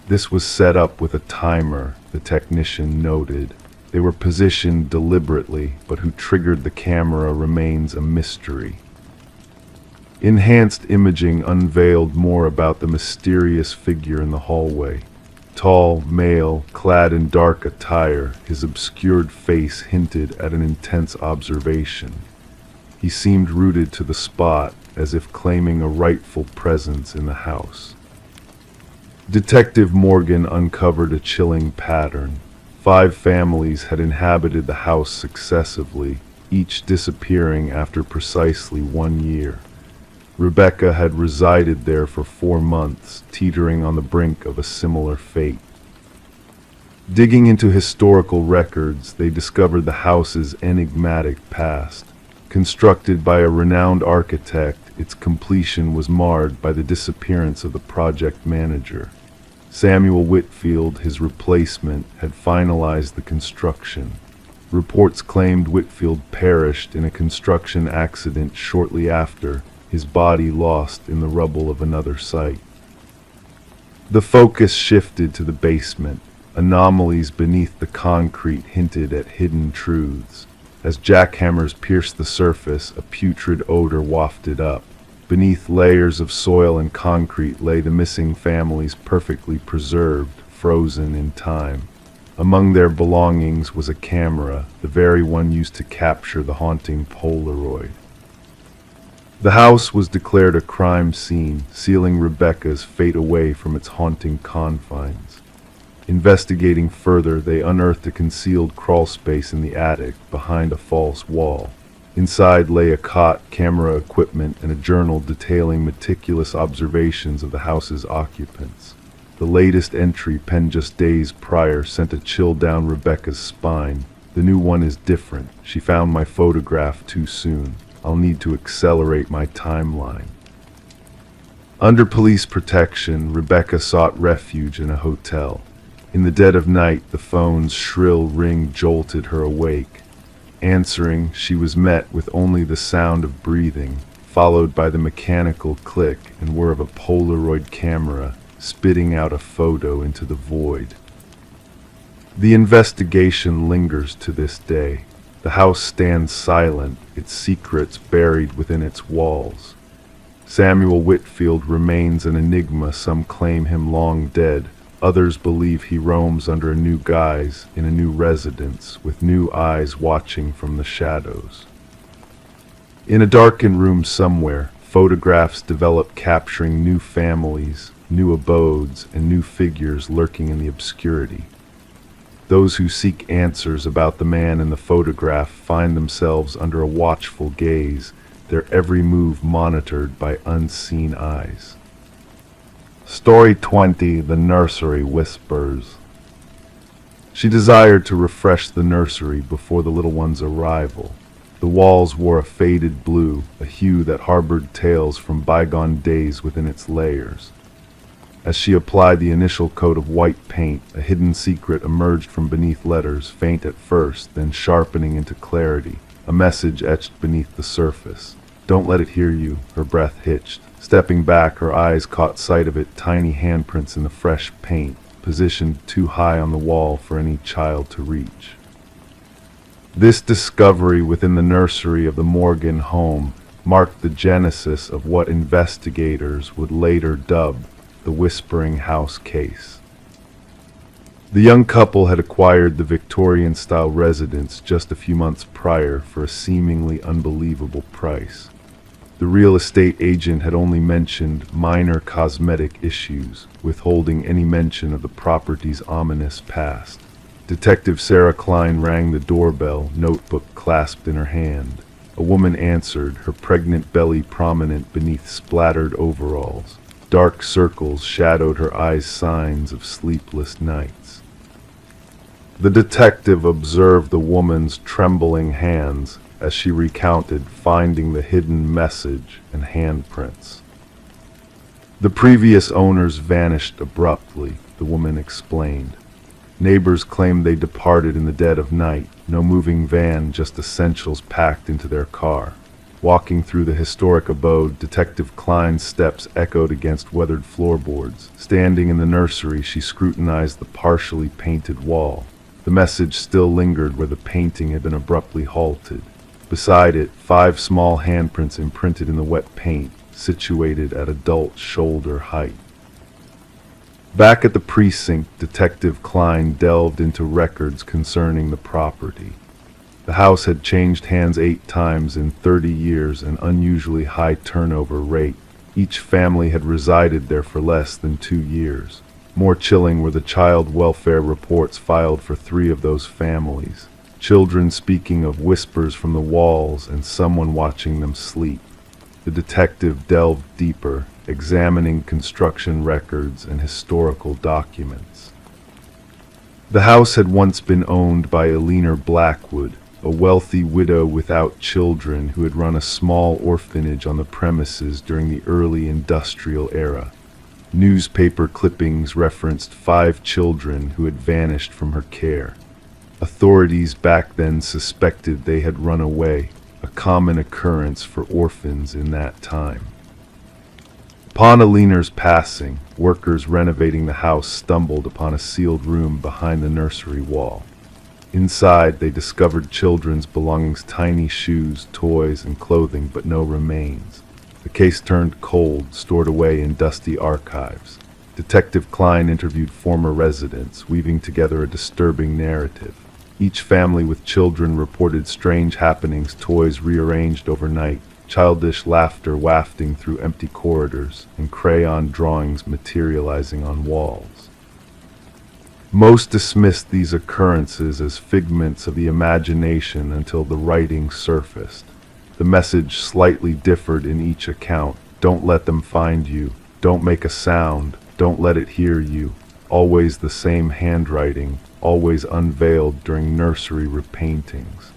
This was set up with a timer, the technician noted. They were positioned deliberately, but who triggered the camera remains a mystery. Enhanced imaging unveiled more about the mysterious figure in the hallway. Tall, male, clad in dark attire, his obscured face hinted at an intense observation. He seemed rooted to the spot, as if claiming a rightful presence in the house. Detective Morgan uncovered a chilling pattern. 5 families had inhabited the house successively, each disappearing after precisely 1 year. Rebecca had resided there for 4 months, teetering on the brink of a similar fate. Digging into historical records, they discovered the house's enigmatic past. Constructed by a renowned architect, its completion was marred by the disappearance of the project manager. Samuel Whitfield, his replacement, had finalized the construction. Reports claimed Whitfield perished in a construction accident shortly after, his body lost in the rubble of another site. The focus shifted to the basement. Anomalies beneath the concrete hinted at hidden truths. As jackhammers pierced the surface, a putrid odor wafted up. Beneath layers of soil and concrete lay the missing families perfectly preserved, frozen in time. Among their belongings was a camera, the very one used to capture the haunting Polaroid. The house was declared a crime scene, sealing Rebecca's fate away from its haunting confines. Investigating further, they unearthed a concealed crawlspace in the attic, behind a false wall. Inside lay a cot, camera equipment, and a journal detailing meticulous observations of the house's occupants. The latest entry, penned just days prior, sent a chill down Rebecca's spine. The new one is different. She found my photograph too soon. I'll need to accelerate my timeline. Under police protection, Rebecca sought refuge in a hotel. In the dead of night, the phone's shrill ring jolted her awake. Answering, she was met with only the sound of breathing, followed by the mechanical click and whir of a Polaroid camera spitting out a photo into the void. The investigation lingers to this day. The house stands silent, its secrets buried within its walls. Samuel Whitfield remains an enigma. Some claim him long dead. Others believe he roams under a new guise, in a new residence, with new eyes watching from the shadows. In a darkened room somewhere, photographs develop capturing new families, new abodes, and new figures lurking in the obscurity. Those who seek answers about the man in the photograph find themselves under a watchful gaze, their every move monitored by unseen eyes. Story 20, The Nursery Whispers. She desired to refresh the nursery before the little one's arrival. The walls wore a faded blue, a hue that harbored tales from bygone days within its layers. As she applied the initial coat of white paint, a hidden secret emerged from beneath letters, faint at first, then sharpening into clarity. A message etched beneath the surface. "Don't let it hear you," her breath hitched. Stepping back, her eyes caught sight of it, tiny handprints in the fresh paint, positioned too high on the wall for any child to reach. This discovery within the nursery of the Morgan home marked the genesis of what investigators would later dub the Whispering House case. The young couple had acquired the Victorian-style residence just a few months prior for a seemingly unbelievable price. The real estate agent had only mentioned minor cosmetic issues, withholding any mention of the property's ominous past. Detective Sarah Klein rang the doorbell, notebook clasped in her hand. A woman answered, her pregnant belly prominent beneath splattered overalls. Dark circles shadowed her eyes, signs of sleepless nights. The detective observed the woman's trembling hands as she recounted finding the hidden message and handprints. The previous owners vanished abruptly, the woman explained. Neighbors claimed they departed in the dead of night, no moving van, just essentials packed into their car. Walking through the historic abode, Detective Klein's steps echoed against weathered floorboards. Standing in the nursery, she scrutinized the partially painted wall. The message still lingered where the painting had been abruptly halted. Beside it, 5 small handprints imprinted in the wet paint, situated at adult shoulder height. Back at the precinct, Detective Klein delved into records concerning the property. The house had changed hands 8 times in 30 years, an unusually high turnover rate. Each family had resided there for less than 2 years. More chilling were the child welfare reports filed for 3 of those families. Children speaking of whispers from the walls and someone watching them sleep. The detective delved deeper, examining construction records and historical documents. The house had once been owned by Eleanor Blackwood, a wealthy widow without children who had run a small orphanage on the premises during the early industrial era. Newspaper clippings referenced 5 children who had vanished from her care. Authorities back then suspected they had run away, a common occurrence for orphans in that time. Upon Eleanor's passing, workers renovating the house stumbled upon a sealed room behind the nursery wall. Inside, they discovered children's belongings, tiny shoes, toys, and clothing, but no remains. The case turned cold, stored away in dusty archives. Detective Klein interviewed former residents, weaving together a disturbing narrative. Each family with children reported strange happenings, toys rearranged overnight, childish laughter wafting through empty corridors, and crayon drawings materializing on walls. Most dismissed these occurrences as figments of the imagination until the writing surfaced. The message slightly differed in each account. Don't let them find you. Don't make a sound. Don't let it hear you. Always the same handwriting, always unveiled during nursery repaintings.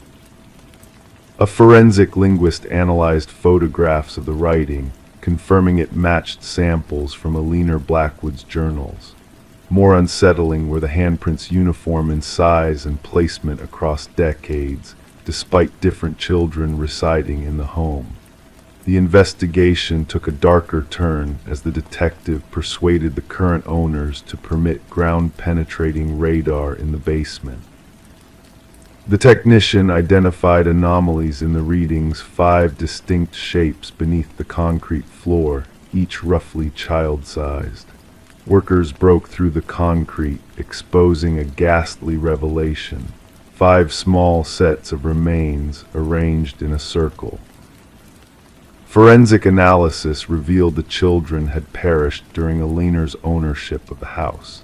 A forensic linguist analyzed photographs of the writing, confirming it matched samples from Eleanor Blackwood's journals. More unsettling were the handprints uniform in size and placement across decades, despite different children residing in the home. The investigation took a darker turn as the detective persuaded the current owners to permit ground-penetrating radar in the basement. The technician identified anomalies in the readings, 5 distinct shapes beneath the concrete floor, each roughly child-sized. Workers broke through the concrete, exposing a ghastly revelation. 5 small sets of remains arranged in a circle. Forensic analysis revealed the children had perished during Eleanor's ownership of the house.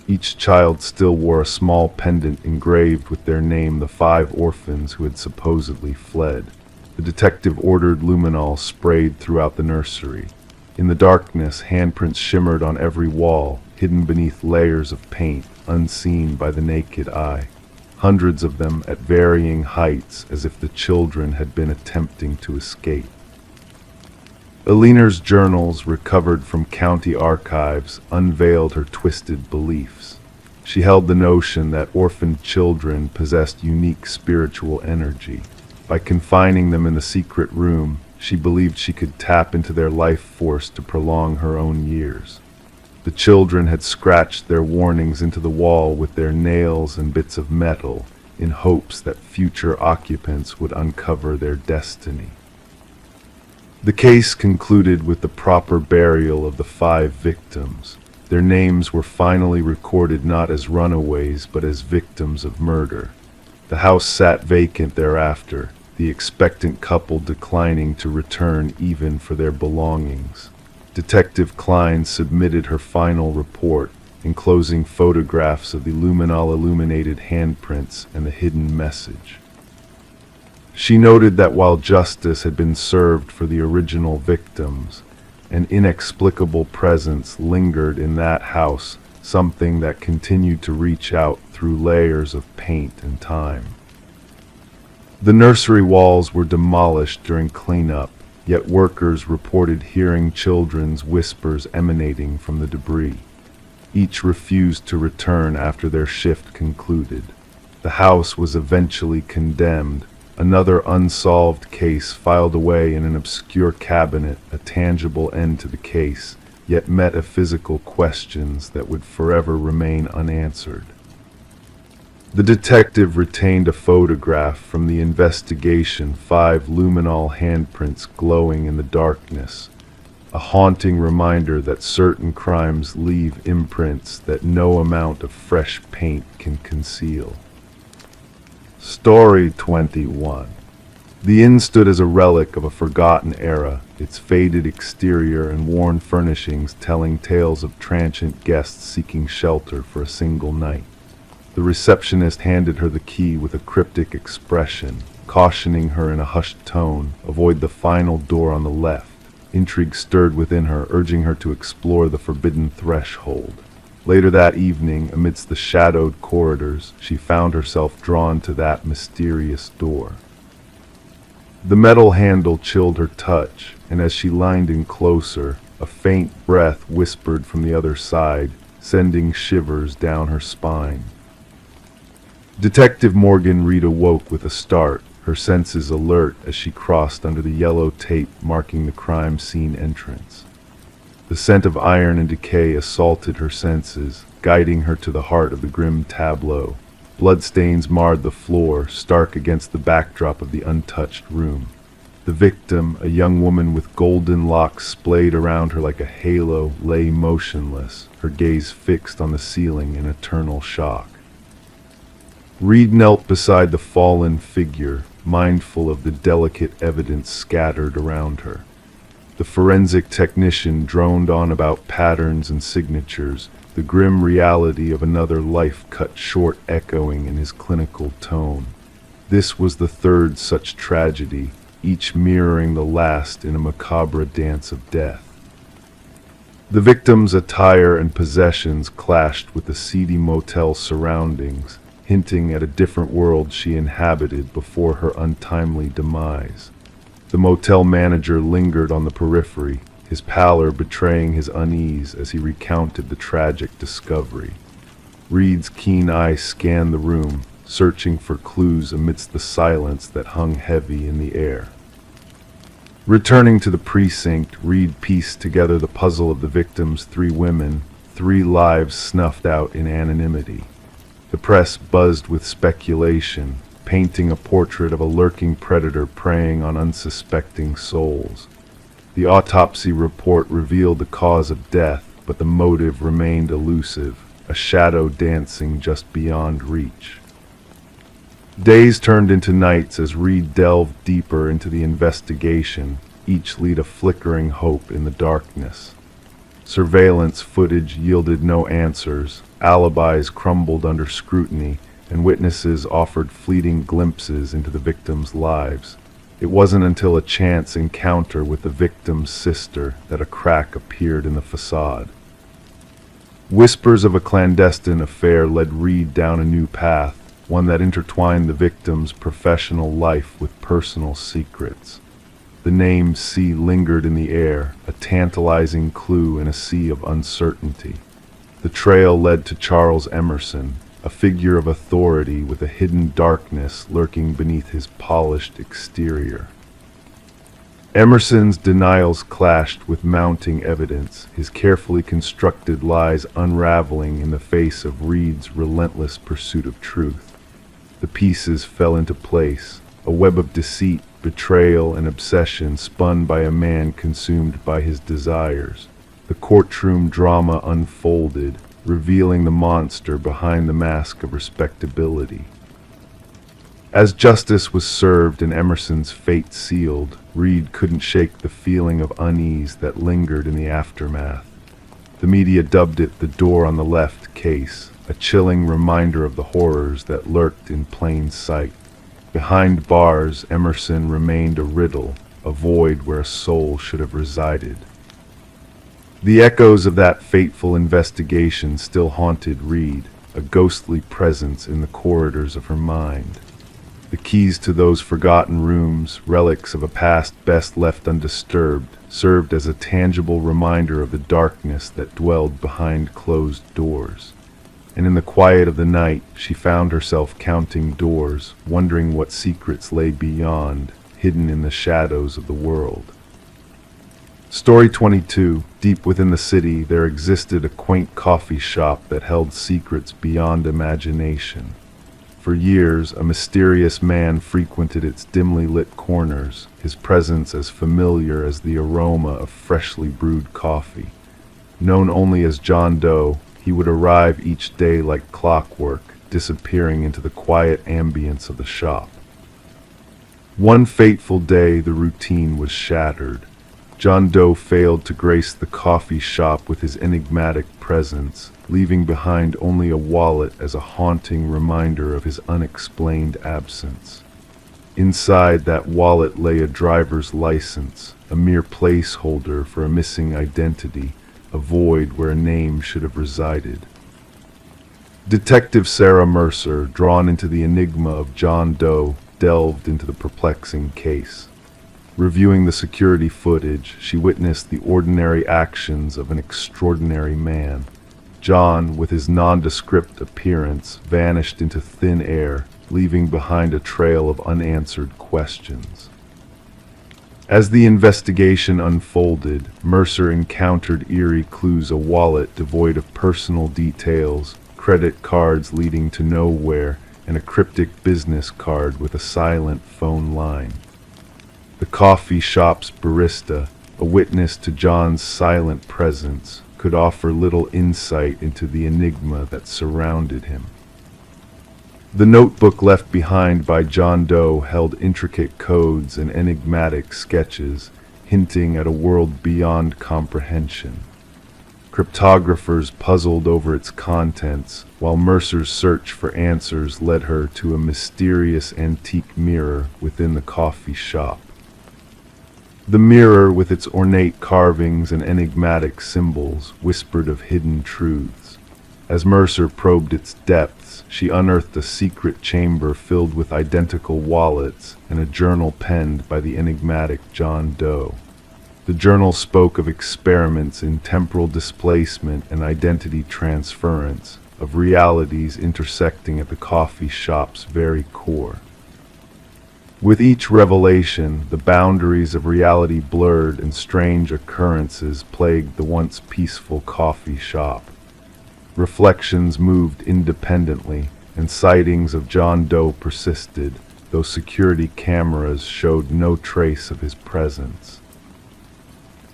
Each child still wore a small pendant engraved with their name, the 5 orphans who had supposedly fled. The detective ordered luminol sprayed throughout the nursery. In the darkness, handprints shimmered on every wall, hidden beneath layers of paint, unseen by the naked eye. Hundreds of them at varying heights, as if the children had been attempting to escape. Eleanor's journals, recovered from county archives, unveiled her twisted beliefs. She held the notion that orphaned children possessed unique spiritual energy. By confining them in the secret room, she believed she could tap into their life force to prolong her own years. The children had scratched their warnings into the wall with their nails and bits of metal, in hopes that future occupants would uncover their destiny. The case concluded with the proper burial of the 5 victims. Their names were finally recorded not as runaways but as victims of murder. The house sat vacant thereafter, the expectant couple declining to return even for their belongings. Detective Klein submitted her final report, enclosing photographs of the luminol illuminated handprints and the hidden message. She noted that while justice had been served for the original victims, an inexplicable presence lingered in that house, something that continued to reach out through layers of paint and time. The nursery walls were demolished during cleanup, yet workers reported hearing children's whispers emanating from the debris. Each refused to return after their shift concluded. The house was eventually condemned, another unsolved case filed away in an obscure cabinet, a tangible end to the case, yet metaphysical questions that would forever remain unanswered. The detective retained a photograph from the investigation, 5 luminol handprints glowing in the darkness, a haunting reminder that certain crimes leave imprints that no amount of fresh paint can conceal. Story 21. The inn stood as a relic of a forgotten era, its faded exterior and worn furnishings telling tales of transient guests seeking shelter for a single night. The receptionist handed her the key with a cryptic expression, cautioning her in a hushed tone, avoid the final door on the left. Intrigue stirred within her, urging her to explore the forbidden threshold. Later that evening, amidst the shadowed corridors, she found herself drawn to that mysterious door. The metal handle chilled her touch, and as she leaned in closer, a faint breath whispered from the other side, sending shivers down her spine. Detective Morgan Reed awoke with a start, her senses alert as she crossed under the yellow tape marking the crime scene entrance. The scent of iron and decay assaulted her senses, guiding her to the heart of the grim tableau. Bloodstains marred the floor, stark against the backdrop of the untouched room. The victim, a young woman with golden locks splayed around her like a halo, lay motionless, her gaze fixed on the ceiling in eternal shock. Reed knelt beside the fallen figure, mindful of the delicate evidence scattered around her. The forensic technician droned on about patterns and signatures, the grim reality of another life cut short echoing in his clinical tone. This was the third such tragedy, each mirroring the last in a macabre dance of death. The victim's attire and possessions clashed with the seedy motel surroundings, hinting at a different world she inhabited before her untimely demise. The motel manager lingered on the periphery, his pallor betraying his unease as he recounted the tragic discovery. Reed's keen eye scanned the room, searching for clues amidst the silence that hung heavy in the air. Returning to the precinct, Reed pieced together the puzzle of the victim's 3 women, 3 lives snuffed out in anonymity. The press buzzed with speculation, painting a portrait of a lurking predator preying on unsuspecting souls. The autopsy report revealed the cause of death, but the motive remained elusive, a shadow dancing just beyond reach. Days turned into nights as Reed delved deeper into the investigation, each lead a flickering hope in the darkness. Surveillance footage yielded no answers, alibis crumbled under scrutiny, and witnesses offered fleeting glimpses into the victims' lives. It wasn't until a chance encounter with the victim's sister that a crack appeared in the facade. Whispers of a clandestine affair led Reed down a new path, one that intertwined the victim's professional life with personal secrets. The name C lingered in the air, a tantalizing clue in a sea of uncertainty. The trail led to Charles Emerson, a figure of authority with a hidden darkness lurking beneath his polished exterior. Emerson's denials clashed with mounting evidence, his carefully constructed lies unraveling in the face of Reed's relentless pursuit of truth. The pieces fell into place, a web of deceit, betrayal, and obsession spun by a man consumed by his desires. The courtroom drama unfolded, revealing the monster behind the mask of respectability. As justice was served and Emerson's fate sealed, Reed couldn't shake the feeling of unease that lingered in the aftermath. The media dubbed it the door on the left case, a chilling reminder of the horrors that lurked in plain sight. Behind bars, Emerson remained a riddle, a void where a soul should have resided. The echoes of that fateful investigation still haunted Reed, a ghostly presence in the corridors of her mind. The keys to those forgotten rooms, relics of a past best left undisturbed, served as a tangible reminder of the darkness that dwelled behind closed doors. And in the quiet of the night, she found herself counting doors, wondering what secrets lay beyond, hidden in the shadows of the world. Story 22. Deep within the city, there existed a quaint coffee shop that held secrets beyond imagination. For years, a mysterious man frequented its dimly lit corners, his presence as familiar as the aroma of freshly brewed coffee. Known only as John Doe, he would arrive each day like clockwork, disappearing into the quiet ambience of the shop. One fateful day, the routine was shattered. John Doe failed to grace the coffee shop with his enigmatic presence, leaving behind only a wallet as a haunting reminder of his unexplained absence. Inside that wallet lay a driver's license, a mere placeholder for a missing identity, a void where a name should have resided. Detective Sarah Mercer, drawn into the enigma of John Doe, delved into the perplexing case. Reviewing the security footage, she witnessed the ordinary actions of an extraordinary man. John, with his nondescript appearance, vanished into thin air, leaving behind a trail of unanswered questions. As the investigation unfolded, Mercer encountered eerie clues: a wallet devoid of personal details, credit cards leading to nowhere, and a cryptic business card with a silent phone line. The coffee shop's barista, a witness to John's silent presence, could offer little insight into the enigma that surrounded him. The notebook left behind by John Doe held intricate codes and enigmatic sketches, hinting at a world beyond comprehension. Cryptographers puzzled over its contents, while Mercer's search for answers led her to a mysterious antique mirror within the coffee shop. The mirror, with its ornate carvings and enigmatic symbols, whispered of hidden truths. As Mercer probed its depths, she unearthed a secret chamber filled with identical wallets and a journal penned by the enigmatic John Doe. The journal spoke of experiments in temporal displacement and identity transference, of realities intersecting at the coffee shop's very core. With each revelation, the boundaries of reality blurred and strange occurrences plagued the once peaceful coffee shop. Reflections moved independently, and sightings of John Doe persisted, though security cameras showed no trace of his presence.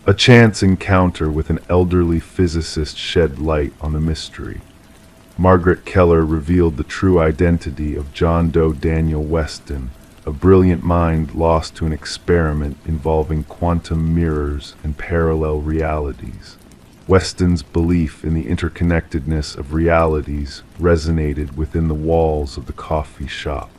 A chance encounter with an elderly physicist shed light on the mystery. Margaret Keller revealed the true identity of John Doe Daniel Weston, a brilliant mind lost to an experiment involving quantum mirrors and parallel realities. Weston's belief in the interconnectedness of realities resonated within the walls of the coffee shop.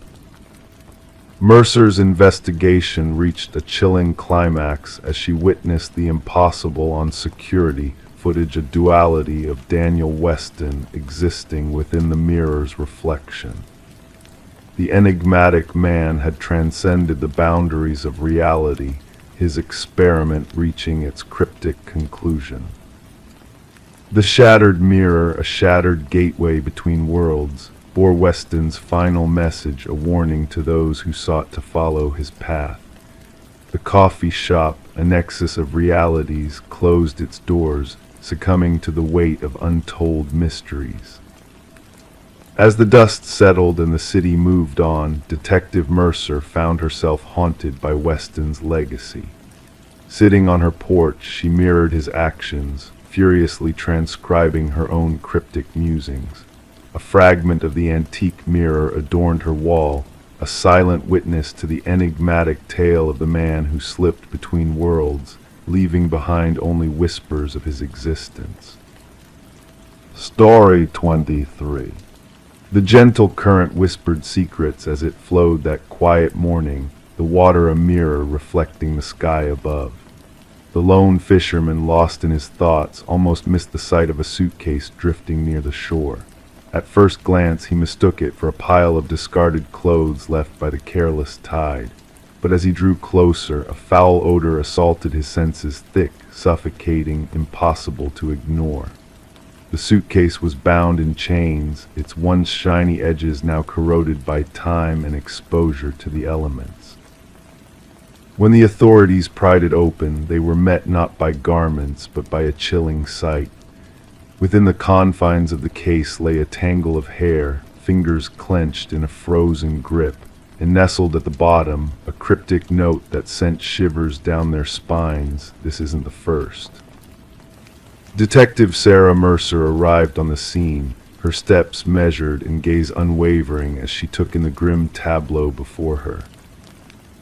Mercer's investigation reached a chilling climax as she witnessed the impossible on security footage, a duality of Daniel Weston existing within the mirror's reflection. The enigmatic man had transcended the boundaries of reality, his experiment reaching its cryptic conclusion. The shattered mirror, a shattered gateway between worlds, bore Weston's final message, a warning to those who sought to follow his path. The coffee shop, a nexus of realities, closed its doors, succumbing to the weight of untold mysteries. As the dust settled and the city moved on, Detective Mercer found herself haunted by Weston's legacy. Sitting on her porch, she mirrored his actions, furiously transcribing her own cryptic musings. A fragment of the antique mirror adorned her wall, a silent witness to the enigmatic tale of the man who slipped between worlds, leaving behind only whispers of his existence. Story 23. The gentle current whispered secrets as it flowed that quiet morning, the water a mirror reflecting the sky above. The lone fisherman, lost in his thoughts, almost missed the sight of a suitcase drifting near the shore. At first glance, he mistook it for a pile of discarded clothes left by the careless tide. But as he drew closer, a foul odor assaulted his senses, thick, suffocating, impossible to ignore. The suitcase was bound in chains, its once shiny edges now corroded by time and exposure to the elements. When the authorities pried it open, they were met not by garments, but by a chilling sight. Within the confines of the case lay a tangle of hair, fingers clenched in a frozen grip, and nestled at the bottom, a cryptic note that sent shivers down their spines. This isn't the first. Detective Sarah Mercer arrived on the scene, her steps measured and gaze unwavering as she took in the grim tableau before her.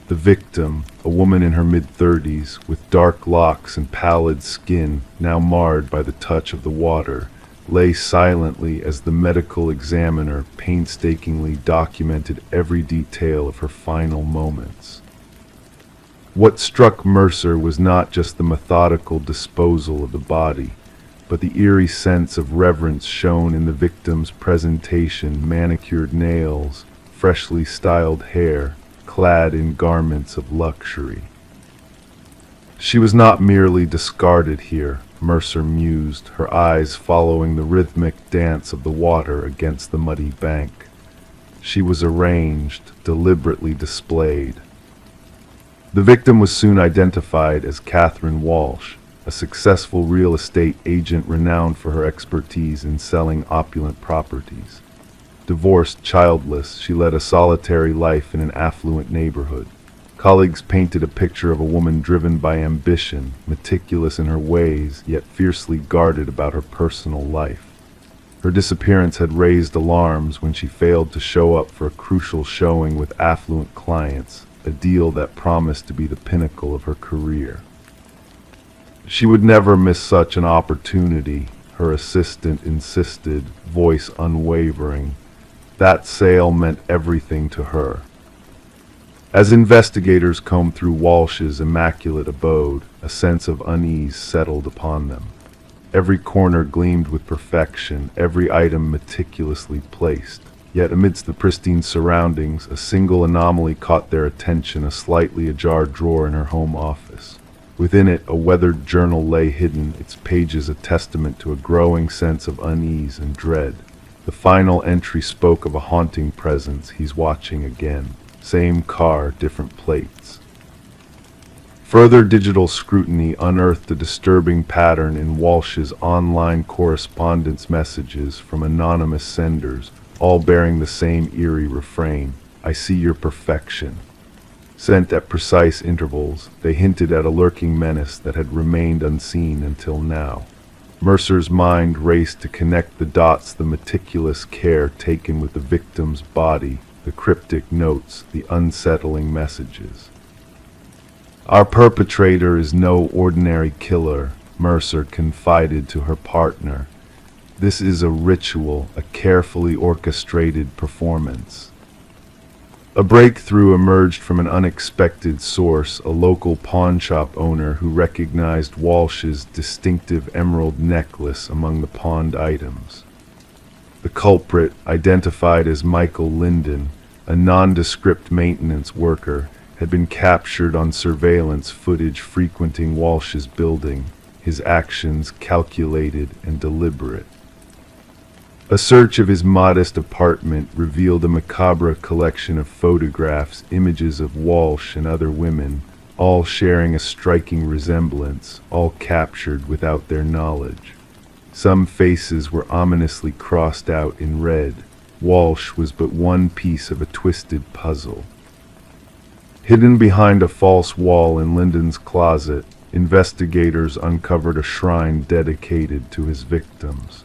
The victim, a woman in her mid-30s, with dark locks and pallid skin now marred by the touch of the water, lay silently as the medical examiner painstakingly documented every detail of her final moments. What struck Mercer was not just the methodical disposal of the body, but the eerie sense of reverence shown in the victim's presentation: manicured nails, freshly styled hair, clad in garments of luxury. She was not merely discarded here, Mercer mused, her eyes following the rhythmic dance of the water against the muddy bank. She was arranged, deliberately displayed. The victim was soon identified as Catherine Walsh, a successful real estate agent renowned for her expertise in selling opulent properties. Divorced, childless, she led a solitary life in an affluent neighborhood. Colleagues painted a picture of a woman driven by ambition, meticulous in her ways, yet fiercely guarded about her personal life. Her disappearance had raised alarms when she failed to show up for a crucial showing with affluent clients, a deal that promised to be the pinnacle of her career. She would never miss such an opportunity, her assistant insisted, voice unwavering. That sale meant everything to her. As investigators combed through Walsh's immaculate abode, a sense of unease settled upon them. Every corner gleamed with perfection, every item meticulously placed. Yet amidst the pristine surroundings, a single anomaly caught their attention: a slightly ajar drawer in her home office. Within it, a weathered journal lay hidden, its pages a testament to a growing sense of unease and dread. The final entry spoke of a haunting presence. He's watching again. Same car, different plates. Further digital scrutiny unearthed a disturbing pattern in Walsh's online correspondence: messages from anonymous senders, all bearing the same eerie refrain: "I see your perfection." Sent at precise intervals, they hinted at a lurking menace that had remained unseen until now. Mercer's mind raced to connect the dots: the meticulous care taken with the victim's body, the cryptic notes, the unsettling messages. "Our perpetrator is no ordinary killer," Mercer confided to her partner. "This is a ritual, a carefully orchestrated performance." A breakthrough emerged from an unexpected source: a local pawnshop owner who recognized Walsh's distinctive emerald necklace among the pawned items. The culprit, identified as Michael Linden, a nondescript maintenance worker, had been captured on surveillance footage frequenting Walsh's building, his actions calculated and deliberate. A search of his modest apartment revealed a macabre collection of photographs, images of Walsh and other women, all sharing a striking resemblance, all captured without their knowledge. Some faces were ominously crossed out in red. Walsh was but one piece of a twisted puzzle. Hidden behind a false wall in Linden's closet, investigators uncovered a shrine dedicated to his victims.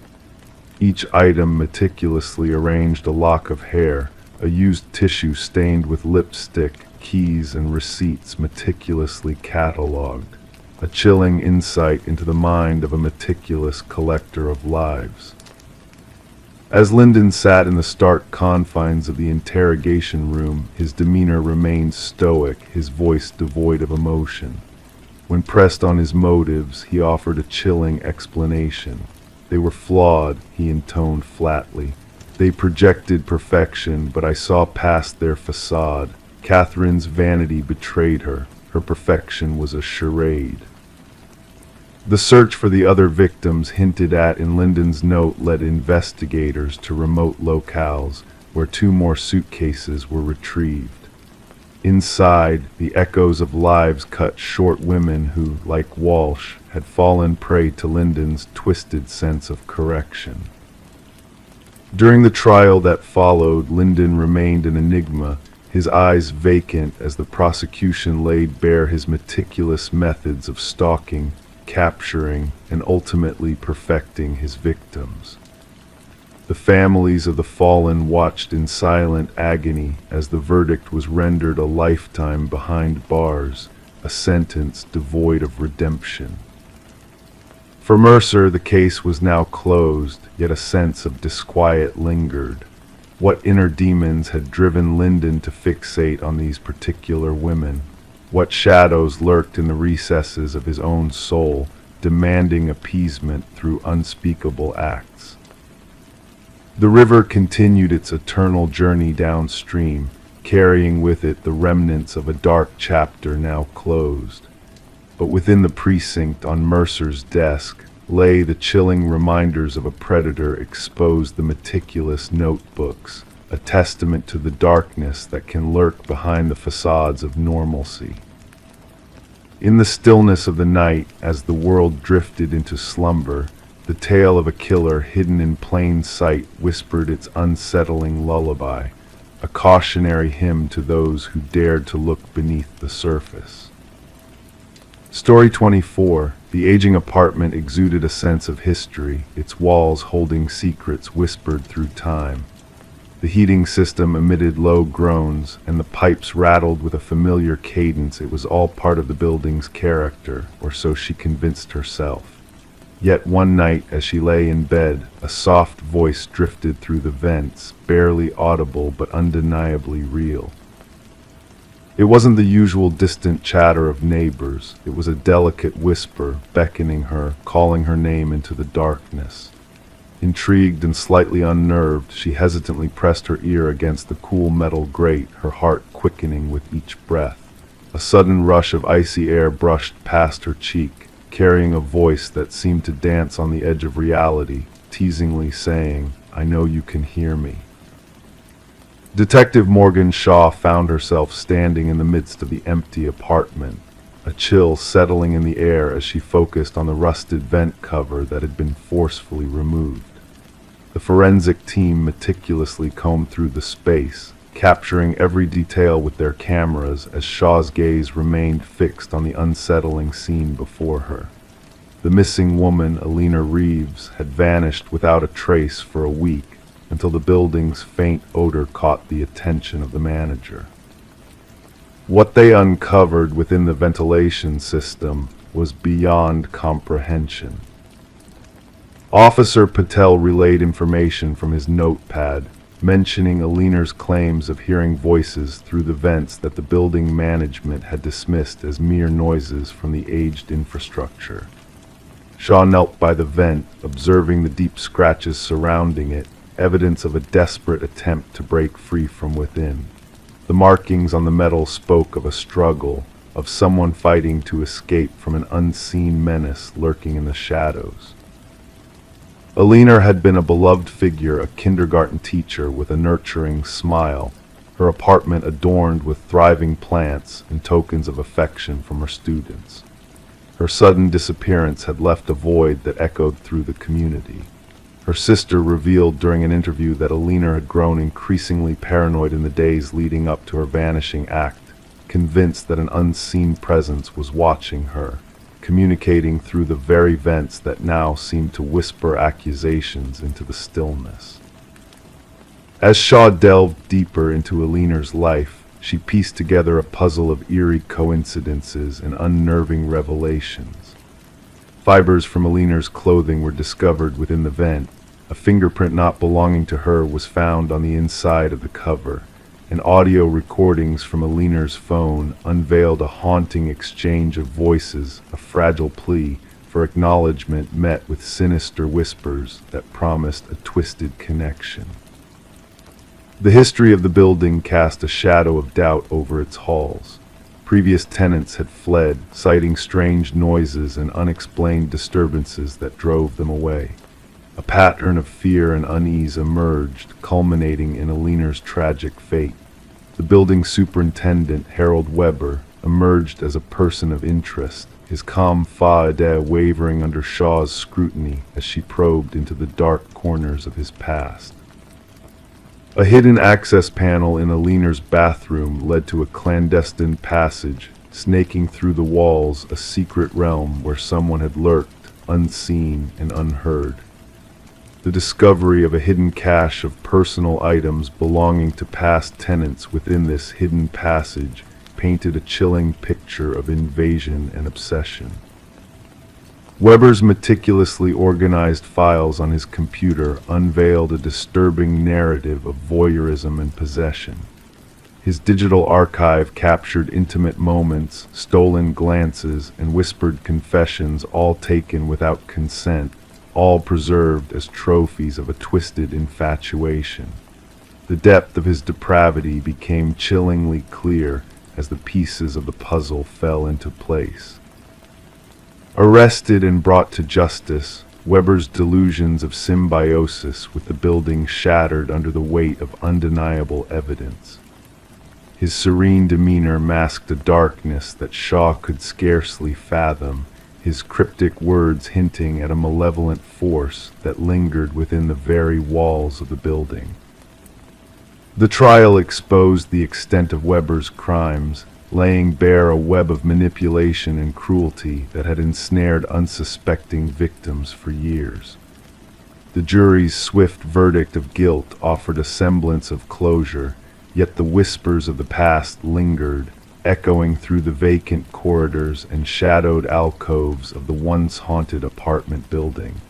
Each item meticulously arranged: a lock of hair, a used tissue stained with lipstick, keys and receipts meticulously catalogued. A chilling insight into the mind of a meticulous collector of lives. As Linden sat in the stark confines of the interrogation room, his demeanor remained stoic, his voice devoid of emotion. When pressed on his motives, he offered a chilling explanation. "They were flawed," he intoned flatly. They projected perfection, but I saw past their facade. Catherine's vanity betrayed her. Her perfection was a charade. The search for the other victims hinted at in Lyndon's note led investigators to remote locales where 2 more suitcases were retrieved. Inside, the echoes of lives cut short, women who, like Walsh, had fallen prey to Lyndon's twisted sense of correction. During the trial that followed, Lyndon remained an enigma, his eyes vacant as the prosecution laid bare his meticulous methods of stalking, capturing, and ultimately perfecting his victims. The families of the fallen watched in silent agony as the verdict was rendered a lifetime behind bars, a sentence devoid of redemption. For Mercer, the case was now closed, yet a sense of disquiet lingered. What inner demons had driven Lyndon to fixate on these particular women? What shadows lurked in the recesses of his own soul, demanding appeasement through unspeakable acts? The river continued its eternal journey downstream, carrying with it the remnants of a dark chapter now closed. But within the precinct on Mercer's desk lay the chilling reminders of a predator exposed, the meticulous notebooks, a testament to the darkness that can lurk behind the facades of normalcy. In the stillness of the night, as the world drifted into slumber, the tale of a killer hidden in plain sight whispered its unsettling lullaby, a cautionary hymn to those who dared to look beneath the surface. Story 24. The aging apartment exuded a sense of history, its walls holding secrets whispered through time. The heating system emitted low groans, and the pipes rattled with a familiar cadence. It was all part of the building's character, or so she convinced herself. Yet one night, as she lay in bed, a soft voice drifted through the vents, barely audible but undeniably real. It wasn't the usual distant chatter of neighbors. It was a delicate whisper, beckoning her, calling her name into the darkness. Intrigued and slightly unnerved, she hesitantly pressed her ear against the cool metal grate, her heart quickening with each breath. A sudden rush of icy air brushed past her cheek, carrying a voice that seemed to dance on the edge of reality, teasingly saying, "I know you can hear me." Detective Morgan Shaw found herself standing in the midst of the empty apartment, a chill settling in the air as she focused on the rusted vent cover that had been forcefully removed. The forensic team meticulously combed through the space, capturing every detail with their cameras as Shaw's gaze remained fixed on the unsettling scene before her. The missing woman, Alina Reeves, had vanished without a trace for a week, until the building's faint odor caught the attention of the manager. What they uncovered within the ventilation system was beyond comprehension. Officer Patel relayed information from his notepad, mentioning Alina's claims of hearing voices through the vents that the building management had dismissed as mere noises from the aged infrastructure. Shaw knelt by the vent, observing the deep scratches surrounding it, evidence of a desperate attempt to break free from within. The markings on the metal spoke of a struggle, of someone fighting to escape from an unseen menace lurking in the shadows. Alina had been a beloved figure, a kindergarten teacher with a nurturing smile, her apartment adorned with thriving plants and tokens of affection from her students. Her sudden disappearance had left a void that echoed through the community. Her sister revealed during an interview that Alina had grown increasingly paranoid in the days leading up to her vanishing act, convinced that an unseen presence was watching her, communicating through the very vents that now seemed to whisper accusations into the stillness. As Shaw delved deeper into Alina's life, she pieced together a puzzle of eerie coincidences and unnerving revelations. Fibers from Alina's clothing were discovered within the vent. A fingerprint not belonging to her was found on the inside of the cover, and audio recordings from Alina's phone unveiled a haunting exchange of voices, a fragile plea for acknowledgement met with sinister whispers that promised a twisted connection. The history of the building cast a shadow of doubt over its halls. Previous tenants had fled, citing strange noises and unexplained disturbances that drove them away. A pattern of fear and unease emerged, culminating in Aliner's tragic fate. The building superintendent, Harold Weber, emerged as a person of interest, his calm faade wavering under Shaw's scrutiny as she probed into the dark corners of his past. A hidden access panel in Aliner's bathroom led to a clandestine passage, snaking through the walls, a secret realm where someone had lurked, unseen and unheard. The discovery of a hidden cache of personal items belonging to past tenants within this hidden passage painted a chilling picture of invasion and obsession. Weber's meticulously organized files on his computer unveiled a disturbing narrative of voyeurism and possession. His digital archive captured intimate moments, stolen glances, and whispered confessions, all taken without consent, all preserved as trophies of a twisted infatuation. The depth of his depravity became chillingly clear as the pieces of the puzzle fell into place. Arrested and brought to justice, Weber's delusions of symbiosis with the building shattered under the weight of undeniable evidence. His serene demeanor masked a darkness that Shaw could scarcely fathom, his cryptic words hinting at a malevolent force that lingered within the very walls of the building. The trial exposed the extent of Weber's crimes, laying bare a web of manipulation and cruelty that had ensnared unsuspecting victims for years. The jury's swift verdict of guilt offered a semblance of closure, yet the whispers of the past lingered, echoing through the vacant corridors and shadowed alcoves of the once haunted apartment building.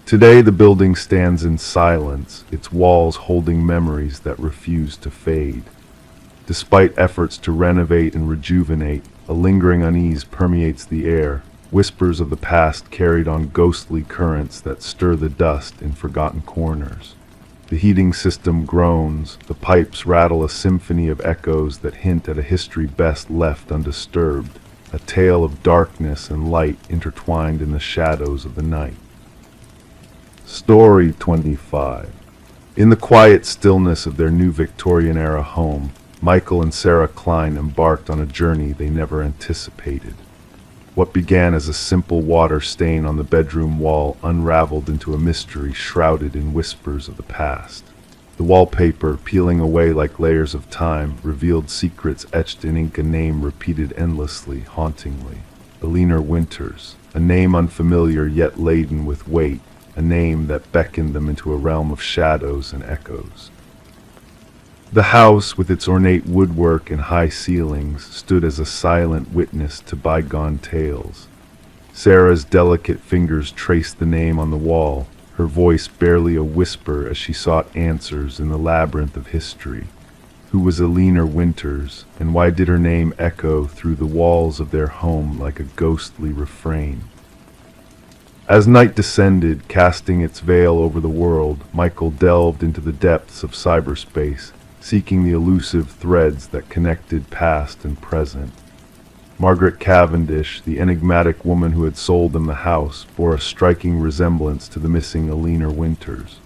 Today the building stands in silence, its walls holding memories that refuse to fade. Despite efforts to renovate and rejuvenate, a lingering unease permeates the air, whispers of the past carried on ghostly currents that stir the dust in forgotten corners. The heating system groans, the pipes rattle a symphony of echoes that hint at a history best left undisturbed, a tale of darkness and light intertwined in the shadows of the night. Story 25. In the quiet stillness of their new Victorian-era home, Michael and Sarah Klein embarked on a journey they never anticipated. What began as a simple water stain on the bedroom wall unraveled into a mystery shrouded in whispers of the past. The wallpaper, peeling away like layers of time, revealed secrets etched in ink, a name repeated endlessly, hauntingly. Aliner Winters, a name unfamiliar yet laden with weight, a name that beckoned them into a realm of shadows and echoes. The house, with its ornate woodwork and high ceilings, stood as a silent witness to bygone tales. Sarah's delicate fingers traced the name on the wall, her voice barely a whisper as she sought answers in the labyrinth of history. Who was Aliner Winters, and why did her name echo through the walls of their home like a ghostly refrain? As night descended, casting its veil over the world, Michael delved into the depths of cyberspace, seeking the elusive threads that connected past and present. Margaret Cavendish, the enigmatic woman who had sold them the house, bore a striking resemblance to the missing Aliner Winters.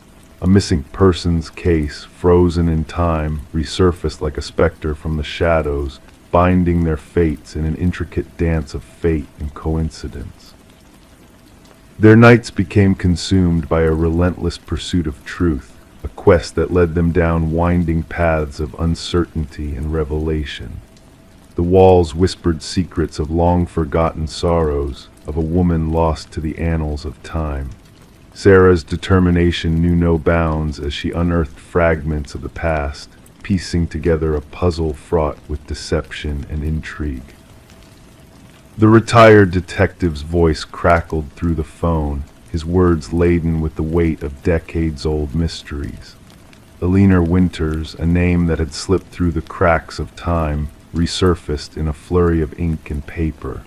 A missing persons case, frozen in time, resurfaced like a specter from the shadows, binding their fates in an intricate dance of fate and coincidence. Their nights became consumed by a relentless pursuit of truth, a quest that led them down winding paths of uncertainty and revelation. The walls whispered secrets of long-forgotten sorrows, of a woman lost to the annals of time. Sarah's determination knew no bounds as she unearthed fragments of the past, piecing together a puzzle fraught with deception and intrigue. The retired detective's voice crackled through the phone, his words laden with the weight of decades-old mysteries. Aliner Winters, a name that had slipped through the cracks of time, resurfaced in a flurry of ink and paper.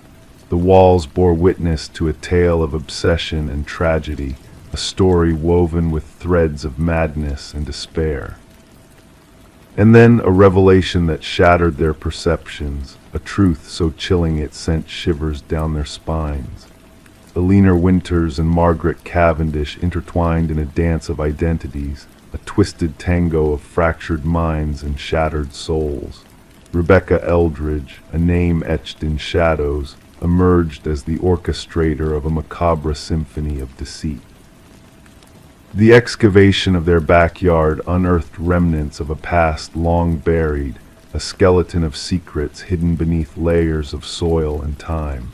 The walls bore witness to a tale of obsession and tragedy, a story woven with threads of madness and despair. And then a revelation that shattered their perceptions, a truth so chilling it sent shivers down their spines. Eleanor Winters and Margaret Cavendish intertwined in a dance of identities, a twisted tango of fractured minds and shattered souls. Rebecca Eldridge, a name etched in shadows, emerged as the orchestrator of a macabre symphony of deceit. The excavation of their backyard unearthed remnants of a past long buried, a skeleton of secrets hidden beneath layers of soil and time.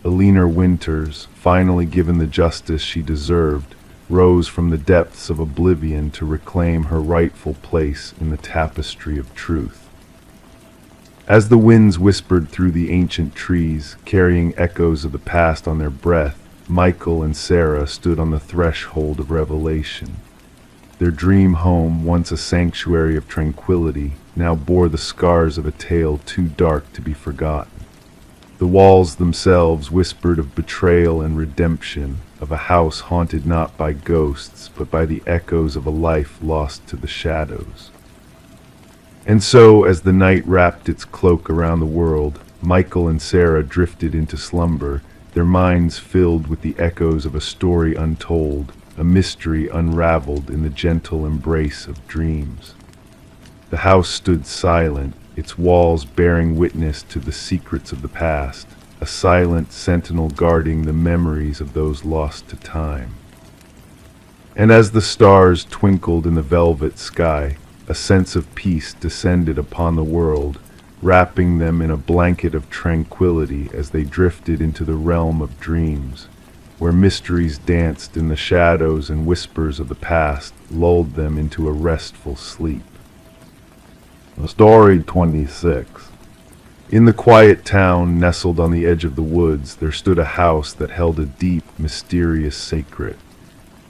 Eleanor Winters, finally given the justice she deserved, rose from the depths of oblivion to reclaim her rightful place in the tapestry of truth. As the winds whispered through the ancient trees, carrying echoes of the past on their breath, Michael and Sarah stood on the threshold of revelation. Their dream home, once a sanctuary of tranquility, now bore the scars of a tale too dark to be forgotten. The walls themselves whispered of betrayal and redemption, of a house haunted not by ghosts, but by the echoes of a life lost to the shadows. And so, as the night wrapped its cloak around the world, Michael and Sarah drifted into slumber, their minds filled with the echoes of a story untold, a mystery unraveled in the gentle embrace of dreams. The house stood silent, its walls bearing witness to the secrets of the past, a silent sentinel guarding the memories of those lost to time. And as the stars twinkled in the velvet sky, a sense of peace descended upon the world, wrapping them in a blanket of tranquility as they drifted into the realm of dreams, where mysteries danced in the shadows and whispers of the past lulled them into a restful sleep. Story 26. In the quiet town nestled on the edge of the woods, there stood a house that held a deep, mysterious secret.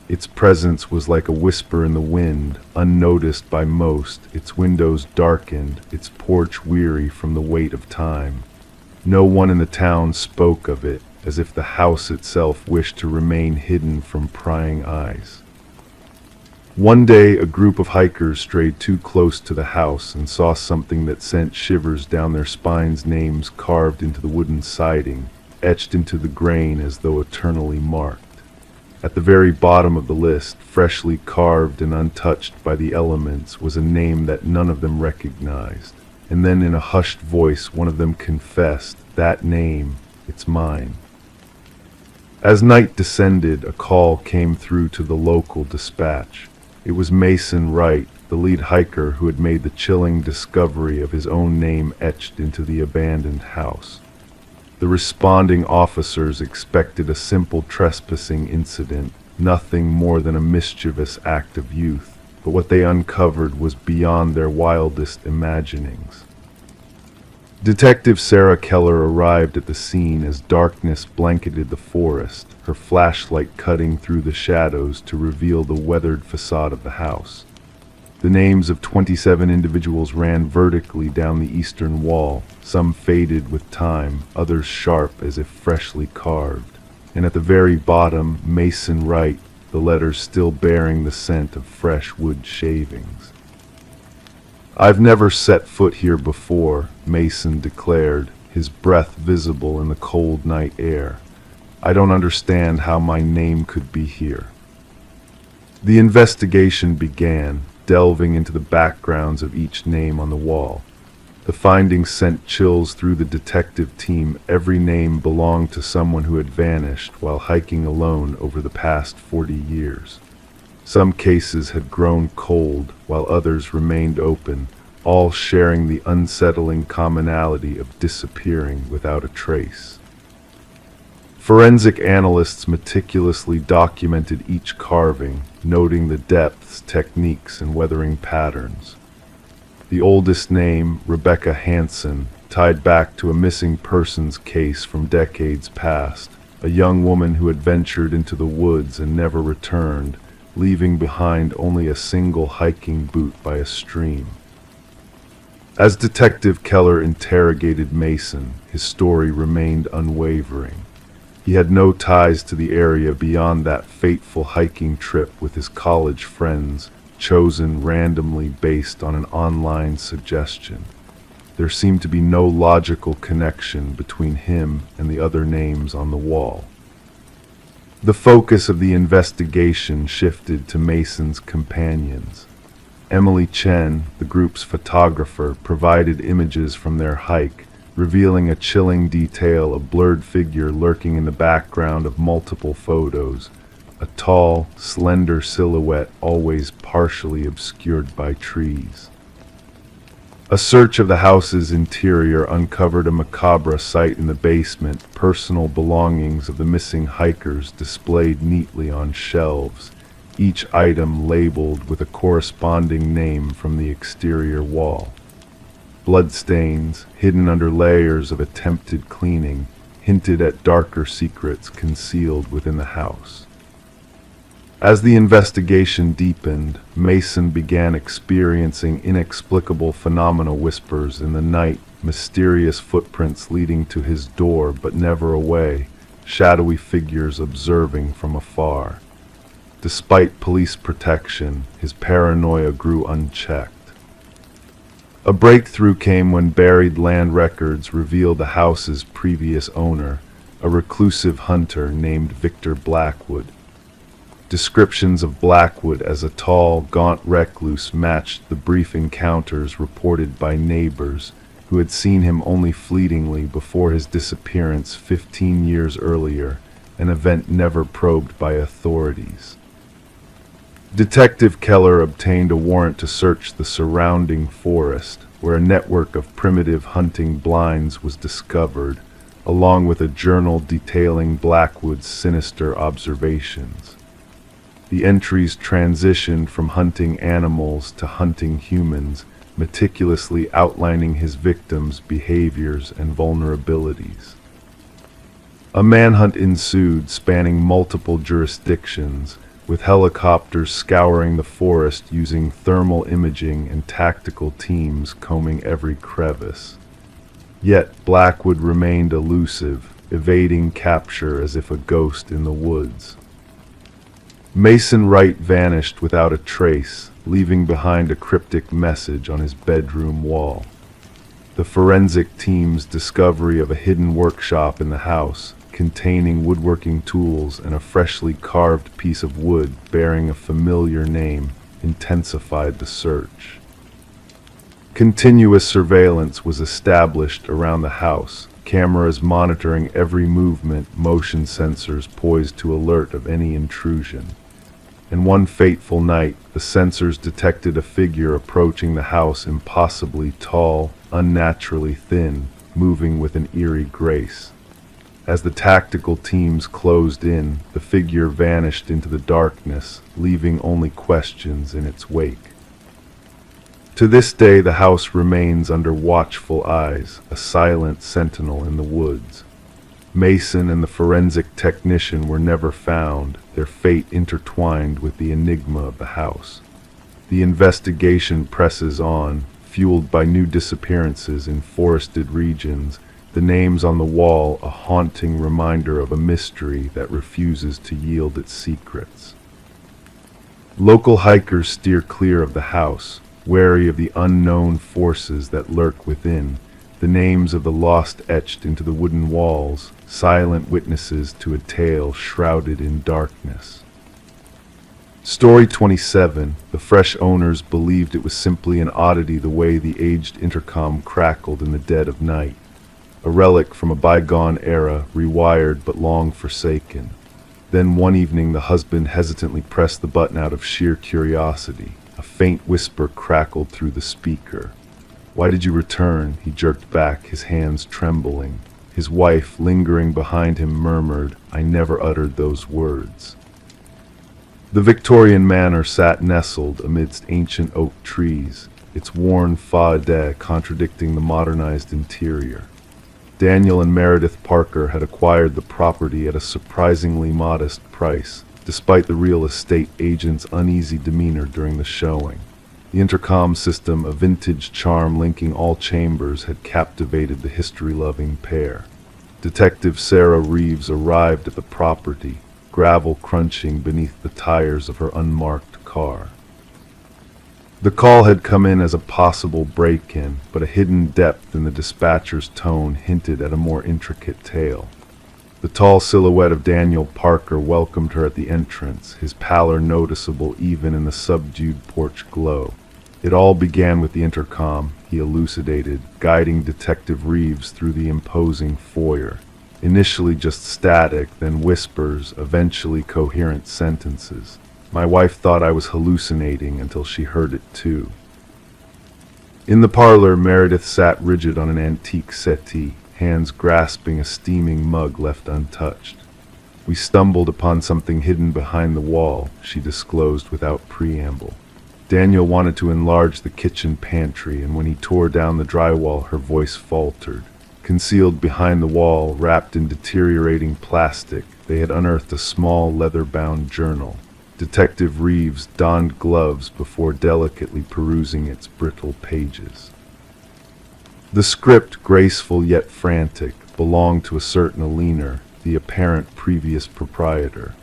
Its presence was like a whisper in the wind, unnoticed by most, its windows darkened, its porch weary from the weight of time. No one in the town spoke of it, as if the house itself wished to remain hidden from prying eyes. One day, a group of hikers strayed too close to the house and saw something that sent shivers down their spines, names carved into the wooden siding, etched into the grain as though eternally marked. At the very bottom of the list, freshly carved and untouched by the elements, was a name that none of them recognized. And then in a hushed voice, one of them confessed, "That name, it's mine." As night descended, a call came through to the local dispatch. It was Mason Wright, the lead hiker who had made the chilling discovery of his own name etched into the abandoned house. The responding officers expected a simple trespassing incident, nothing more than a mischievous act of youth, but what they uncovered was beyond their wildest imaginings. Detective Sarah Keller arrived at the scene as darkness blanketed the forest, her flashlight cutting through the shadows to reveal the weathered facade of the house. The names of 27 individuals ran vertically down the eastern wall, some faded with time, others sharp as if freshly carved. And at the very bottom, Mason Wright, the letters still bearing the scent of fresh wood shavings. "I've never set foot here before," Mason declared, his breath visible in the cold night air. "I don't understand how my name could be here." The investigation began, delving into the backgrounds of each name on the wall. The findings sent chills through the detective team. Every name belonged to someone who had vanished while hiking alone over the past 40 years. Some cases had grown cold, while others remained open, all sharing the unsettling commonality of disappearing without a trace. Forensic analysts meticulously documented each carving, noting the depths, techniques, and weathering patterns. The oldest name, Rebecca Hansen, tied back to a missing persons case from decades past, a young woman who had ventured into the woods and never returned, leaving behind only a single hiking boot by a stream. As Detective Keller interrogated Mason, his story remained unwavering. He had no ties to the area beyond that fateful hiking trip with his college friends, chosen randomly based on an online suggestion. There seemed to be no logical connection between him and the other names on the wall. The focus of the investigation shifted to Mason's companions. Emily Chen, the group's photographer, provided images from their hike, revealing a chilling detail: a blurred figure lurking in the background of multiple photos, a tall, slender silhouette always partially obscured by trees. A search of the house's interior uncovered a macabre sight in the basement: personal belongings of the missing hikers displayed neatly on shelves, each item labeled with a corresponding name from the exterior wall. Bloodstains, hidden under layers of attempted cleaning, hinted at darker secrets concealed within the house. As the investigation deepened, Mason began experiencing inexplicable phenomena: whispers in the night, mysterious footprints leading to his door but never away, shadowy figures observing from afar. Despite police protection, his paranoia grew unchecked. A breakthrough came when buried land records revealed the house's previous owner, a reclusive hunter named Victor Blackwood. Descriptions of Blackwood as a tall, gaunt recluse matched the brief encounters reported by neighbors who had seen him only fleetingly before his disappearance 15 years earlier, an event never probed by authorities. Detective Keller obtained a warrant to search the surrounding forest, where a network of primitive hunting blinds was discovered, along with a journal detailing Blackwood's sinister observations. The entries transitioned from hunting animals to hunting humans, meticulously outlining his victims' behaviors and vulnerabilities. A manhunt ensued, spanning multiple jurisdictions, with helicopters scouring the forest using thermal imaging and tactical teams combing every crevice. Yet Blackwood remained elusive, evading capture as if a ghost in the woods. Mason Wright vanished without a trace, leaving behind a cryptic message on his bedroom wall. The forensic team's discovery of a hidden workshop in the house, containing woodworking tools and a freshly carved piece of wood bearing a familiar name, intensified the search. Continuous surveillance was established around the house, cameras monitoring every movement, motion sensors poised to alert of any intrusion. And one fateful night, the sensors detected a figure approaching the house, impossibly tall, unnaturally thin, moving with an eerie grace. As the tactical teams closed in, the figure vanished into the darkness, leaving only questions in its wake. To this day, the house remains under watchful eyes, a silent sentinel in the woods. Mason and the forensic technician were never found, their fate intertwined with the enigma of the house. The investigation presses on, fueled by new disappearances in forested regions, the names on the wall a haunting reminder of a mystery that refuses to yield its secrets. Local hikers steer clear of the house, wary of the unknown forces that lurk within, the names of the lost etched into the wooden walls, silent witnesses to a tale shrouded in darkness. Story 27. The fresh owners believed it was simply an oddity, the way the aged intercom crackled in the dead of night. A relic from a bygone era, rewired but long forsaken. Then one evening the husband hesitantly pressed the button out of sheer curiosity. A faint whisper crackled through the speaker. "Why did you return?" He jerked back, his hands trembling. His wife, lingering behind him, murmured, "I never uttered those words." The Victorian manor sat nestled amidst ancient oak trees, its worn façade contradicting the modernized interior. Daniel and Meredith Parker had acquired the property at a surprisingly modest price, despite the real estate agent's uneasy demeanor during the showing. The intercom system, a vintage charm linking all chambers, had captivated the history-loving pair. Detective Sarah Reeves arrived at the property, gravel crunching beneath the tires of her unmarked car. The call had come in as a possible break-in, but a hidden depth in the dispatcher's tone hinted at a more intricate tale. The tall silhouette of Daniel Parker welcomed her at the entrance, his pallor noticeable even in the subdued porch glow. It all began with the intercom, he elucidated, guiding Detective Reeves through the imposing foyer. Initially just static, then whispers, eventually coherent sentences. My wife thought I was hallucinating until she heard it too. In the parlor, Meredith sat rigid on an antique settee, hands grasping a steaming mug left untouched. We stumbled upon something hidden behind the wall, she disclosed without preamble. Daniel wanted to enlarge the kitchen pantry, and when he tore down the drywall, her voice faltered. Concealed behind the wall, wrapped in deteriorating plastic, they had unearthed a small leather-bound journal. Detective Reeves donned gloves before delicately perusing its brittle pages. The script, graceful yet frantic, belonged to a certain Alina, the apparent previous proprietor.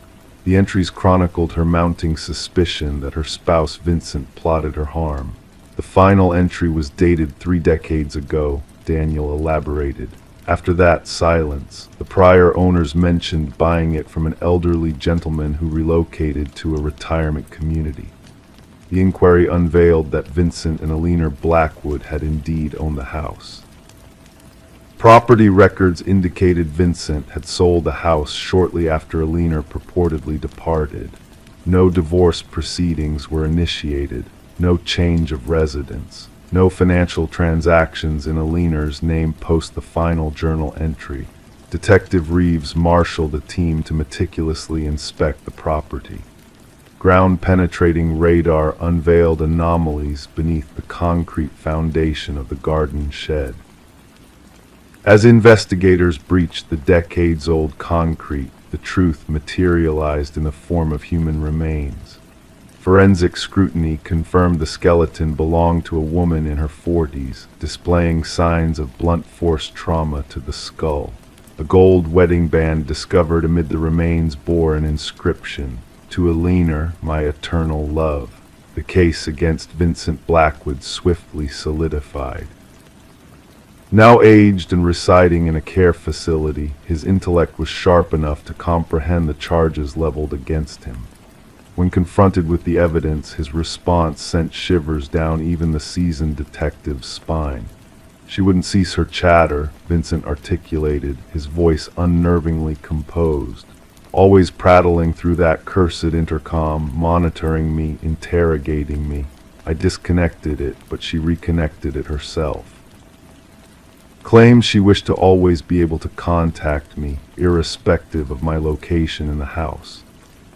The entries chronicled her mounting suspicion that her spouse Vincent plotted her harm. The final entry was dated 3 decades ago, Daniel elaborated. After that, silence. The prior owners mentioned buying it from an elderly gentleman who relocated to a retirement community. The inquiry unveiled that Vincent and Alina Blackwood had indeed owned the house. Property records indicated Vincent had sold the house shortly after Alina purportedly departed. No divorce proceedings were initiated, no change of residence, no financial transactions in Alina's name post the final journal entry. Detective Reeves marshaled a team to meticulously inspect the property. Ground-penetrating radar unveiled anomalies beneath the concrete foundation of the garden shed. As investigators breached the decades-old concrete, the truth materialized in the form of human remains. Forensic scrutiny confirmed the skeleton belonged to a woman in her 40s, displaying signs of blunt force trauma to the skull. A gold wedding band discovered amid the remains bore an inscription, "To Alina, my eternal love." The case against Vincent Blackwood swiftly solidified. Now aged and residing in a care facility, his intellect was sharp enough to comprehend the charges leveled against him. When confronted with the evidence, his response sent shivers down even the seasoned detective's spine. "She wouldn't cease her chatter," Vincent articulated, his voice unnervingly composed. "Always prattling through that cursed intercom, monitoring me, interrogating me. I disconnected it, but she reconnected it herself. Claims she wished to always be able to contact me, irrespective of my location in the house."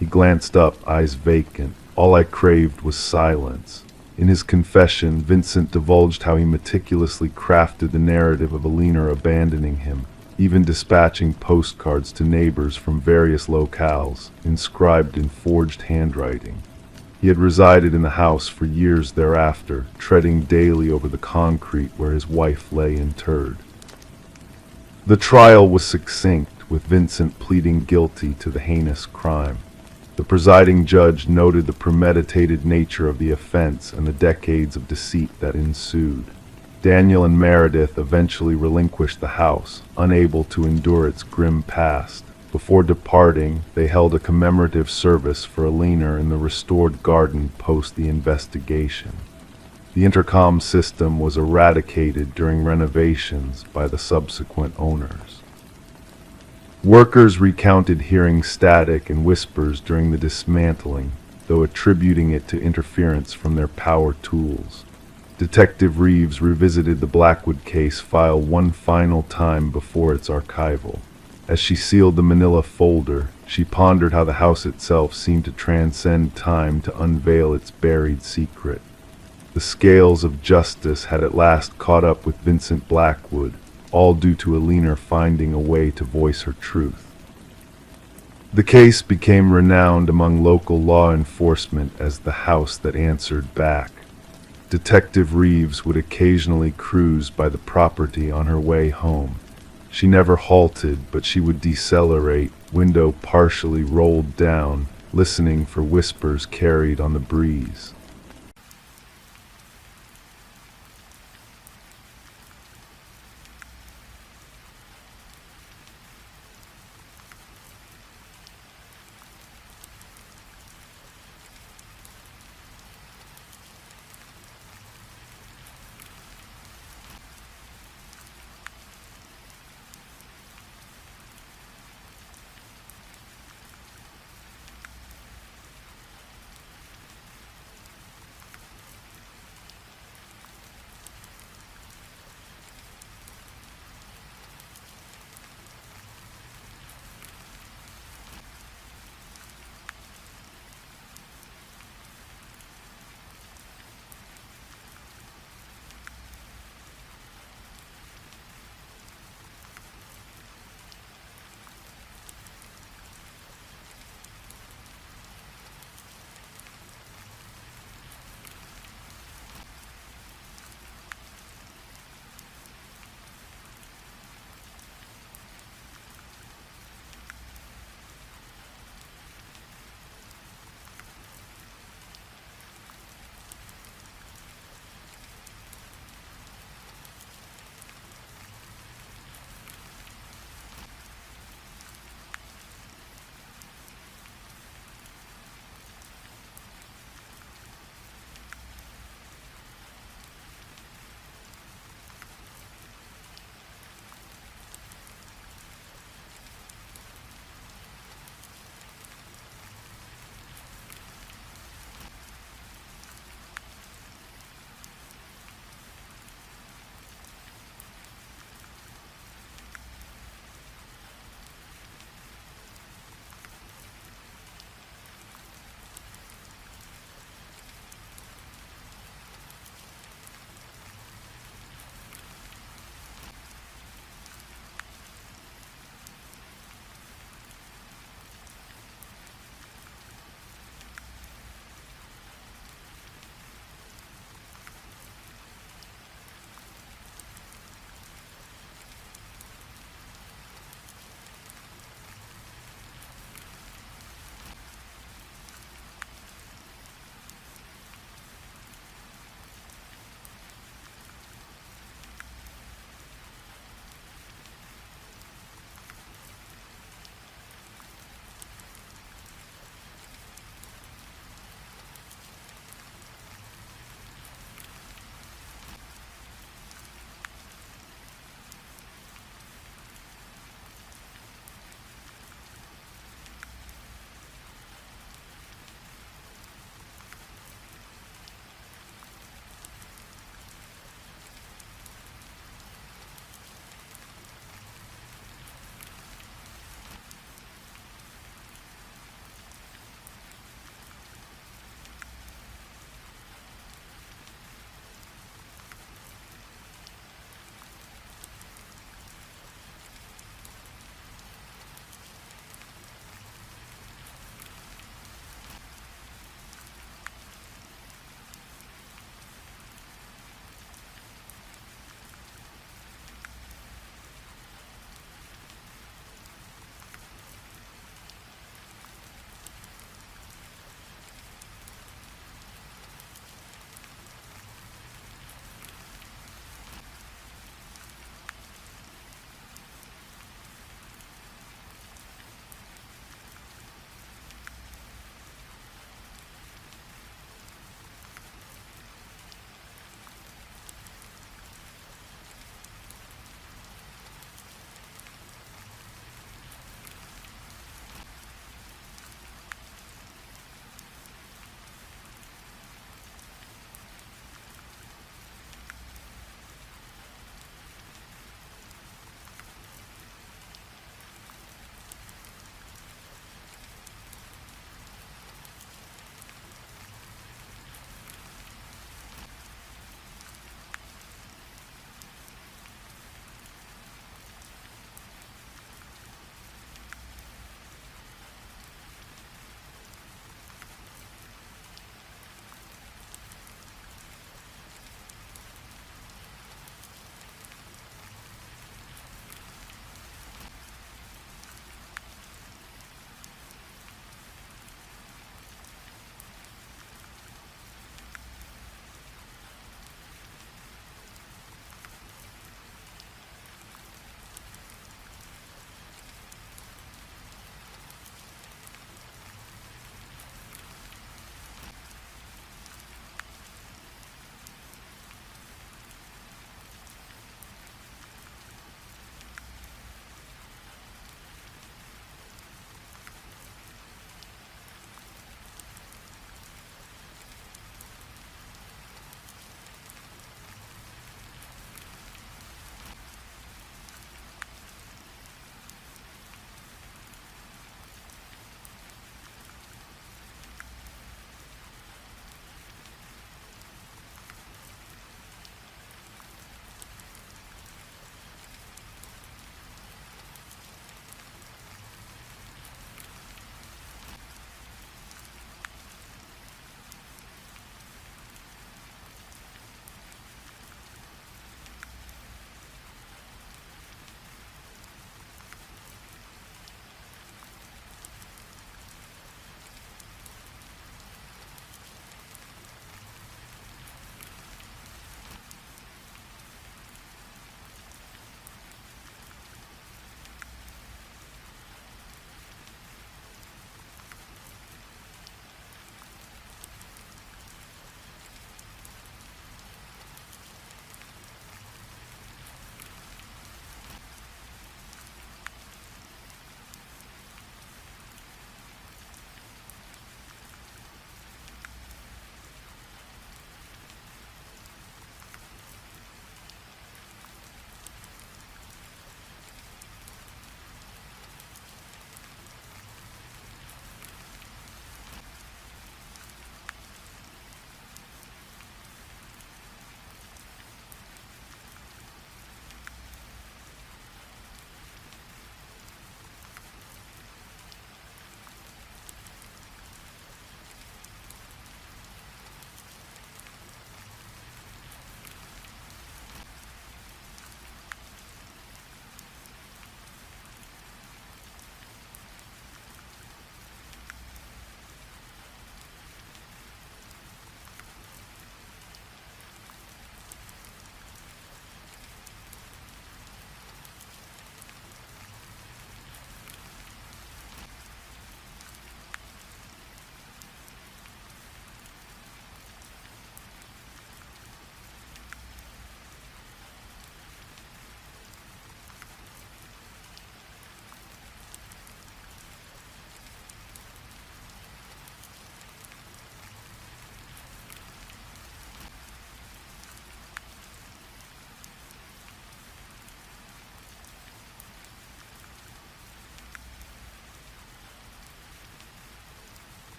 He glanced up, eyes vacant. "All I craved was silence." In his confession, Vincent divulged how he meticulously crafted the narrative of Alina abandoning him, even dispatching postcards to neighbors from various locales, inscribed in forged handwriting. He had resided in the house for years thereafter, treading daily over the concrete where his wife lay interred. The trial was succinct, with Vincent pleading guilty to the heinous crime. The presiding judge noted the premeditated nature of the offense and the decades of deceit that ensued. Daniel and Meredith eventually relinquished the house, unable to endure its grim past. Before departing, they held a commemorative service for Alina in the restored garden post the investigation. The intercom system was eradicated during renovations by the subsequent owners. Workers recounted hearing static and whispers during the dismantling, though attributing it to interference from their power tools. Detective Reeves revisited the Blackwood case file one final time before its archival. As she sealed the manila folder, she pondered how the house itself seemed to transcend time to unveil its buried secret. The scales of justice had at last caught up with Vincent Blackwood, all due to Alina finding a way to voice her truth. The case became renowned among local law enforcement as the house that answered back. Detective Reeves would occasionally cruise by the property on her way home. She never halted, but she would decelerate, window partially rolled down, listening for whispers carried on the breeze.